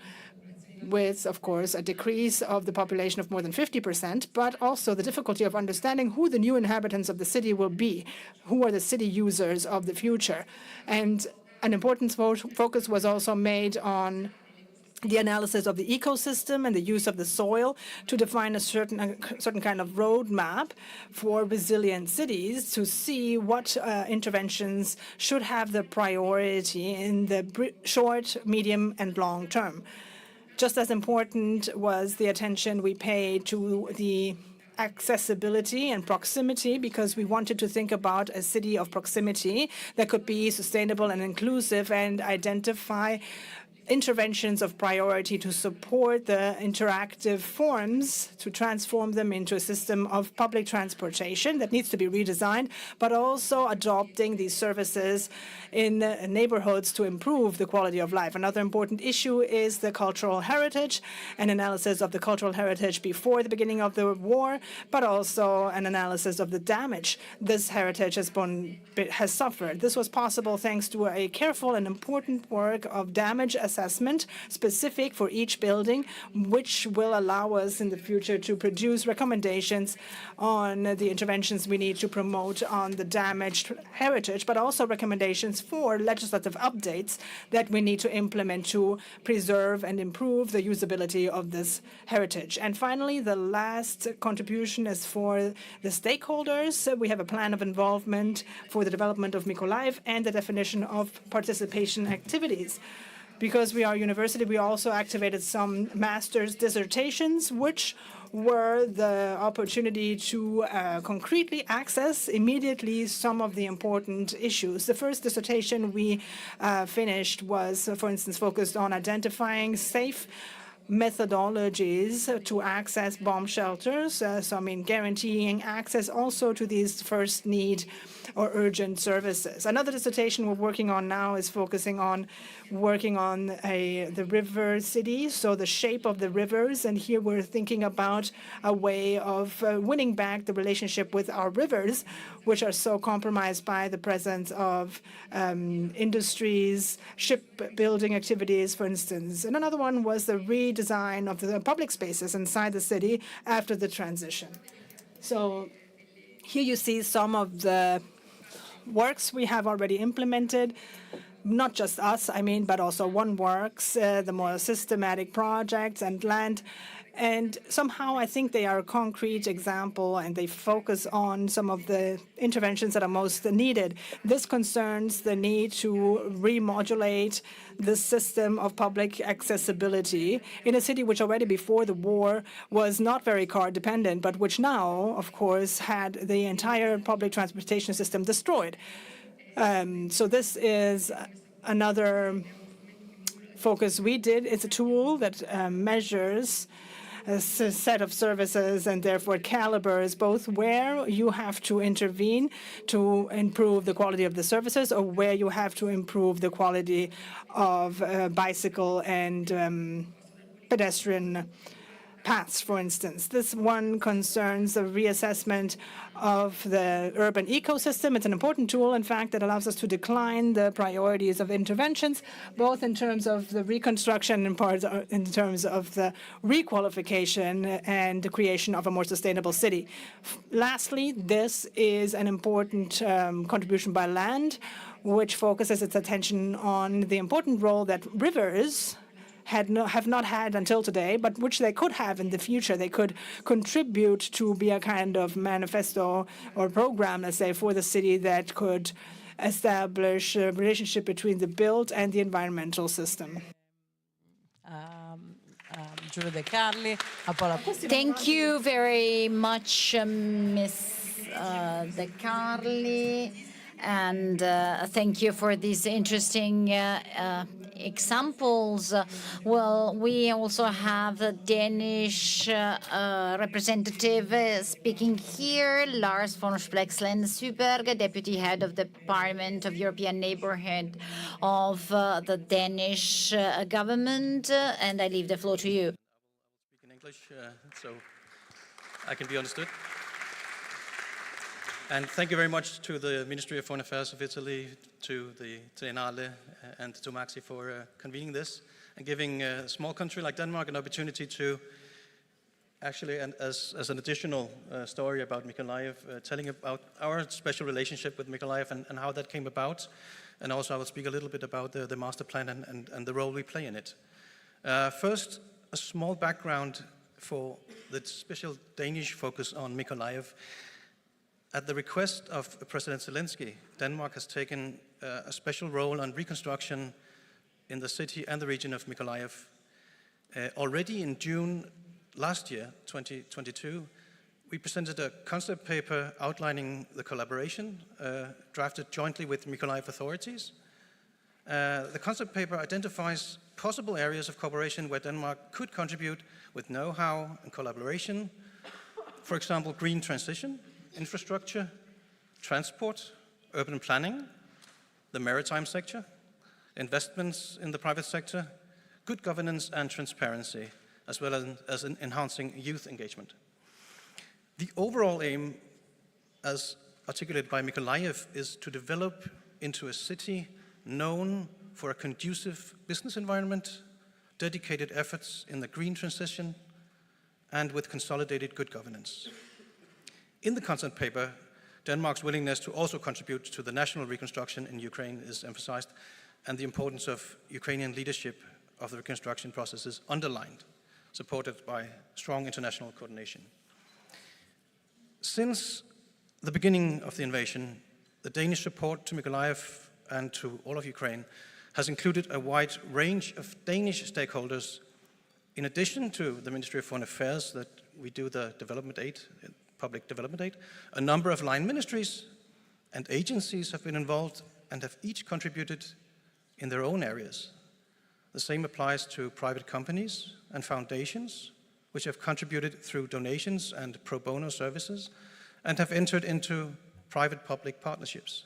with, of course, a decrease of the population of more than 50%, but also the difficulty of understanding who the new inhabitants of the city will be, who are the city users of the future. And an important focus was also made on the analysis of the ecosystem and the use of the soil to define a certain kind of roadmap for resilient cities to see what interventions should have the priority in the short, medium, and long term. Just as important was the attention we paid to the accessibility and proximity, because we wanted to think about a city of proximity that could be sustainable and inclusive and identify interventions of priority to support the interactive forms, to transform them into a system of public transportation that needs to be redesigned, but also adopting these services in neighborhoods to improve the quality of life. Another important issue is the cultural heritage, an analysis of the cultural heritage before the beginning of the war, but also an analysis of the damage this heritage has suffered. This was possible thanks to a careful and important work of damage assessment specific for each building, which will allow us in the future to produce recommendations on the interventions we need to promote on the damaged heritage, but also recommendations for legislative updates that we need to implement to preserve and improve the usability of this heritage. And finally, the last contribution is for the stakeholders. We have a plan of involvement for the development of Mykolaiv and the definition of participation activities. Because we are a university, we also activated some master's dissertations, which were the opportunity to concretely access immediately some of the important issues. The first dissertation we finished was, for instance, focused on identifying safe methodologies to access bomb shelters. So, I mean, guaranteeing access also to these first need or urgent services. Another dissertation we're working on now is focusing on the river city, so the shape of the rivers. And here we're thinking about a way of winning back the relationship with our rivers, which are so compromised by the presence of industries, shipbuilding activities, for instance. And another one was the redesign of the public spaces inside the city after the transition. So here you see some of the works we have already implemented, not just us, I mean, but also One Works, the more systematic projects and land. And somehow I think they are a concrete example and they focus on some of the interventions that are most needed. This concerns the need to remodulate the system of public accessibility in a city which already before the war was not very car dependent, but which now, of course, had the entire public transportation system destroyed. So this is another focus we did. It's a tool that measures a set of services and therefore calibers both where you have to intervene to improve the quality of the services or where you have to improve the quality of bicycle and pedestrian paths, for instance. This one concerns the reassessment of the urban ecosystem. It's an important tool, in fact, that allows us to decline the priorities of interventions, both in terms of the reconstruction and in terms of the requalification and the creation of a more sustainable city. Lastly, this is an important contribution by land, which focuses its attention on the important role that rivers have not had until today, but which they could have in the future. They could contribute to be a kind of manifesto or program, let's say, for the city that could establish a relationship between the built and the environmental system. Thank you very much, Ms. De Carli. And thank you for these interesting examples. Well, we also have the Danish representative speaking here, Lars von Splexlen-Syberg, Deputy Head of the Parliament of European Neighborhood of the Danish government. And I leave the floor to you. Speak in English, so I can be understood. And thank you very much to the Ministry of Foreign Affairs of Italy, to the Triennale, and to Maxi for convening this and giving a small country like Denmark an opportunity to actually, and as an additional story about Mykolaiv, telling about our special relationship with Mykolaiv and how that came about. And also I will speak a little bit about the master plan and the role we play in it. First, a small background for the special Danish focus on Mykolaiv. At the request of President Zelensky, Denmark has taken a special role on reconstruction in the city and the region of Mykolaiv. Already in June last year, 2022, we presented a concept paper outlining the collaboration drafted jointly with Mykolaiv authorities. The concept paper identifies possible areas of cooperation where Denmark could contribute with know-how and collaboration. For example, green transition, infrastructure, transport, urban planning, the maritime sector, investments in the private sector, good governance and transparency, as well as enhancing youth engagement. The overall aim, as articulated by Mykolaiv, is to develop into a city known for a conducive business environment, dedicated efforts in the green transition, and with consolidated good governance. In the concept paper, Denmark's willingness to also contribute to the national reconstruction in Ukraine is emphasized, and the importance of Ukrainian leadership of the reconstruction process is underlined, supported by strong international coordination. Since the beginning of the invasion, the Danish support to Mykolaiv and to all of Ukraine has included a wide range of Danish stakeholders. In addition to the Ministry of Foreign Affairs that we do the development aid, public development aid, a number of line ministries and agencies have been involved and have each contributed in their own areas. The same applies to private companies and foundations, which have contributed through donations and pro bono services and have entered into private-public partnerships.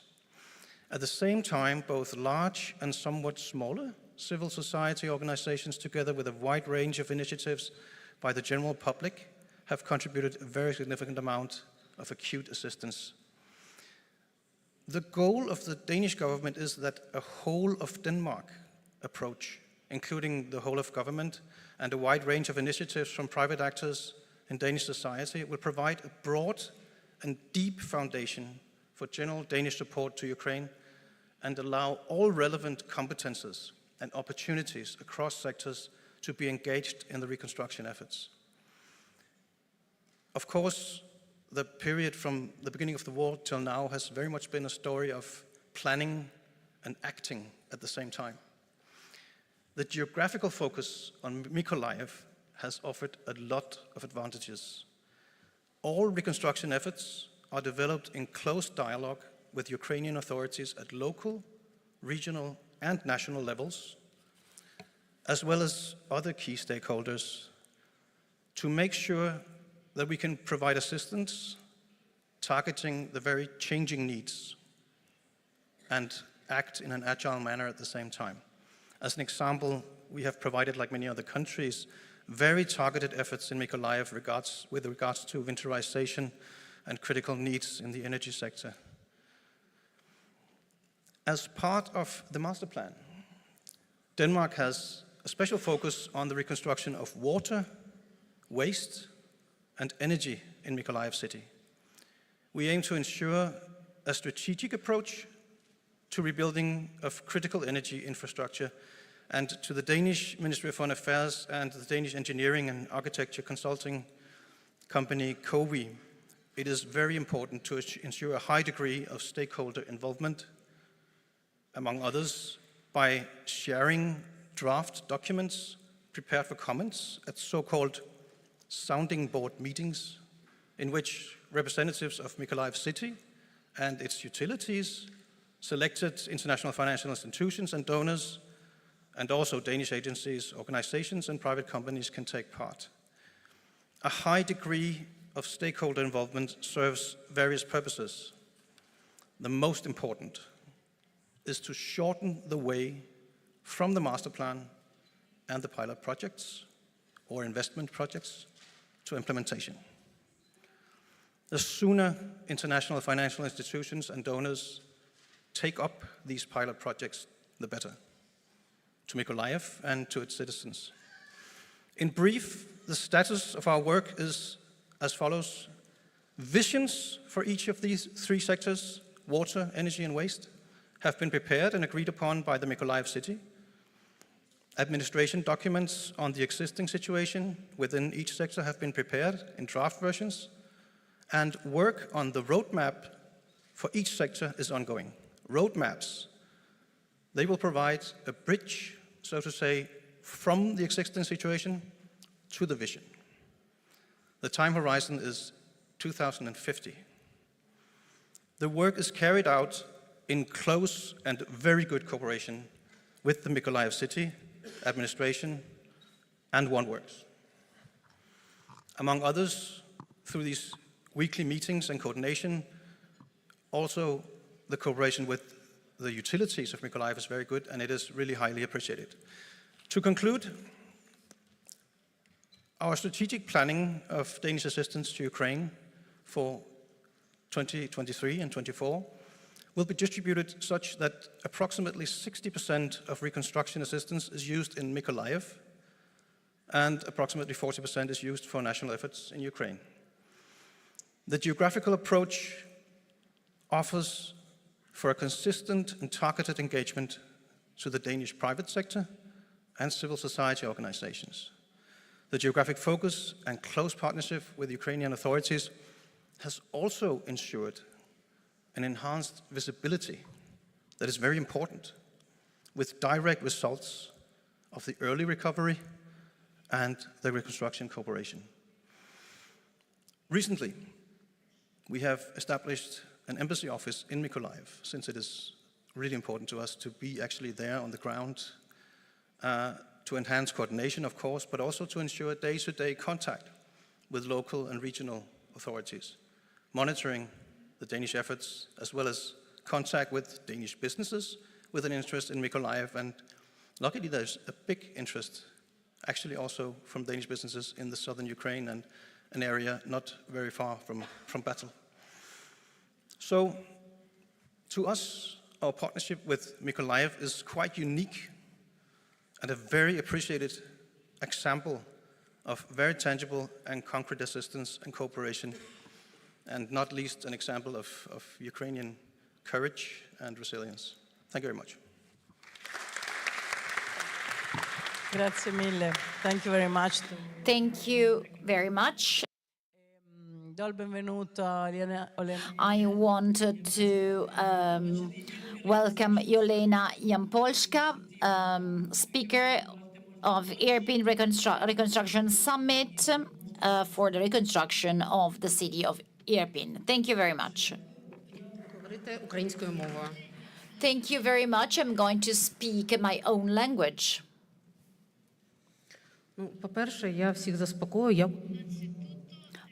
At the same time, both large and somewhat smaller civil society organizations, together with a wide range of initiatives by the general public, have contributed a very significant amount of acute assistance. The goal of the Danish government is that a whole of Denmark approach, including the whole of government and a wide range of initiatives from private actors in Danish society, will provide a broad and deep foundation for general Danish support to Ukraine and allow all relevant competences and opportunities across sectors to be engaged in the reconstruction efforts. Of course, the period from the beginning of the war till now has very much been a story of planning and acting at the same time. The geographical focus on Mykolaiv has offered a lot of advantages. All reconstruction efforts are developed in close dialogue with Ukrainian authorities at local, regional, and national levels, as well as other key stakeholders, to make sure that we can provide assistance targeting the very changing needs and act in an agile manner at the same time. As an example, we have provided, like many other countries, very targeted efforts in Mykolaiv with regards to winterization and critical needs in the energy sector. As part of the master plan, Denmark has a special focus on the reconstruction of water, waste, and energy in Mykolaiv city. We aim to ensure a strategic approach to rebuilding of critical energy infrastructure, and to the Danish Ministry of Foreign Affairs and the Danish engineering and architecture consulting company COWI, it is very important to ensure a high degree of stakeholder involvement, among others, by sharing draft documents prepared for comments at so-called sounding board meetings, in which representatives of Mykolaiv city and its utilities, selected international financial institutions and donors, and also Danish agencies, organizations, and private companies can take part. A high degree of stakeholder involvement serves various purposes. The most important is to shorten the way from the master plan and the pilot projects or investment projects to implementation. The sooner international financial institutions and donors take up these pilot projects, the better, to Mykolaiv and to its citizens. In brief, the status of our work is as follows. Visions for each of these three sectors, water, energy, and waste, have been prepared and agreed upon by the Mykolaiv city. Administration documents on the existing situation within each sector have been prepared in draft versions, and work on the roadmap for each sector is ongoing. Roadmaps, they will provide a bridge, so to say, from the existing situation to the vision. The time horizon is 2050. The work is carried out in close and very good cooperation with the Mykolaiv city administration and OneWorks. Among others, through these weekly meetings and coordination, also the cooperation with the utilities of Mykolaiv is very good, and it is really highly appreciated. To conclude, our strategic planning of Danish assistance to Ukraine for 2023 and 24 will be distributed such that approximately 60% of reconstruction assistance is used in Mykolaiv, and approximately 40% is used for national efforts in Ukraine. The geographical approach offers for a consistent and targeted engagement to the Danish private sector and civil society organizations. The geographic focus and close partnership with Ukrainian authorities has also ensured an enhanced visibility that is very important, with direct results of the early recovery and the reconstruction cooperation. Recently, we have established an embassy office in Mykolaiv, since it is really important to us to be actually there on the ground, to enhance coordination, of course, but also to ensure day-to-day contact with local and regional authorities, monitoring the Danish efforts, as well as contact with Danish businesses with an interest in Mykolaiv. And luckily, there's a big interest, actually also from Danish businesses in the southern Ukraine and an area not very far from battle. So, to us, our partnership with Mykolaiv is quite unique and a very appreciated example of very tangible and concrete assistance and cooperation, and not least an example of Ukrainian courage and resilience. Thank you very much. Grazie mille. Thank you very much. Thank you very much. Do il benvenuto a Olena. I wanted to welcome Yelena Yampolska, speaker of European Reconstruction Summit for the reconstruction of the city of Irpin. Thank you very much. Thank you very much. I'm going to speak my own language.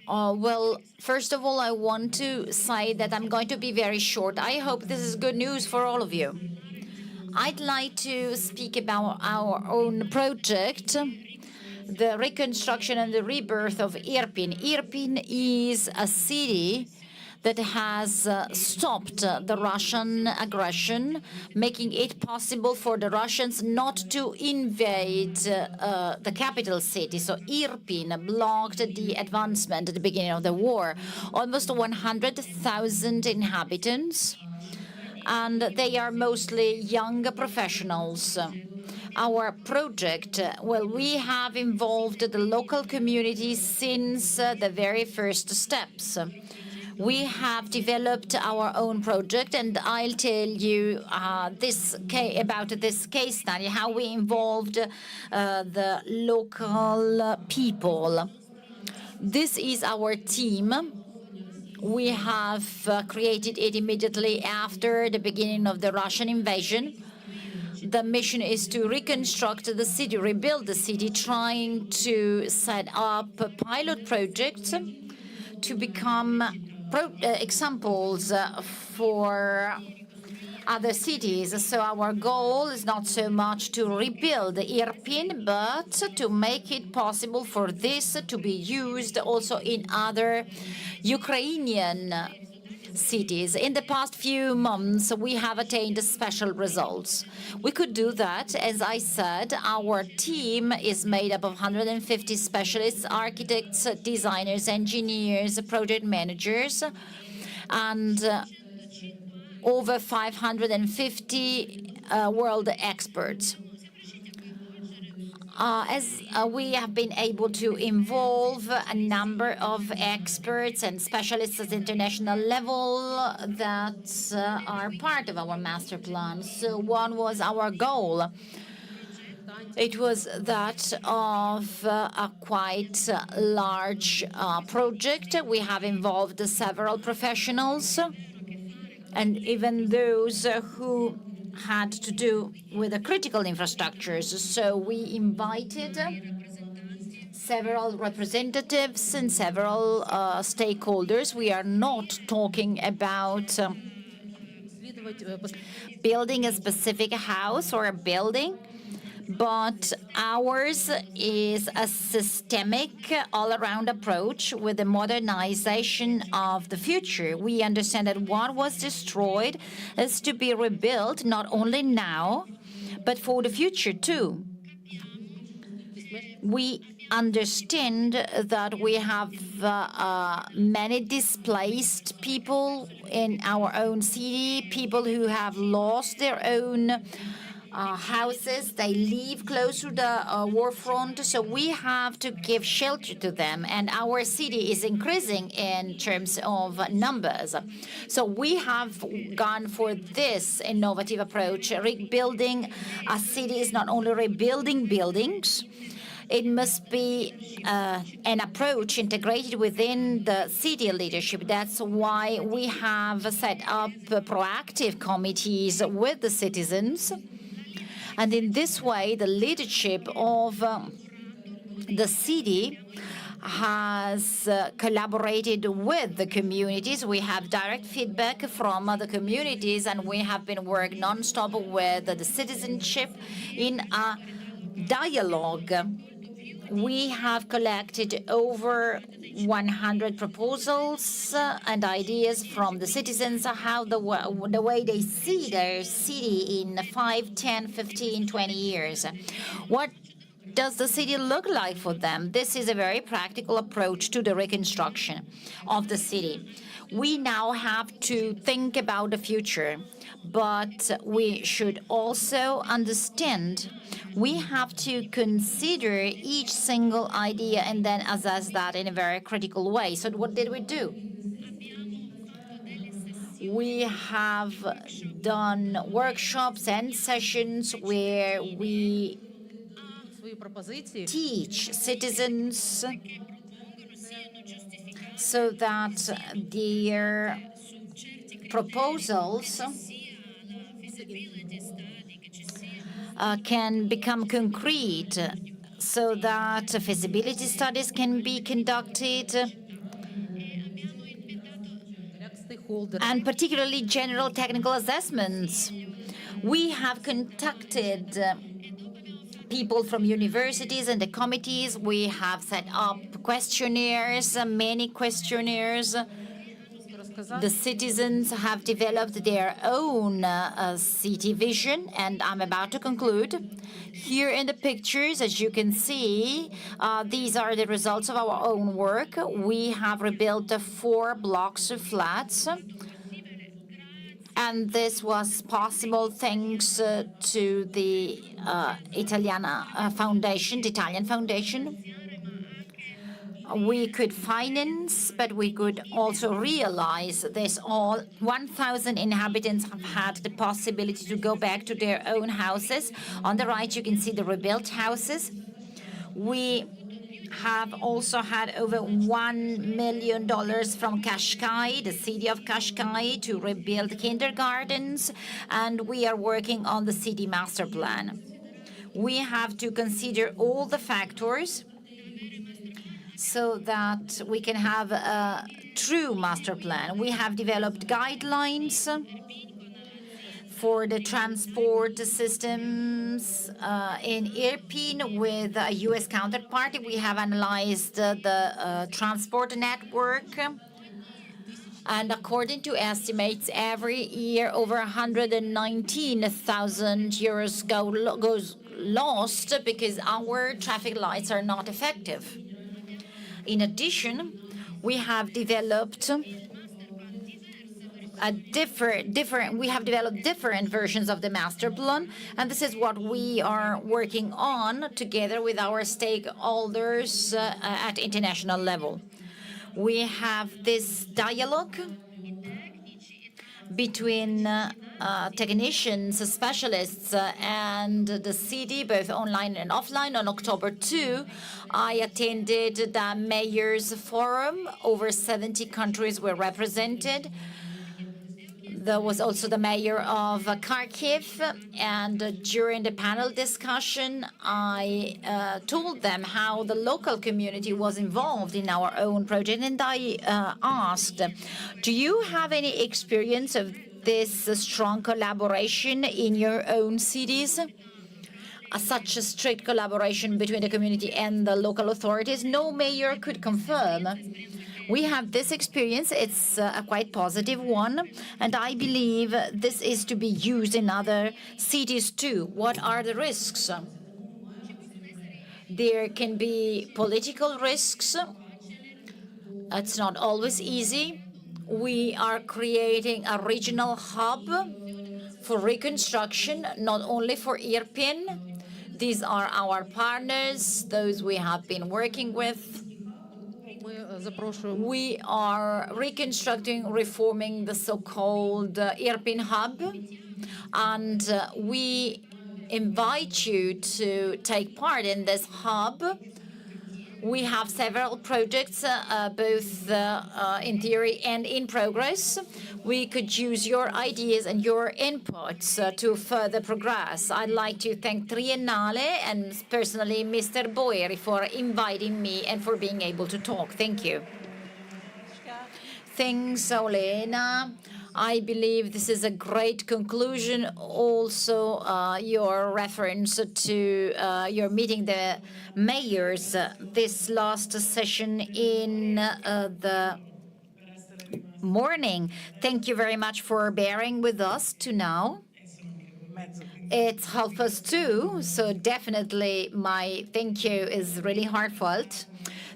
Well, first of all, I want to say that I'm going to be very short. I hope this is good news for all of you. I'd like to speak about our own project, the reconstruction and the rebirth of Irpin. Irpin is a city that has stopped the Russian aggression, making it possible for the Russians not to invade the capital city. So Irpin blocked the advancement at the beginning of the war. Almost 100,000 inhabitants, and they are mostly young professionals. Our project, well, we have involved the local community since the very first steps. We have developed our own project, and I'll tell you about this case study, how we involved the local people. This is our team. We have created it immediately after the beginning of the Russian invasion. The mission is to reconstruct the city, rebuild the city, trying to set up pilot projects to become examples for other cities. So our goal is not so much to rebuild Irpin, but to make it possible for this to be used also in other Ukrainian cities. In the past few months, we have attained special results. We could do that. As I said, our team is made up of 150 specialists, architects, designers, engineers, project managers, and over 550 world experts. We have been able to involve a number of experts and specialists at the international level that are part of our master plan. So one was our goal. It was that of a quite large project. We have involved several professionals and even those who had to do with the critical infrastructures. So we invited several representatives and several stakeholders. We are not talking about building a specific house or a building, but ours is a systemic, all-around approach with the modernization of the future. We understand that what was destroyed is to be rebuilt not only now, but for the future too. We understand that we have many displaced people in our own city, people who have lost their own houses. They live close to the war front, so we have to give shelter to them, and our city is increasing in terms of numbers. So we have gone for this innovative approach. Rebuilding a city is not only rebuilding buildings, it must be an approach integrated within the city leadership. That's why we have set up proactive committees with the citizens. And in this way, the leadership of the city has collaborated with the communities. We have direct feedback from the communities, and we have been working non-stop with the citizenship in a dialogue. We have collected over 100 proposals and ideas from the citizens, how the way they see their city in 5, 10, 15, 20 years. What does the city look like for them? This is a very practical approach to the reconstruction of the city. We now have to think about the future, but we should also understand we have to consider each single idea and then assess that in a very critical way. So what did we do? We have done workshops and sessions where we teach citizens so that their proposals can become concrete, so that feasibility studies can be conducted, and particularly general technical assessments. We have contacted people from universities and the committees. We have set up questionnaires, many questionnaires. The citizens have developed their own city vision, and I'm about to conclude. Here in the pictures, as you can see, these are the results of our own work. We have rebuilt 4 blocks of flats, and this was possible thanks to the Italian Foundation. We could finance, but we could also realize this all. 1,000 inhabitants have had the possibility to go back to their own houses. On the right, you can see the rebuilt houses. We have also had over $1 million from Qashqai, the city of Qashqai, to rebuild kindergartens, and we are working on the city master plan. We have to consider all the factors so that we can have a true master plan. We have developed guidelines for the transport systems in Irpin with a U.S. counterpart. We have analyzed the transport network. And according to estimates, every year over 119,000 euros goes lost because our traffic lights are not effective. In addition, we have developed we have developed different versions of the master plan, and this is what we are working on together with our stakeholders at international level. We have this dialogue between technicians, specialists, and the city, both online and offline. On October 2, I attended the Mayors Forum. Over 70 countries were represented. There was also the mayor of Kharkiv, and during the panel discussion, I told them how the local community was involved in our own project, and I asked, do you have any experience of this strong collaboration in your own cities? Such a strict collaboration between the community and the local authorities? No mayor could confirm. We have this experience. It's a quite positive one, and I believe this is to be used in other cities too. What are the risks? There can be political risks. It's not always easy. We are creating a regional hub for reconstruction, not only for Irpin. These are our partners, those we have been working with. We are reconstructing, reforming the so-called Irpin hub, and we invite you to take part in this hub. We have several projects, both in theory and in progress. We could use your ideas and your inputs to further progress. I'd like to thank Triennale and personally Mr. Boeri for inviting me and for being able to talk. Thank you. Thanks, Olena. I believe this is a great conclusion. Also, your reference to your meeting the mayors this last session in the morning. Thank you very much for bearing with us to now. It's 2:30, so definitely my thank you is really heartfelt.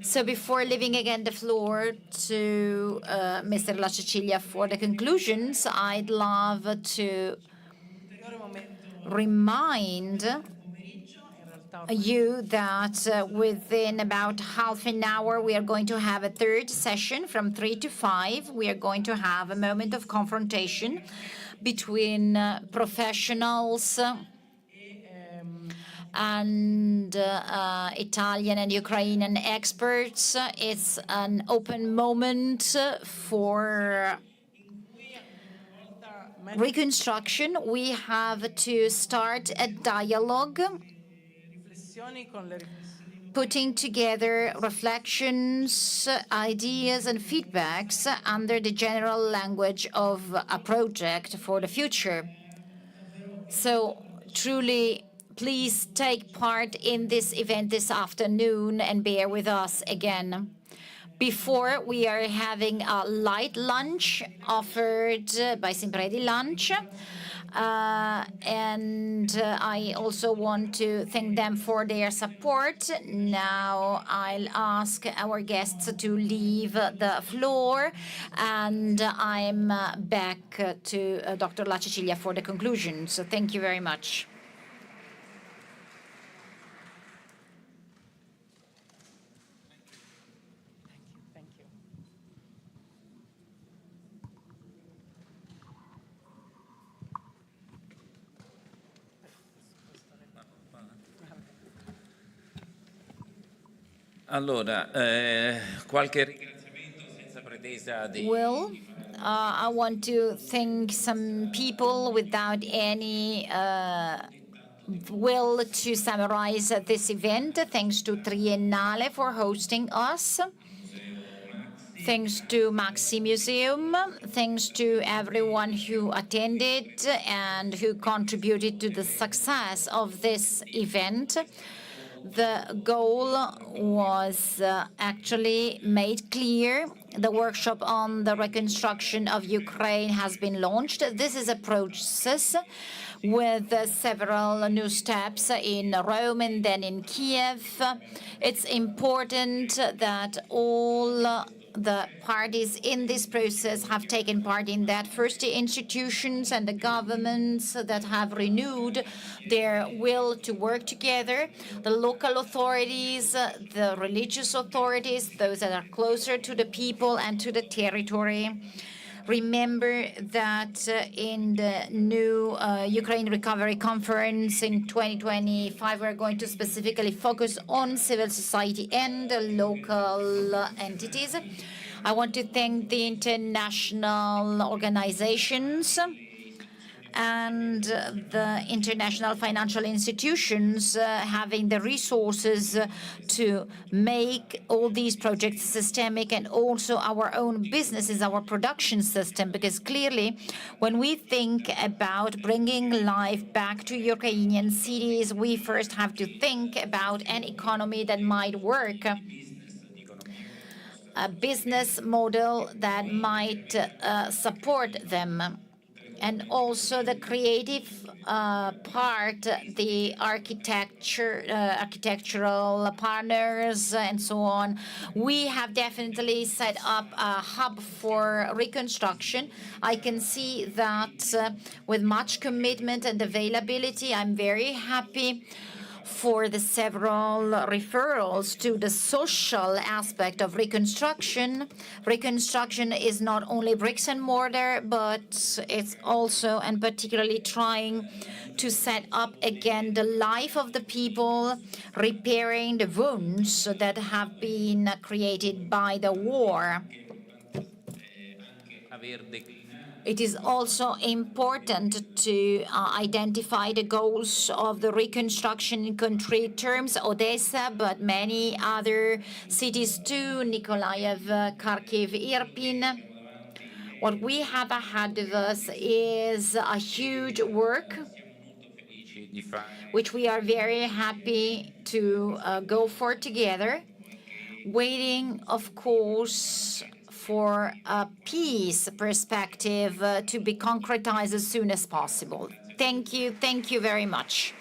So before leaving again the floor to Mr. La Cecilia for the conclusions, I'd love to remind you that within about half an hour, we are going to have a third session from 3 to 5. We are going to have a moment of confrontation between professionals and Italian and Ukrainian experts. It's an open moment for reconstruction. We have to start a dialogue, putting together reflections, ideas, and feedbacks under the general language of a project for the future. So truly, please take part in this event this afternoon and bear with us again. Before, we are having a light lunch offered by Simpredi Lunch. And I also want to thank them for their support. Now I'll ask our guests to leave the floor, and I'm back to Dr. La Cecilia for the conclusion. So thank you very much. Allora, qualche ringraziamento senza pretesa di... Well, I want to thank some people without any will to summarize this event. Thanks to Triennale for hosting us. Thanks to Maxi Museum. Thanks to everyone who attended and who contributed to the success of this event. The goal was actually made clear. The workshop on the reconstruction of Ukraine has been launched. This is a process with several new steps in Rome and then in Kiev. It's important that all the parties in this process have taken part in that. First, the institutions and the governments that have renewed their will to work together, the local authorities, the religious authorities, those that are closer to the people and to the territory. Remember that in the new Ukraine Recovery Conference in 2025, we're going to specifically focus on civil society and local entities. I want to thank the international organizations and the international financial institutions having the resources to make all these projects systemic, and also our own businesses, our production system, because clearly when we think about bringing life back to Ukrainian cities, we first have to think about an economy that might work, a business model that might support them. And also the creative part, the architectural partners and so on. We have definitely set up a hub for reconstruction. I can see that with much commitment and availability. I'm very happy for the several referrals to the social aspect of reconstruction. Reconstruction is not only bricks and mortar, but it's also and particularly trying to set up again the life of the people, repairing the wounds that have been created by the war. It is also important to identify the goals of the reconstruction in concrete terms, Odessa, but many other cities too, Nikolaev, Kharkiv, Irpin. What we have ahead of us is a huge work, which we are very happy to go for together, waiting, of course, for a peace perspective to be concretized as soon as possible. Thank you very much.